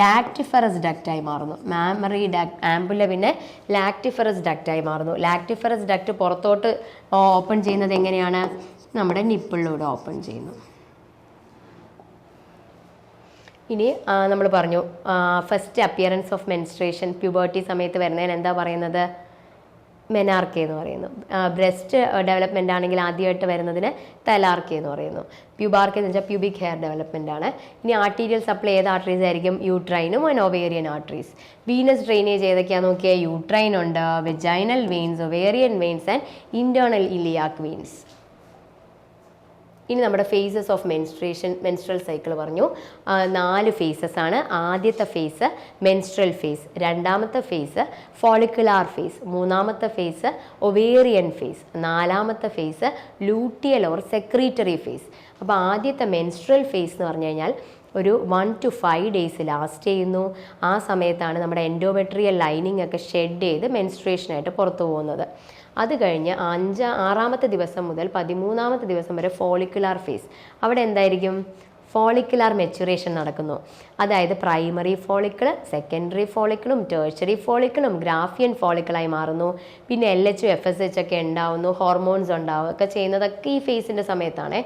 ലാക്റ്റിഫറസ് ഡക്റ്റായി മാറുന്നു. മാമറി ആംബുല്ല പിന്നെ ലാക്റ്റിഫറസ് ഡക്റ്റായി മാറുന്നു. ലാക്റ്റിഫറസ് ഡക്റ്റ് പുറത്തോട്ട് ഓപ്പൺ ചെയ്യുന്നത് എങ്ങനെയാണ്? നമ്മുടെ നിപ്പിളിലൂടെ ഓപ്പൺ ചെയ്യുന്നു. ഇനി നമ്മൾ പറഞ്ഞു first appearance of menstruation puberty സമയത്ത് വരുന്നതിന് എന്താ പറയുന്നത്? മെനാർക്കെ എന്ന് പറയുന്നു. ബ്രസ്റ്റ് ഡെവലപ്മെൻ്റ് ആണെങ്കിൽ ആദ്യമായിട്ട് വരുന്നതിന് തലാർക്കെ എന്ന് പറയുന്നു. പ്യൂബാർക്കെ എന്ന് വെച്ചാൽ പ്യൂബിക് ഹെയർ ഡെവലപ്മെൻ്റ് ആണ്. ഇനി ആർട്ടീരിയൽ സപ്ലൈ ഏത് ആർട്ടറീസ് ആയിരിക്കും? യൂട്രൈനും and ovarian arteries. Venous drainage ഏതൊക്കെയാണെന്ന് നോക്കിയാൽ യൂട്രൈൻ ഉണ്ട്, vaginal veins, ovarian veins and internal iliac veins. ഇനി നമ്മുടെ ഫേസസ് ഓഫ് മെൻസ്ട്രൽ സൈക്കിൾ പറഞ്ഞു. 4 ഫേസസ് ആണ്. ആദ്യത്തെ ഫേസ് മെൻസ്ട്രൽ ഫേസ്, രണ്ടാമത്തെ ഫേസ് ഫോളിക്കുലാർ ഫേസ്, മൂന്നാമത്തെ ഫേസ് ഒവേറിയൻ ഫേസ്, നാലാമത്തെ phase luteal or secretory phase. അപ്പോൾ ആദ്യത്തെ മെൻസ്ട്രൽ ഫേസ് എന്ന് പറഞ്ഞു കഴിഞ്ഞാൽ ഒരു 1 to 5 days ലാസ്റ്റ് ചെയ്യുന്നു. ആ സമയത്താണ് നമ്മുടെ എൻഡോമെട്രിയൽ ലൈനിങ് ഒക്കെ ഷെഡ് ചെയ്ത് മെൻസ്ട്രേഷനായിട്ട് പുറത്തു പോകുന്നത്. അത് കഴിഞ്ഞ് 6-ാമത്തെ ദിവസം മുതൽ 13-ാമത്തെ ദിവസം വരെ ഫോളിക്കുലാർ ഫേസ്. അവിടെ എന്തായിരിക്കും? ഫോളിക്കുലാർ മെച്ചുറേഷൻ നടക്കുന്നു. അതായത് പ്രൈമറി ഫോളിക്കിൾ, സെക്കൻഡറി ഫോളിക്കിളും ടേർച്ചറി ഫോളിക്കിളും ഗ്രാഫിയൻ ഫോളിക്കിളായി മാറുന്നു. പിന്നെ LH FSH ഒക്കെ ഉണ്ടാവുന്നു, ഹോർമോൺസ് ഉണ്ടാവുക ഒക്കെ ചെയ്യുന്നതൊക്കെ ഈ ഫേസിൻ്റെ സമയത്താണേ.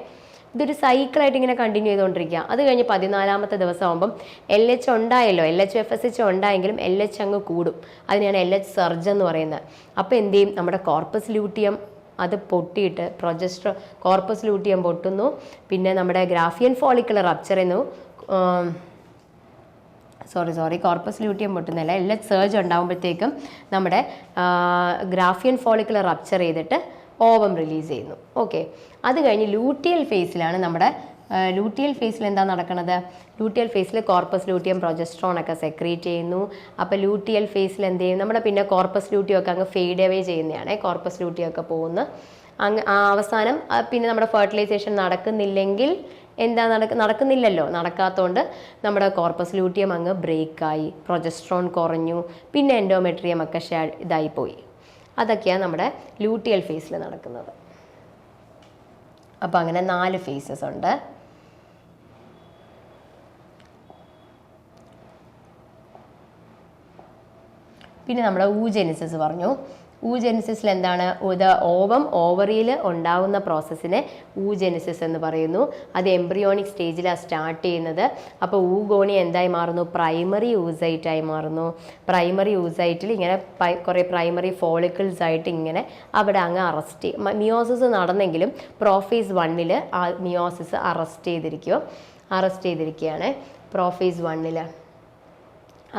ഇതൊരു സൈക്കിളായിട്ട് ഇങ്ങനെ കണ്ടിന്യൂ ചെയ്തുകൊണ്ടിരിക്കുക. അത് കഴിഞ്ഞ് 14-ാമത്തെ ദിവസം ആകുമ്പം LH ഉണ്ടായല്ലോ, LH FSH ഉണ്ടായെങ്കിലും LH അങ്ങ് കൂടും. അതിനെയാണ് LH സർജ് എന്ന് പറയുന്നത്. അപ്പോൾ എന്ത് ചെയ്യും? നമ്മുടെ കോർപ്പസ് ലൂട്ടിയം അത് പൊട്ടിയിട്ട് കോർപ്പസ് ലൂട്ടിയം പൊട്ടുന്നു. പിന്നെ നമ്മുടെ ഗ്രാഫിയൻ ഫോളിക്കുലർ റപ്ചർ ചെയ്യുന്നു. കോർപ്പസ് ലൂട്ടിയം പൊട്ടുന്നില്ല, LH സർജ് ഉണ്ടാകുമ്പോഴത്തേക്കും നമ്മുടെ ഗ്രാഫിയൻ ഫോളിക്കുലർ റപ്ചർ ചെയ്തിട്ട് ഓവം റിലീസ് ചെയ്യുന്നു. ഓക്കെ, അത് കഴിഞ്ഞ് ലൂട്ടിയൽ ഫേസിലാണ് ലൂട്ടിയൽ ഫേസിൽ എന്താ നടക്കുന്നത്? ലൂട്ടിയൽ ഫേസിൽ കോർപ്പസ് ലൂട്ടിയം പ്രൊജസ്ട്രോൺ ഒക്കെ സെക്രീറ്റ് ചെയ്യുന്നു. അപ്പോൾ ലൂട്ടിയൽ ഫേസിൽ എന്ത് ചെയ്യും? നമ്മുടെ പിന്നെ കോർപ്പസ് ലൂട്ടിയം ഒക്കെ അങ്ങ് ഫെയ്ഡ് അവേ ചെയ്യുന്നതാണ്. കോർപ്പസ് ലൂട്ടിയം ഒക്കെ പോകുന്നു. അവസാനം പിന്നെ നമ്മുടെ ഫെർട്ടിലൈസേഷൻ നടക്കുന്നില്ലെങ്കിൽ എന്താ നടക്കുന്നില്ലല്ലോ, നടക്കാത്തതുകൊണ്ട് നമ്മുടെ കോർപ്പസ് ലൂട്ടിയം അങ്ങ് ബ്രേക്കായി, പ്രൊജസ്ട്രോൺ കുറഞ്ഞു, പിന്നെ എൻഡോമെട്രിയം ഒക്കെ ഇതായിപ്പോയി. അതൊക്കെയാണ് നമ്മുടെ ലൂട്ടിയൽ ഫേസിൽ നടക്കുന്നത്. അപ്പോൾ അങ്ങനെ 4 ഫേസസ് ഉണ്ട്. പിന്നെ നമ്മുടെ ഊജെനിസിസ് പറഞ്ഞു. ഊജെനിസിസിൽ എന്താണ്? ഓവം ഓവറിയിൽ ഉണ്ടാകുന്ന പ്രോസസ്സിനെ ഊജെനിസിസ് എന്ന് പറയുന്നു. അത് എംബ്രിയോണിക് സ്റ്റേജിലാണ് സ്റ്റാർട്ട് ചെയ്യുന്നത്. അപ്പോൾ ഊഗോണി എന്തായി മാറുന്നു? പ്രൈമറി ഊസൈറ്റായി മാറുന്നു. പ്രൈമറി ഊസൈറ്റിൽ ഇങ്ങനെ കുറേ പ്രൈമറി ഫോളിക്കിൾസ് ആയിട്ട് ഇങ്ങനെ അവിടെ അങ്ങ് അറസ്റ്റ് ചെയ്യും. മിയോസിസ് നടന്നെങ്കിലും പ്രോഫേസ് 1 ആ മിയോസിസ് അറസ്റ്റ് ചെയ്തിരിക്കുകയാണ് പ്രോഫേസ് 1.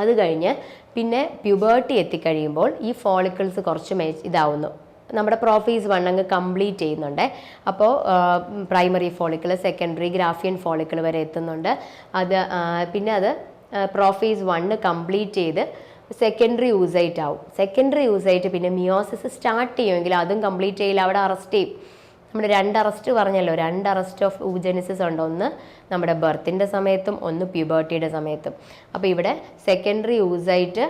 അത് കഴിഞ്ഞ് പിന്നെ പ്യൂബേർട്ടി എത്തിക്കഴിയുമ്പോൾ ഈ ഫോളിക്കിൾസ് കുറച്ച് ഇതാവുന്നു. നമ്മുടെ പ്രോഫേസ് 1 അങ്ങ് കംപ്ലീറ്റ് ചെയ്യുന്നുണ്ട്. അപ്പോൾ പ്രൈമറി ഫോളിക്കിൾ, സെക്കൻഡറി, ഗ്രാഫിയൻ ഫോളിക്കിൾ വരെ എത്തുന്നുണ്ട്. പിന്നെ അത് പ്രോഫേസ് 1 കംപ്ലീറ്റ് ചെയ്ത് സെക്കൻഡറി ഊസൈറ്റ് ആവും. സെക്കൻഡറി ഊസൈറ്റ് പിന്നെ മിയോസിസ് സ്റ്റാർട്ട് ചെയ്യുമെങ്കിൽ അതും കംപ്ലീറ്റ് ചെയ്യില്ല, അവിടെ അറസ്റ്റ് ചെയ്യും. നമ്മൾ 2 അറസ്റ്റ് പറഞ്ഞല്ലോ, 2 അറസ്റ്റ് ഓഫ് ഊജെനിസിസ് ഉണ്ട്. ഒന്ന് നമ്മുടെ ബർത്തിൻ്റെ സമയത്തും ഒന്ന് പ്യൂബർട്ടിയുടെ സമയത്തും. അപ്പോൾ ഇവിടെ സെക്കൻഡറി ഊസൈറ്റ്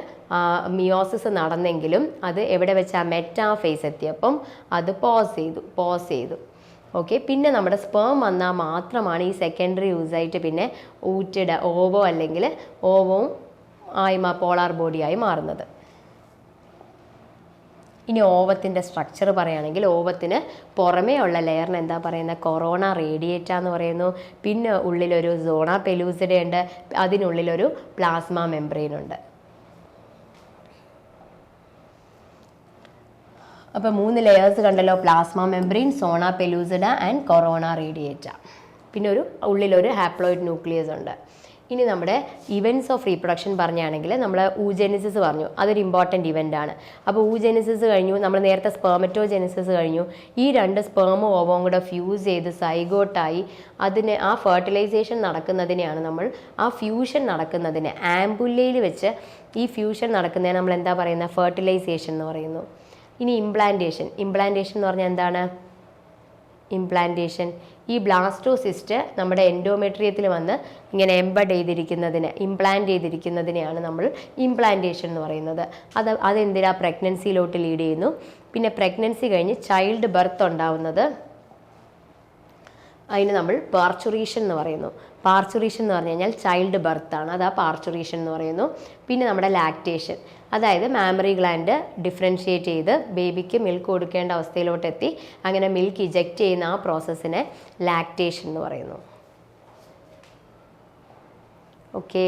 മിയോസിസ് നടന്നെങ്കിലും അത് എവിടെ വെച്ചാൽ മെറ്റാഫേസ് എത്തിയപ്പം അത് പോസ് ചെയ്തു. ഓക്കെ, പിന്നെ നമ്മുടെ സ്പേം വന്നാൽ മാത്രമാണ് ഈ സെക്കൻഡറി ഊസൈറ്റ് പിന്നെ ഓവോ അല്ലെങ്കിൽ ഓവവും ആയി പോളാർ ബോഡിയായി മാറുന്നത്. ഇനി ഓവത്തിൻ്റെ സ്ട്രക്ചർ പറയുകയാണെങ്കിൽ ഓവത്തിന് പുറമേ ഉള്ള ലെയറിന് എന്താ പറയുന്നത്, കൊറോണ റേഡിയേറ്റ എന്ന് പറയുന്നു. പിന്നെ ഉള്ളിലൊരു സോണ പെലൂസിഡ ഉണ്ട്, അതിനുള്ളിലൊരു പ്ലാസ്മ മെംബ്രെയിൻ ഉണ്ട്. അപ്പോൾ 3 ലെയേഴ്സ് കണ്ടല്ലോ, plasma membrane, zona pellucida and corona radiata. പിന്നെ ഉള്ളിലൊരു ഹാപ്ലോയിഡ് ന്യൂക്ലിയസ് ഉണ്ട്. ഇനി നമ്മുടെ ഇവൻറ്റ്സ് ഓഫ് റീപ്രൊഡക്ഷൻ പറഞ്ഞാണെങ്കിൽ നമ്മൾ ഊജെനിസിസ് പറഞ്ഞു, അതൊരു ഇമ്പോർട്ടൻറ്റ് ഇവൻ്റ് ആണ്. അപ്പോൾ ഊജെനിസിസ് കഴിഞ്ഞു, നമ്മൾ നേരത്തെ സ്പെർമറ്റോജെനിസിസ് കഴിഞ്ഞു. ഈ 2 സ്പെർമും ഓവവും കൂടെ ഫ്യൂസ് ചെയ്ത് സൈഗോട്ടായി അതിന് ആ ഫെർട്ടിലൈസേഷൻ നടക്കുന്നതിനെയാണ് നമ്മൾ, ആ ഫ്യൂഷൻ നടക്കുന്നതിന് ആംബുല്ലയിൽ വെച്ച് ഈ ഫ്യൂഷൻ നടക്കുന്നതിന് നമ്മൾ എന്താ പറയുന്നത്, ഫെർട്ടിലൈസേഷൻ എന്ന് പറയുന്നു. ഇനി ഇംപ്ലാന്റേഷൻ എന്ന് പറഞ്ഞാൽ എന്താണ്, ഇംപ്ലാന്റേഷൻ ഈ ബ്ലാസ്റ്റോസിസ്റ്റ് നമ്മുടെ എൻഡോമെട്രിയത്തിൽ വന്ന് ഇങ്ങനെ എംബഡ് ചെയ്തിരിക്കുന്നതിന്, ഇംപ്ലാന്റ് ചെയ്തിരിക്കുന്നതിനെയാണ് നമ്മൾ ഇംപ്ലാന്റേഷൻ എന്ന് പറയുന്നത്. അതെന്തിനാ, പ്രഗ്നൻസിയിലോട്ട് ലീഡ് ചെയ്യുന്നു. പിന്നെ പ്രഗ്നൻസി കഴിഞ്ഞ് ചൈൽഡ് ബർത്ത് ഉണ്ടാവുന്നത്, അതിന് നമ്മൾ പാർച്ചുറേഷൻ എന്ന് പറയുന്നു. പാർച്ചുറേഷൻ എന്ന് പറഞ്ഞു കഴിഞ്ഞാൽ ചൈൽഡ് ബർത്താണ്, അതാ പാർച്ചുറേഷൻ എന്ന് പറയുന്നു. പിന്നെ നമ്മുടെ ലാക്ടേഷൻ, അതായത് മാമറി ഗ്ലാൻഡ് ഡിഫറൻഷിയേറ്റ് ചെയ്ത് ബേബിക്ക് മിൽക്ക് കൊടുക്കേണ്ട അവസ്ഥയിലോട്ടെത്തി അങ്ങനെ മിൽക്ക് ഇജക്റ്റ് ചെയ്യുന്ന ആ പ്രോസസ്സിനെ ലാക്ടേഷൻ എന്ന് പറയുന്നു. ഓക്കെ.